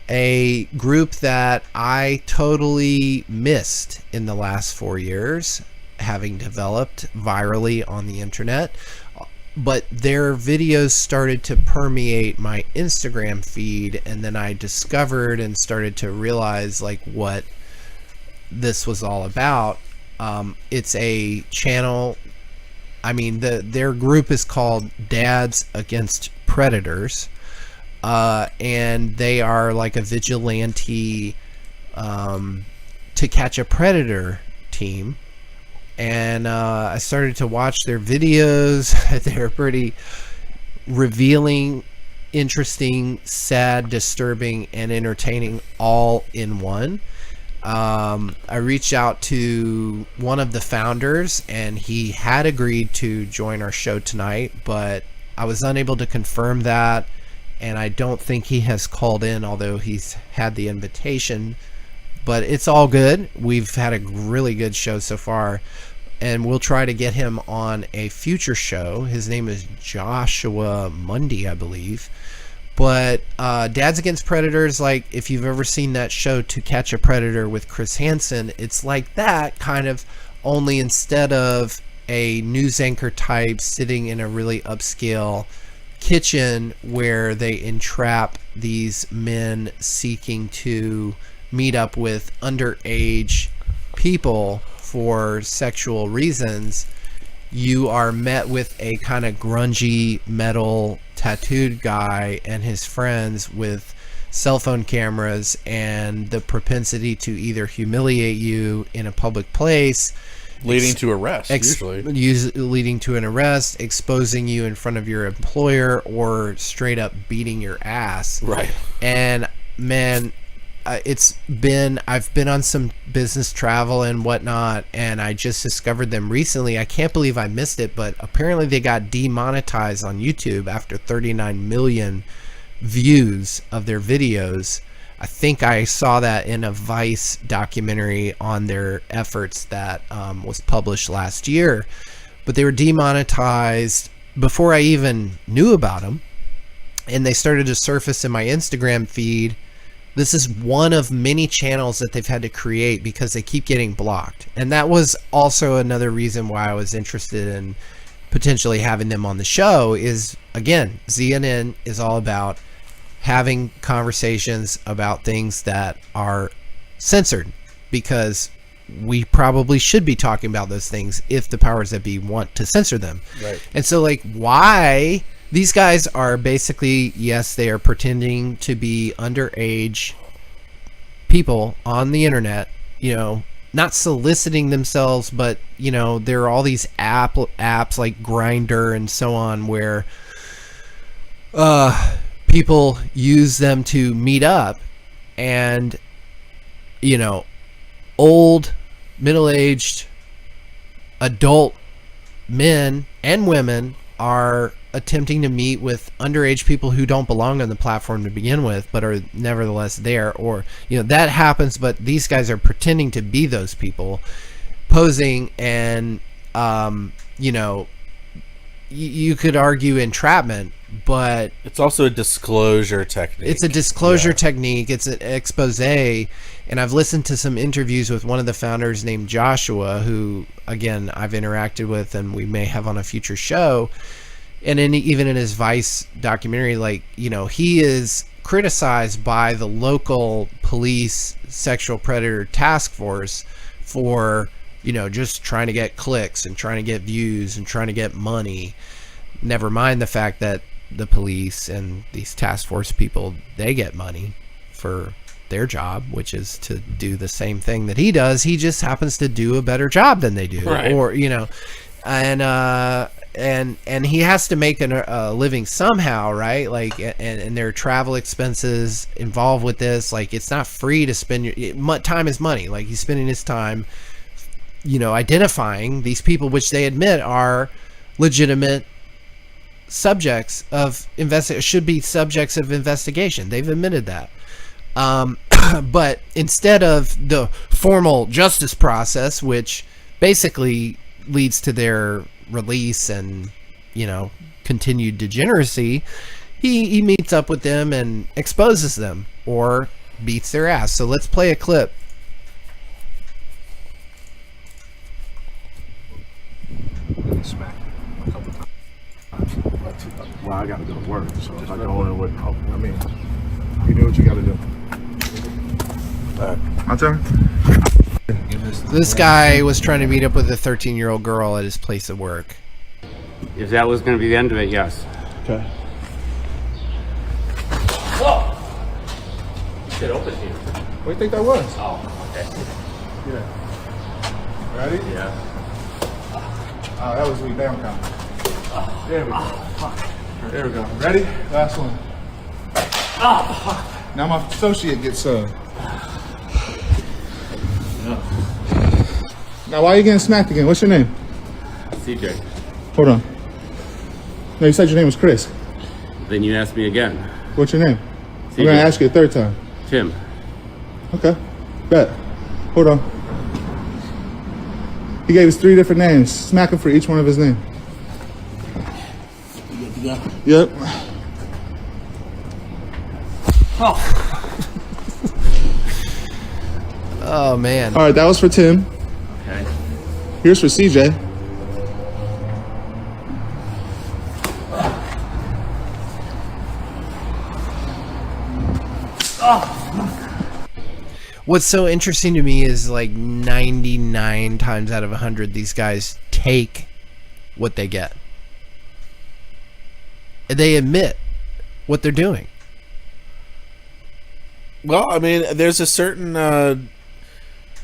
A group that I totally missed in the last 4 years, having developed virally on the internet. But their videos started to permeate my Instagram feed, and then I discovered and started to realize like what this was all about. It's a channel. I mean, their group is called Dads Against Predators. And they are like a vigilante To Catch a Predator team, and I started to watch their videos. They're pretty revealing, interesting, sad, disturbing, and entertaining all in one. I reached out to one of the founders, and he had agreed to join our show tonight, but I was unable to confirm that, and I don't think he has called in, although he's had the invitation. But it's all good. We've had a really good show so far, and we'll try to get him on a future show. His name is Joshua Mundy, I believe. But Dads Against Predators, like if you've ever seen that show To Catch a Predator with Chris Hansen, it's like that kind of, only instead of a news anchor type sitting in a really upscale kitchen where they entrap these men seeking to meet up with underage people for sexual reasons, you are met with a kind of grungy metal tattooed guy and his friends with cell phone cameras and the propensity to either humiliate you in a public place, leading to arrest, leading to an arrest, exposing you in front of your employer, or straight up beating your ass. Right. And man, I've been on some business travel and whatnot, and I just discovered them recently. I can't believe I missed it, but apparently they got demonetized on YouTube after 39 million views of their videos. I think I saw that in a Vice documentary on their efforts that was published last year. But they were demonetized before I even knew about them, and they started to surface in my Instagram feed. This is one of many channels that they've had to create because they keep getting blocked. And that was also another reason why I was interested in potentially having them on the show is, again, ZNN is all about having conversations about things that are censored, because we probably should be talking about those things if the powers that be want to censor them. Right. And so, like, why... These guys are basically, yes, they are pretending to be underage people on the internet, you know, not soliciting themselves, but, you know, there are all these apps like Grindr and so on where people use them to meet up, and, you know, old, middle-aged, adult men and women are attempting to meet with underage people who don't belong on the platform to begin with, but are nevertheless there. Or, you know, that happens, but these guys are pretending to be those people, posing, and you know, you could argue entrapment, but it's also a disclosure technique. It's a disclosure technique. It's an expose. And I've listened to some interviews with one of the founders named Joshua, who, again, I've interacted with and we may have on a future show. And even in his Vice documentary, like, you know, he is criticized by the local police sexual predator task force for, you know, just trying to get clicks and trying to get views and trying to get money. Never mind the fact that the police and these task force people, they get money for their job, which is to do the same thing that he does. He just happens to do a better job than they do. Right. Or, you know, and he has to make a living somehow, right? Like, and there are travel expenses involved with this. Like, it's not free to spend time is money. Like, he's spending his time, you know, identifying these people, which they admit are legitimate subjects of should be subjects of investigation. They've admitted that. But instead of the formal justice process, which basically leads to their release and, you know, continued degeneracy, he meets up with them and exposes them or beats their ass. So let's play a clip. Smack a couple times. Well, I got to go to work, so if I go in with, I mean, you do what you got to do. My turn. This guy was trying to meet up with a 13-year-old girl at his place of work. If that was going to be the end of it, yes. Okay. Whoa! Shit open here. What do you think that was? Oh, okay. Yeah. Ready? Yeah. Oh, that was the down count. There we go. There we go. Ready? Last one. Now my associate gets Now why are you getting smacked again? What's your name? CJ. Hold on. No, you said your name was Chris. Then you ask me again. What's your name? CJ. I'm gonna ask you a third time. Tim. Okay. Bet. Hold on. He gave us 3 different names. Smack him for each one of his names. You good to go? Yep. Oh man. All right, that was for Tim. Okay. Here's for CJ. What's so interesting to me is like 99 times out of 100, these guys take what they get. They admit what they're doing. Well, I mean, there's a certain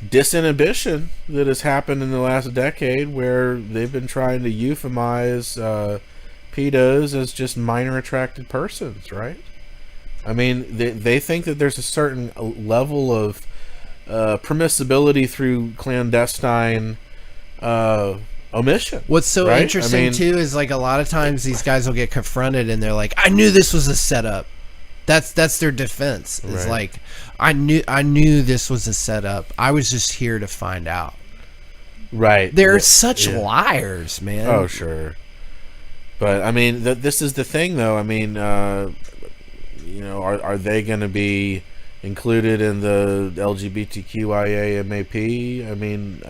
disinhibition that has happened in the last decade where they've been trying to euphemize pedos as just minor attracted persons, right? I mean, they think that there's a certain level of permissibility through clandestine omission. What's so right? interesting too is like a lot of times these guys will get confronted and they're like, "I knew this was a setup." That's their defense. It's Right. like, I knew this was a setup. I was just here to find out. Right. They're such liars, man. Oh, sure. But I mean, this is the thing, though. I mean, you know, are they going to be included in the LGBTQIA MAP? I mean,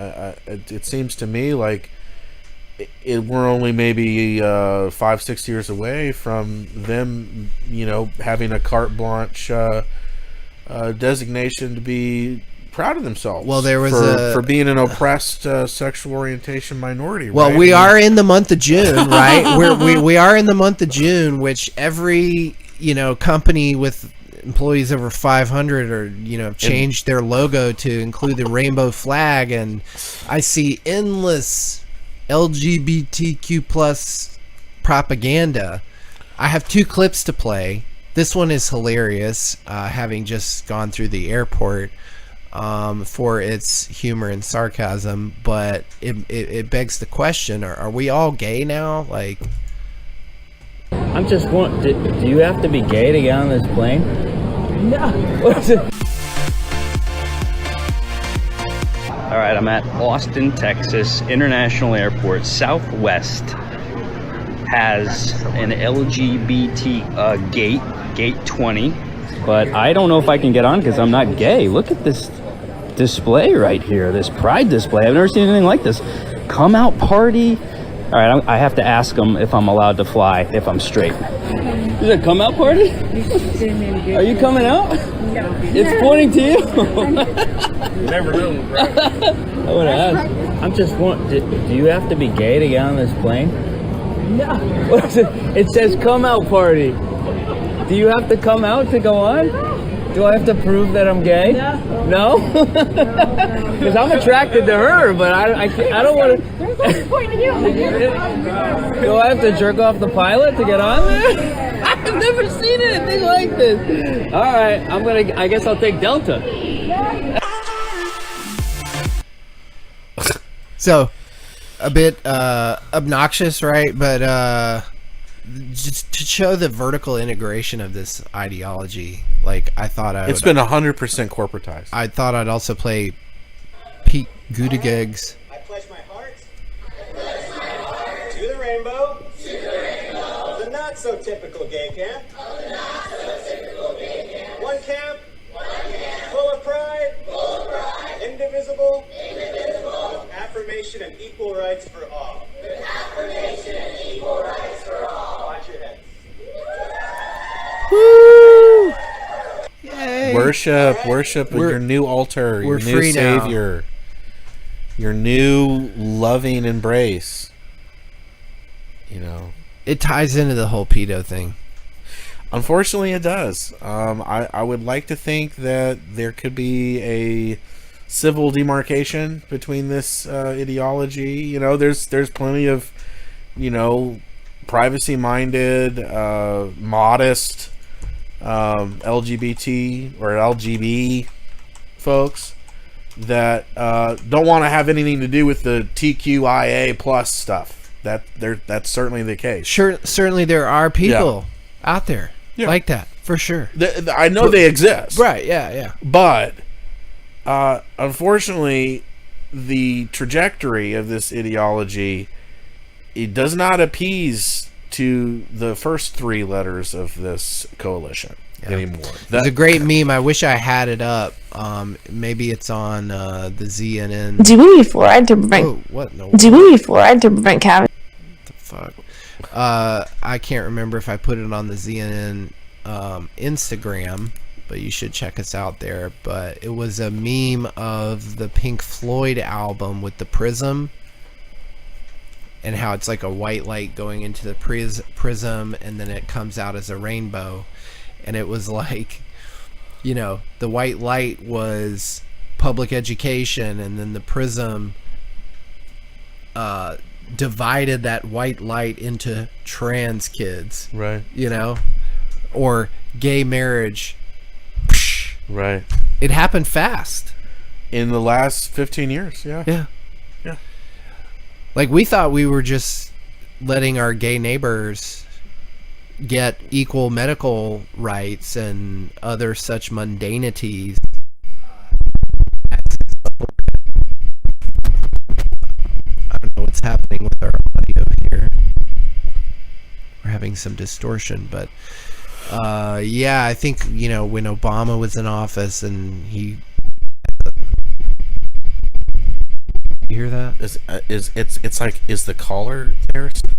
it seems to me like we're only maybe 5-6 years away from them, you know, having a carte blanche designation to be proud of themselves. Well, there was for being an oppressed sexual orientation minority. Well, right? we are in the month of June, right? we are in the month of June, which every, you know, company with employees over 500 or, you know, changed their logo to include the rainbow flag, and I see endless LGBTQ plus propaganda. I have 2 clips to play. This one is hilarious, having just gone through the airport, for its humor and sarcasm, but it begs the question, are we all gay now? Like, I'm just wondering, do you have to be gay to get on this plane? No. All right, I'm at Austin, Texas International Airport. Southwest has an LGBT gate 20, but I don't know if I can get on because I'm not gay. Look at this display right here, this pride display. I've never seen anything like this. Come out party. All right, I have to ask them if I'm allowed to fly if I'm straight. Is it a come out party? Are you coming out? No. It's pointing to you. Never knew. Right? I would ask. I'm just wondering, do you have to be gay to get on this plane? No. It says come out party. Do you have to come out to go on? Do I have to prove that I'm gay? No. No? Because I'm attracted to her, but I don't want to. Do I have to jerk off the pilot to get on there? I've never seen anything like this. All right, I guess I'll take Delta. so a bit obnoxious, right? But just to show the vertical integration of this ideology, like I thought it's been 100% corporatized. I thought I'd also play Pete Buttigieg's I pledge my heart to the rainbow, of the not so typical gay camp, one camp, full of pride, indivisible, affirmation and equal rights for all. Watch your heads. Woo! Yay. Worship your new altar, your new free now. savior, your new loving embrace. You know, It ties into the whole pedo thing. unfortunately, it does. I would like to think that there could be a civil demarcation between this ideology. You know, there's plenty of, you know, privacy-minded, modest LGBT or LGB folks that don't want to have anything to do with the TQIA plus stuff. That's certainly the case. Certainly there are people out there like that, for sure. I know they exist. Right, yeah. But unfortunately, the trajectory of this ideology, it does not appease to the first three letters of this coalition anymore. There's a great meme. I wish I had it up. Maybe it's on the ZNN. Do we need fluoride to prevent? Oh, what? No. Do we need fluoride to prevent cavities? What the fuck? I can't remember if I put it on the ZNN Instagram, but you should check us out there. But it was a meme of the Pink Floyd album with the prism, and how it's like a white light going into the prism, and then it comes out as a rainbow. And it was like, you know, the white light was public education, and then the prism divided that white light into trans kids. Right. You know? Or gay marriage. Right. It happened fast. In the last 15 years, yeah. Yeah. Yeah. Like, we thought we were just letting our gay neighbors get equal medical rights and other such mundanities. I don't know what's happening with our audio here. We're having some distortion, but yeah, I think, you know, when Obama was in office and he... You hear that? It's like, is the caller there still?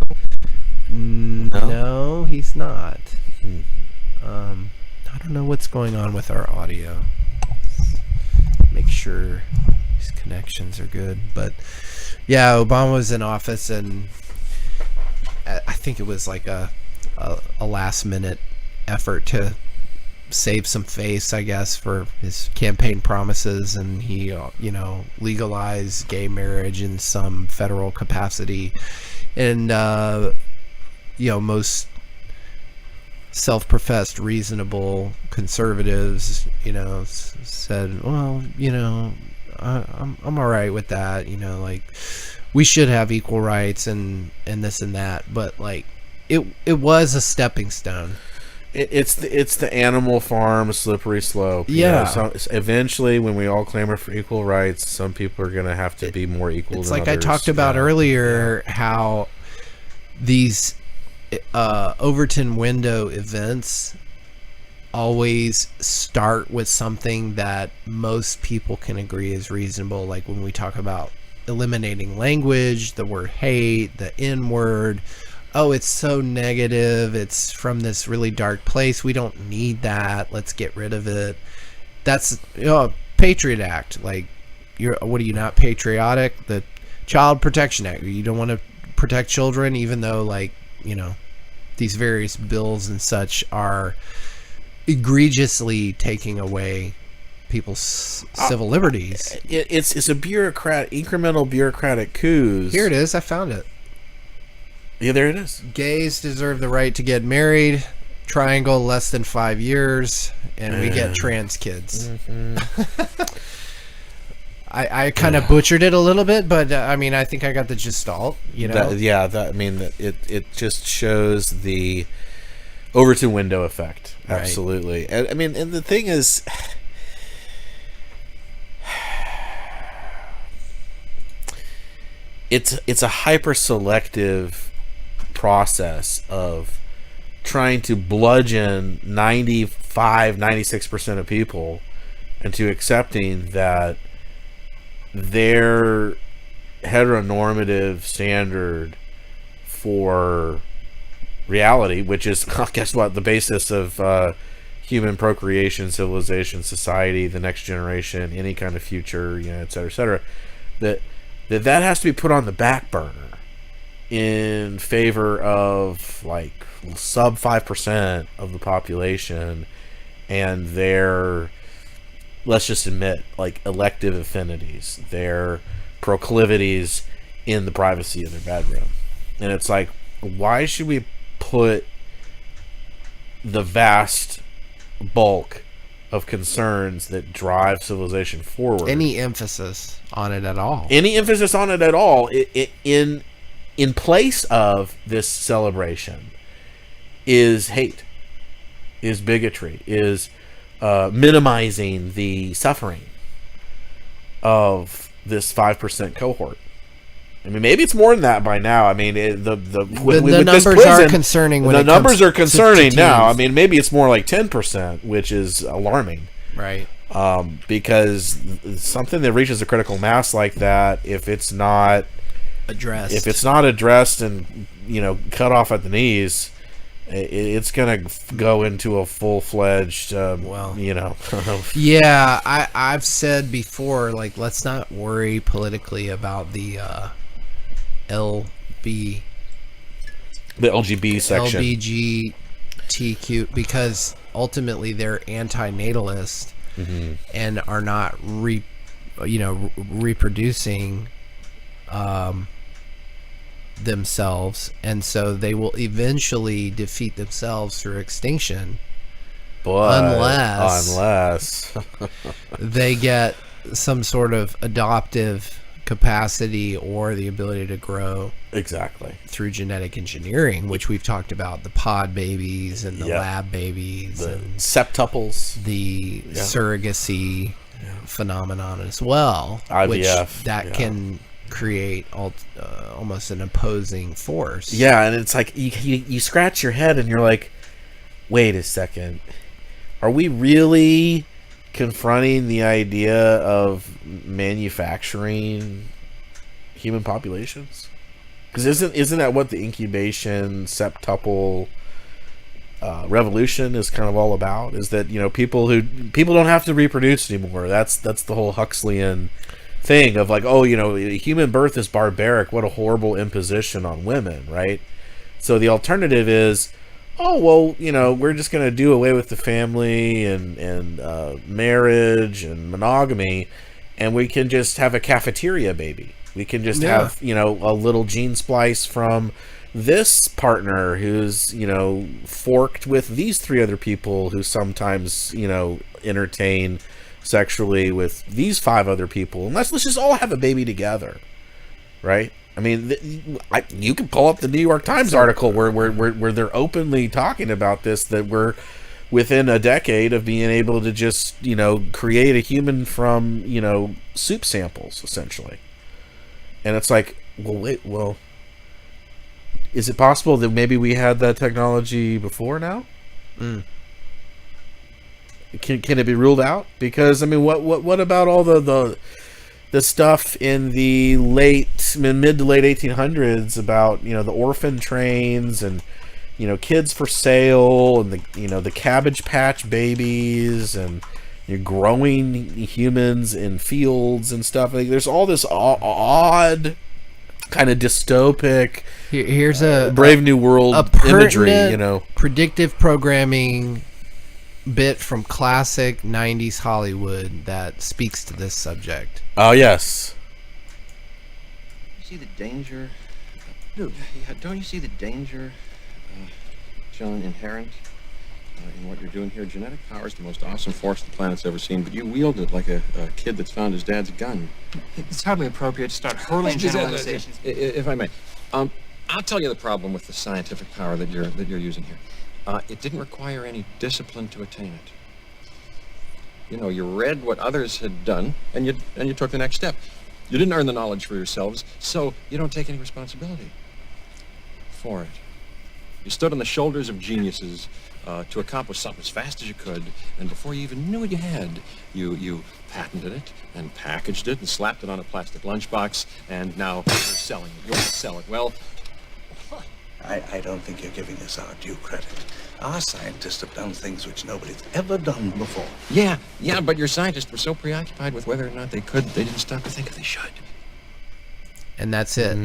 No, he's not. I don't know what's going on with our audio. Make sure these connections are good. But yeah, Obama was in office, and I think it was like a last minute effort to save some face, I guess, for his campaign promises, and he, you know, legalized gay marriage in some federal capacity, and you know, most self-professed reasonable conservatives, you know, said, well, you know, I'm all right with that, you know, like, we should have equal rights and this and that, but like, it was a stepping stone. It's the Animal Farm slippery slope. Yeah. So eventually, when we all clamor for equal rights, some people are going to have to be more equal. It's than like others. I talked about earlier, how these Overton window events always start with something that most people can agree is reasonable. Like when we talk about eliminating language, the word hate, the N-word. Oh, it's so negative. It's from this really dark place. We don't need that. Let's get rid of it. That's, you know, Patriot Act. Like, what are you, not patriotic? The Child Protection Act. You don't want to protect children, even though, like, you know, these various bills and such are egregiously taking away people's civil liberties. It's a incremental bureaucratic coups. Here it is. I found it. Yeah, there it is. Gays deserve the right to get married. Triangle less than 5 years, and we get trans kids. Mm-hmm. I kind of butchered it a little bit, but I mean, I think I got the gestalt. You know, I mean, it just shows the Overton window effect. Absolutely, right. And I mean, and the thing is, it's a hyper selective process of trying to bludgeon 96% of people into accepting that their heteronormative standard for reality, which is, guess what, the basis of human procreation, civilization, society, the next generation, any kind of future, you know, et cetera, that has to be put on the back burner in favor of like sub 5% of the population and their let's just admit, like, elective affinities, their proclivities in the privacy of their bedroom. And it's like, why should we put the vast bulk of concerns that drive civilization forward, any emphasis on it at all, in place of this celebration is hate, is bigotry, is minimizing the suffering of this 5% cohort. I mean, maybe it's more than that by now. I mean, the numbers are concerning. The numbers are concerning now. I mean, maybe it's more like 10%, which is alarming. Right. Because something that reaches a critical mass like that, if it's not addressed and, you know, cut off at the knees, it's going to go into a full-fledged, you know. Yeah, I've said before, like, let's not worry politically about the LGB section, LGBTQ, because ultimately they're antinatalist and are not reproducing themselves, and so they will eventually defeat themselves through extinction, unless they get some sort of adoptive capacity or the ability to grow through genetic engineering, which we've talked about, the pod babies and the lab babies, the and septuples, the surrogacy phenomenon as well, IVF, which can create almost an opposing force. Yeah, and it's like you scratch your head and you're like, wait a second, are we really confronting the idea of manufacturing human populations? Because isn't that what the incubation septuple revolution is kind of all about? Is that, you know, people don't have to reproduce anymore. That's the whole Huxleyan thing of like, oh, you know, human birth is barbaric. What a horrible imposition on women, right? So the alternative is, oh, well, you know, we're just going to do away with the family and marriage and monogamy, and we can just have a cafeteria baby. We can just have, you know, a little gene splice from this partner who's, you know, forked with these 3 other people who sometimes, you know, entertain sexually with these 5 other people, and let's just all have a baby together, right? I mean, you can pull up the New York Times article where they're openly talking about this, that we're within a decade of being able to just, you know, create a human from, you know, soup samples, essentially. And it's like, well, wait, well, is it possible that maybe we had that technology before now? Can it be ruled out? Because I mean, what about all the stuff in the mid to late 1800s about, you know, the orphan trains and, you know, kids for sale and the, you know, the Cabbage Patch babies and, you know, growing humans in fields and stuff. Like, there's all this odd kind of dystopic. Here's a Brave New World imagery, you know, predictive programming bit from classic 90s Hollywood that speaks to this subject. Oh, yes. You see the danger? Don't you see the danger, John, inherent in what you're doing here? Genetic power is the most awesome force the planet's ever seen, but you wield it like a kid that's found his dad's gun. It's hardly appropriate to start hurling generalizations. If I may, I'll tell you the problem with the scientific power that you're using here. It didn't require any discipline to attain it. You know, you read what others had done, and you took the next step. You didn't earn the knowledge for yourselves, so you don't take any responsibility for it. You stood on the shoulders of geniuses to accomplish something as fast as you could, and before you even knew what you had, you patented it and packaged it and slapped it on a plastic lunchbox, and now you're selling it. You're going to sell it. Well, I don't think you're giving us our due credit. Our scientists have done things which nobody's ever done before. Yeah, but your scientists were so preoccupied with whether or not they could, they didn't stop to think if they should. And that's it.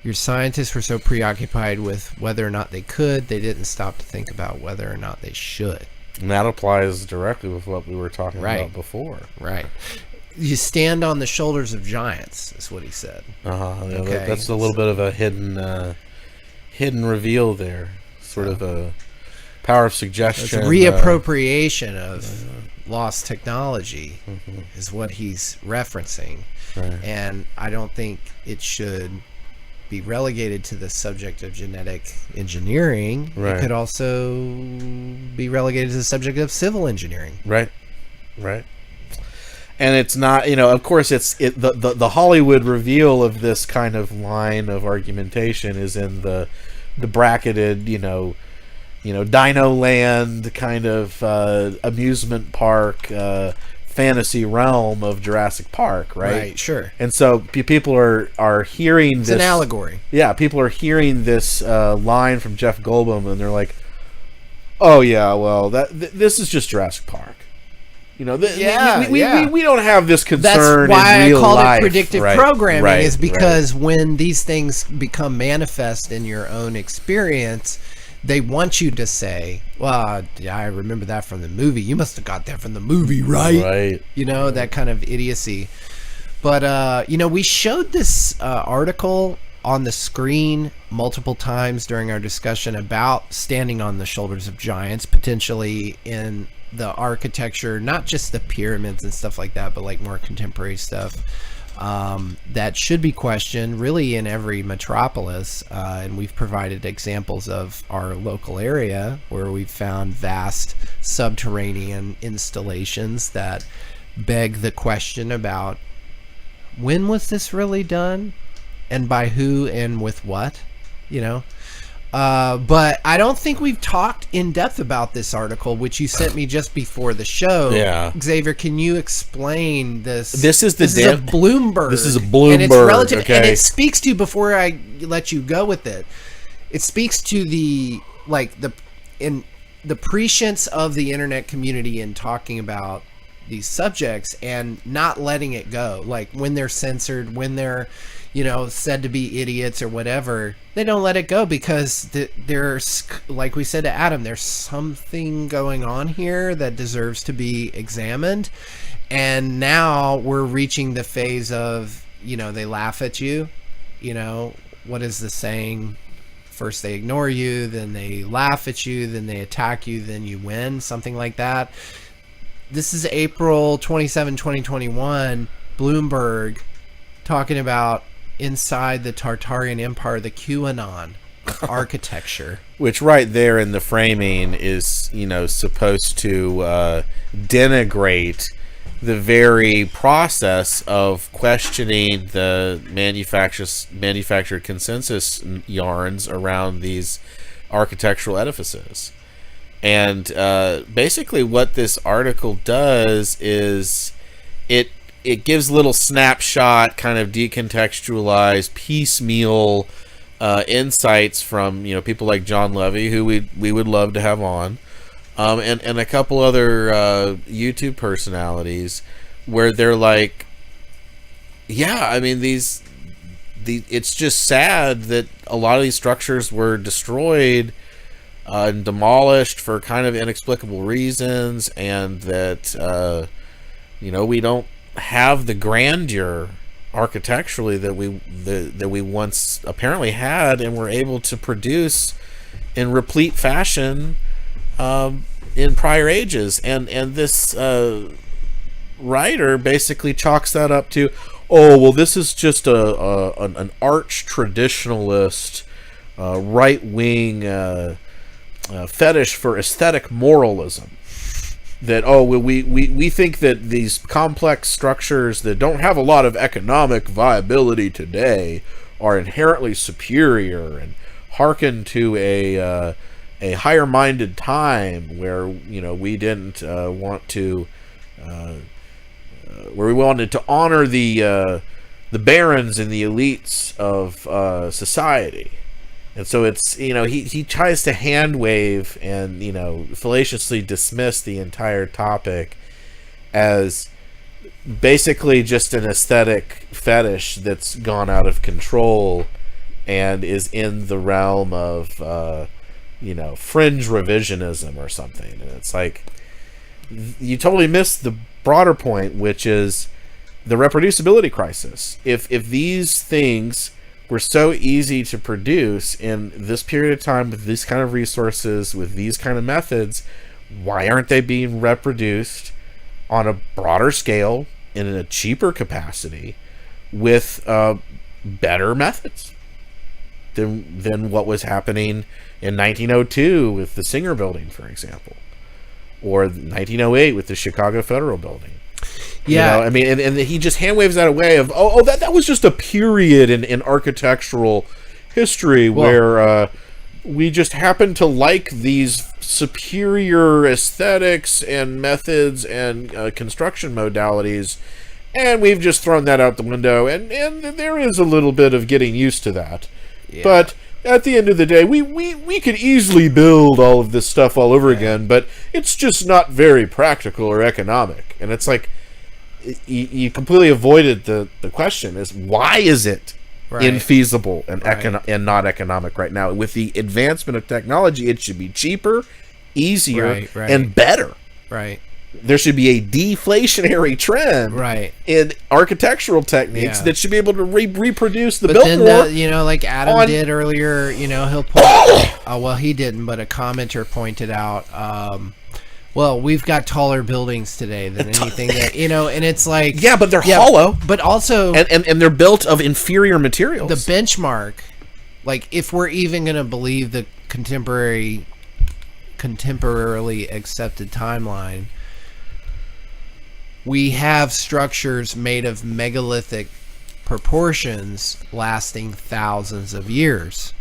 Your scientists were so preoccupied with whether or not they could, they didn't stop to think about whether or not they should. And that applies directly with what we were talking about before. Right. You stand on the shoulders of giants, is what he said. Okay. That's a little bit of a hidden reveal there. Sort of a power of suggestion. It's reappropriation of lost technology is what he's referencing. Right. And I don't think it should be relegated to the subject of genetic engineering. Right. It could also be relegated to the subject of civil engineering. Right. And it's not, of course, the Hollywood reveal of this kind of line of argumentation is in the bracketed, Dino Land kind of amusement park fantasy realm of Jurassic Park, right? Right, sure. And so people are hearing this. It's an allegory. Yeah, people are hearing this line from Jeff Goldblum, and they're like, "Oh yeah, well this is just Jurassic Park." We don't have this concern. That's why in real I call life. it predictive Right, programming, right, is because when these things become manifest in your own experience, they want you to say, well, I remember that from the movie. You must have got that from the movie, right? Right. That kind of idiocy. But, we showed this article on the screen multiple times during our discussion about standing on the shoulders of giants, potentially in the architecture, not just the pyramids and stuff like that, but like more contemporary stuff that should be questioned really in every metropolis. And we've provided examples of our local area where we've found vast subterranean installations that beg the question about when was this really done and by who and with what, but I don't think we've talked in depth about this article, which you sent me just before the show. Yeah. Xavier, can you explain this? This is a Bloomberg. This is a Bloomberg. And it's relative, okay. and it speaks to, before I let you go with it, it speaks to the prescience of the internet community in talking about these subjects and not letting it go. Like when they're censored, when they're said to be idiots or whatever, they don't let it go because there's, like we said to Adam, there's something going on here that deserves to be examined. And now we're reaching the phase of, they laugh at you. What is the saying? First they ignore you, then they laugh at you, then they attack you, then you win, something like that. This is April 27, 2021, Bloomberg talking about inside the Tartarian Empire, the QAnon architecture. Which right there in the framing is, supposed to denigrate the very process of questioning the manufactured consensus yarns around these architectural edifices. And basically what this article does is it gives little snapshot, kind of decontextualized, piecemeal insights from people like John Levy, who we would love to have on, and a couple other YouTube personalities, where they're like, yeah, I mean it's just sad that a lot of these structures were destroyed and demolished for kind of inexplicable reasons, and that we don't have the grandeur architecturally that we once apparently had and were able to produce in replete fashion in prior ages. And this writer basically chalks that up to, this is just an arch traditionalist right-wing fetish for aesthetic moralism. That we think that these complex structures that don't have a lot of economic viability today are inherently superior and hearken to a higher-minded time where we didn't want to where we wanted to honor the barons and the elites of society. And so it's, he tries to hand wave and, fallaciously dismiss the entire topic as basically just an aesthetic fetish that's gone out of control and is in the realm of fringe revisionism or something. And it's like, you totally missed the broader point, which is the reproducibility crisis. If these things were so easy to produce in this period of time with these kind of resources, with these kind of methods, why aren't they being reproduced on a broader scale and in a cheaper capacity with better methods than what was happening in 1902 with the Singer Building, for example, or 1908 with the Chicago Federal Building? Yeah, I mean, and he just hand waves that away of that was just a period in architectural history where we just happen to like these superior aesthetics and methods and construction modalities, and we've just thrown that out the window, and there is a little bit of getting used to that. Yeah. But at the end of the day, we could easily build all of this stuff all over again, but it's just not very practical or economic. And it's like, you completely avoided the question, is why is it infeasible and not economic right now? With the advancement of technology, it should be cheaper, easier, and better. Right. There should be a deflationary trend in architectural techniques that should be able to reproduce the Biltmore. Like Adam did earlier, he'll point he didn't, but a commenter pointed out, we've got taller buildings today than anything that, and it's like... Yeah, but they're hollow. But also... And they're built of inferior materials. The benchmark, like, if we're even going to believe the contemporarily accepted timeline, we have structures made of megalithic proportions lasting thousands of years.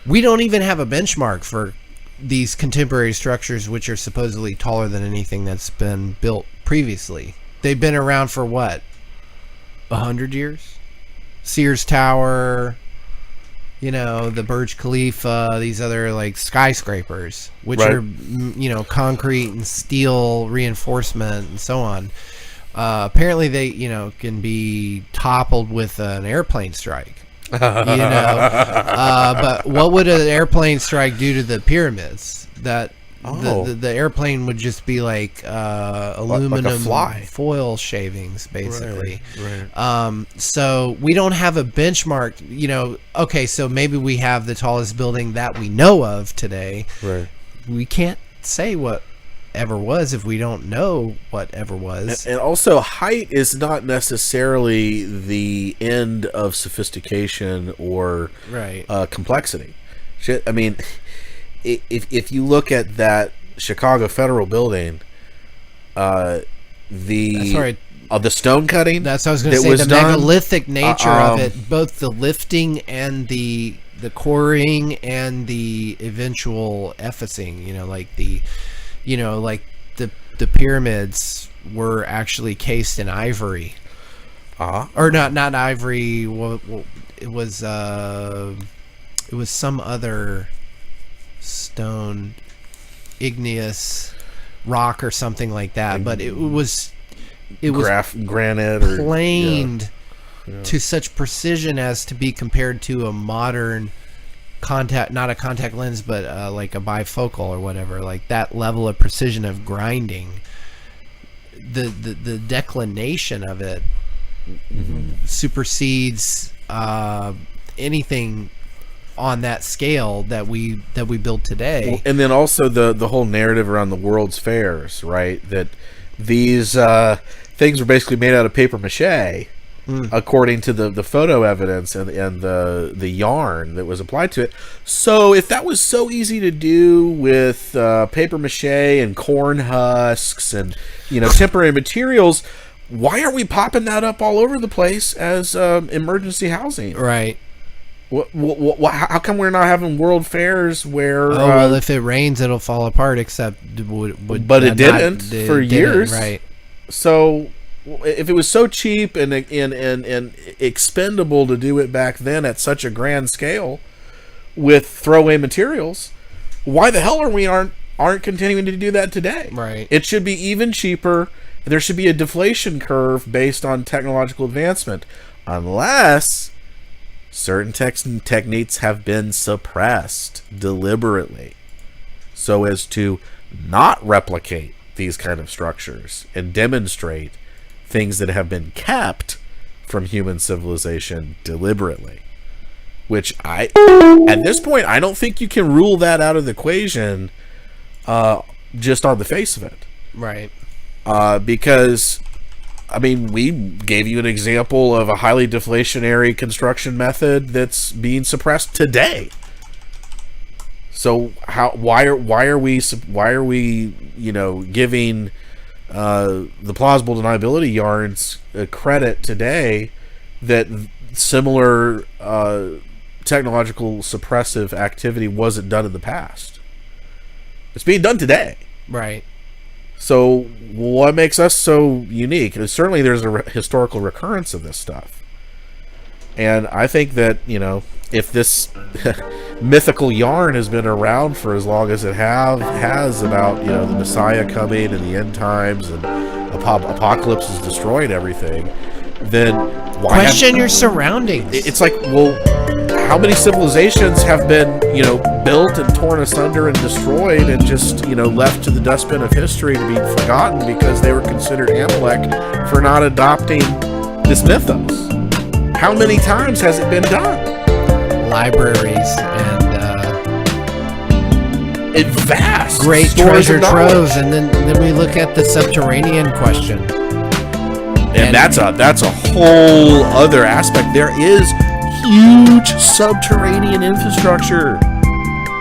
We don't even have a benchmark for these contemporary structures, which are supposedly taller than anything that's been built previously. They've been around for what, 100 years? Sears Tower, the Burj Khalifa, these other like skyscrapers, which are concrete and steel reinforcement and so on. Apparently they can be toppled with an airplane strike. But what would an airplane strike do to the pyramids? That the airplane would just be like aluminum foil shavings, basically. Right. So we don't have a benchmark. Okay, so maybe we have the tallest building that we know of today. Right. We can't say what ever was if we don't know what ever was. And also, height is not necessarily the end of sophistication or complexity. I mean, if you look at that Chicago Federal Building, the stone cutting, that's what I was going to say. The megalithic nature of it, both the lifting and the quarrying and the eventual effacing. Like the pyramids were actually cased in ivory, or not ivory. Well, it was some other stone, igneous rock or something like that. But it was granite or planed to such precision as to be compared to a modern not a contact lens, but like a bifocal or whatever. Like that level of precision of grinding, the declination of it supersedes anything on that scale that we build today. Well, and then also the whole narrative around the World's Fairs, right? That these things were basically made out of paper mache. According to the photo evidence and the yarn that was applied to it. So if that was so easy to do with paper mache and corn husks and temporary materials, why aren't we popping that up all over the place as emergency housing? Right. How come we're not having world fairs where? Well, if it rains, it'll fall apart. Except, but it didn't for years, right? So. If it was so cheap and expendable to do it back then at such a grand scale with throwaway materials, why the hell aren't continuing to do that today? Right. It should be even cheaper. There should be a deflation curve based on technological advancement, unless certain techniques have been suppressed deliberately. so as to not replicate these kind of structures and demonstrate things that have been kept from human civilization deliberately. Which at this point, I don't think you can rule that out of the equation just on the face of it. Right. Because, I mean, we gave you an example of a highly deflationary construction method that's being suppressed today. So why are we giving the plausible deniability yarns credit today that similar technological suppressive activity wasn't done in the past? It's being done today. Right. So what makes us so unique? And certainly there's a historical recurrence of this stuff. And I think that, if this mythical yarn has been around for as long as it has about, the Messiah coming and the end times and apocalypse is destroying everything, then why question your surroundings? It's like, well, how many civilizations have been, built and torn asunder and destroyed and just, left to the dustbin of history to be forgotten because they were considered Amalek for not adopting this mythos? How many times has it been done? Libraries and vast great stores treasure of knowledge. troves, and then we look at the subterranean question. And that's a whole other aspect. There is huge subterranean infrastructure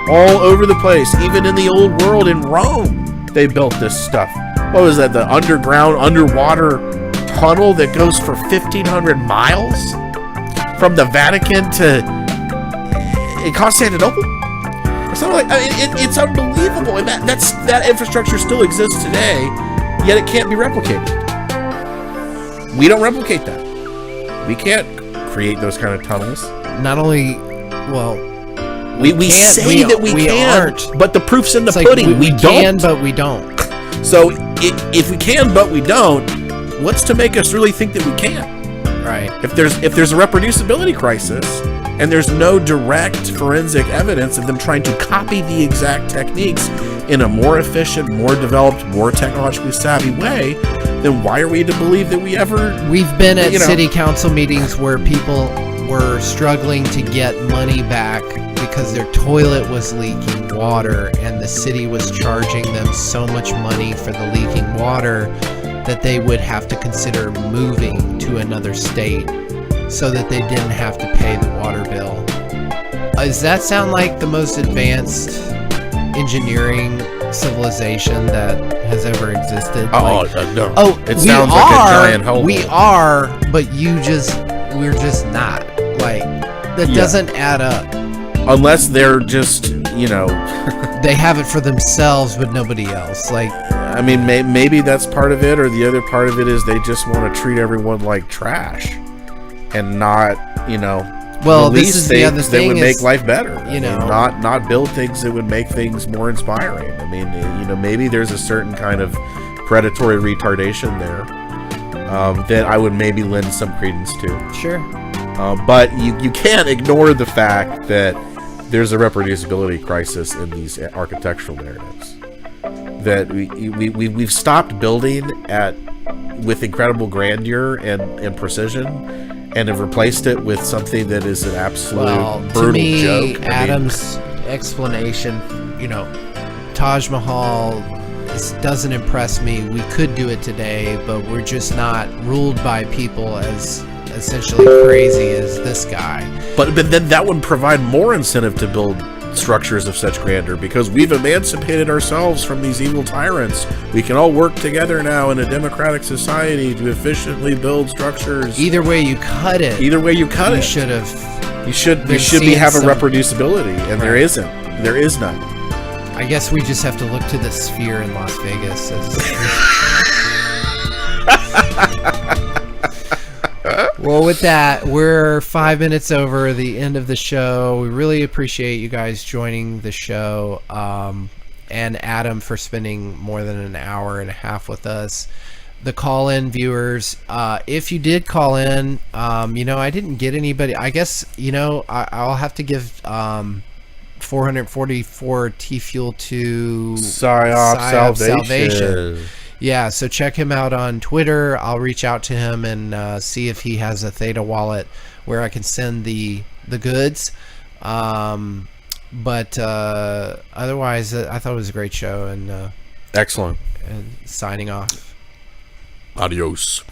all over the place. Even in the old world, in Rome, they built this stuff. What was that? The underwater tunnel that goes for 1,500 miles from the Vatican to Constantinople. Or something like. It's unbelievable, and that infrastructure still exists today, yet it can't be replicated. We don't replicate that. We can't create those kind of tunnels. Not only, we say that we can, but the proof's in the pudding. We don't. can, but we don't. So if we can, but we don't, what's to make us really think that we can? Right. If there's a reproducibility crisis and there's no direct forensic evidence of them trying to copy the exact techniques in a more efficient, more developed, more technologically savvy way, then why are we to believe that We've been at city council meetings where people were struggling to get money back because their toilet was leaking water and the city was charging them so much money for the leaking water that they would have to consider moving to another state so that they didn't have to pay the water bill. Does that sound like the most advanced engineering civilization that has ever existed? No. It we sounds like a giant hellhole. We are, but we're just not. Like, that doesn't add up. Unless they're just, they have it for themselves, but nobody else. Like, I mean, maybe that's part of it, or the other part of it is they just want to treat everyone like trash and not, well, release this is things the other thing that would is, make life better. Not build things that would make things more inspiring. I mean, maybe there's a certain kind of predatory retardation there that I would maybe lend some credence to. Sure. But you can't ignore the fact that there's a reproducibility crisis in these architectural narratives. That we've stopped building with incredible grandeur and precision, and have replaced it with something that is an absolute brutal to me, joke. Adam's explanation, Taj Mahal doesn't impress me. We could do it today, but we're just not ruled by people as essentially crazy as this guy. But then that would provide more incentive to build structures of such grandeur, because we've emancipated ourselves from these evil tyrants. We can all work together now in a democratic society to efficiently build structures. Either way you cut it. You should have. You should have a reproducibility, and there isn't. There is none. I guess we just have to look to the Sphere in Las Vegas Well, with that, we're 5 minutes over the end of the show. We really appreciate you guys joining the show, and Adam for spending more than an hour and a half with us. The call-in viewers, if you did call in, I didn't get anybody. I guess, I'll have to give 444 Tfuel to Psyop Salvation. Yeah, so check him out on Twitter. I'll reach out to him and see if he has a Theta wallet where I can send the goods. But otherwise, I thought it was a great show. And excellent. And signing off. Adios.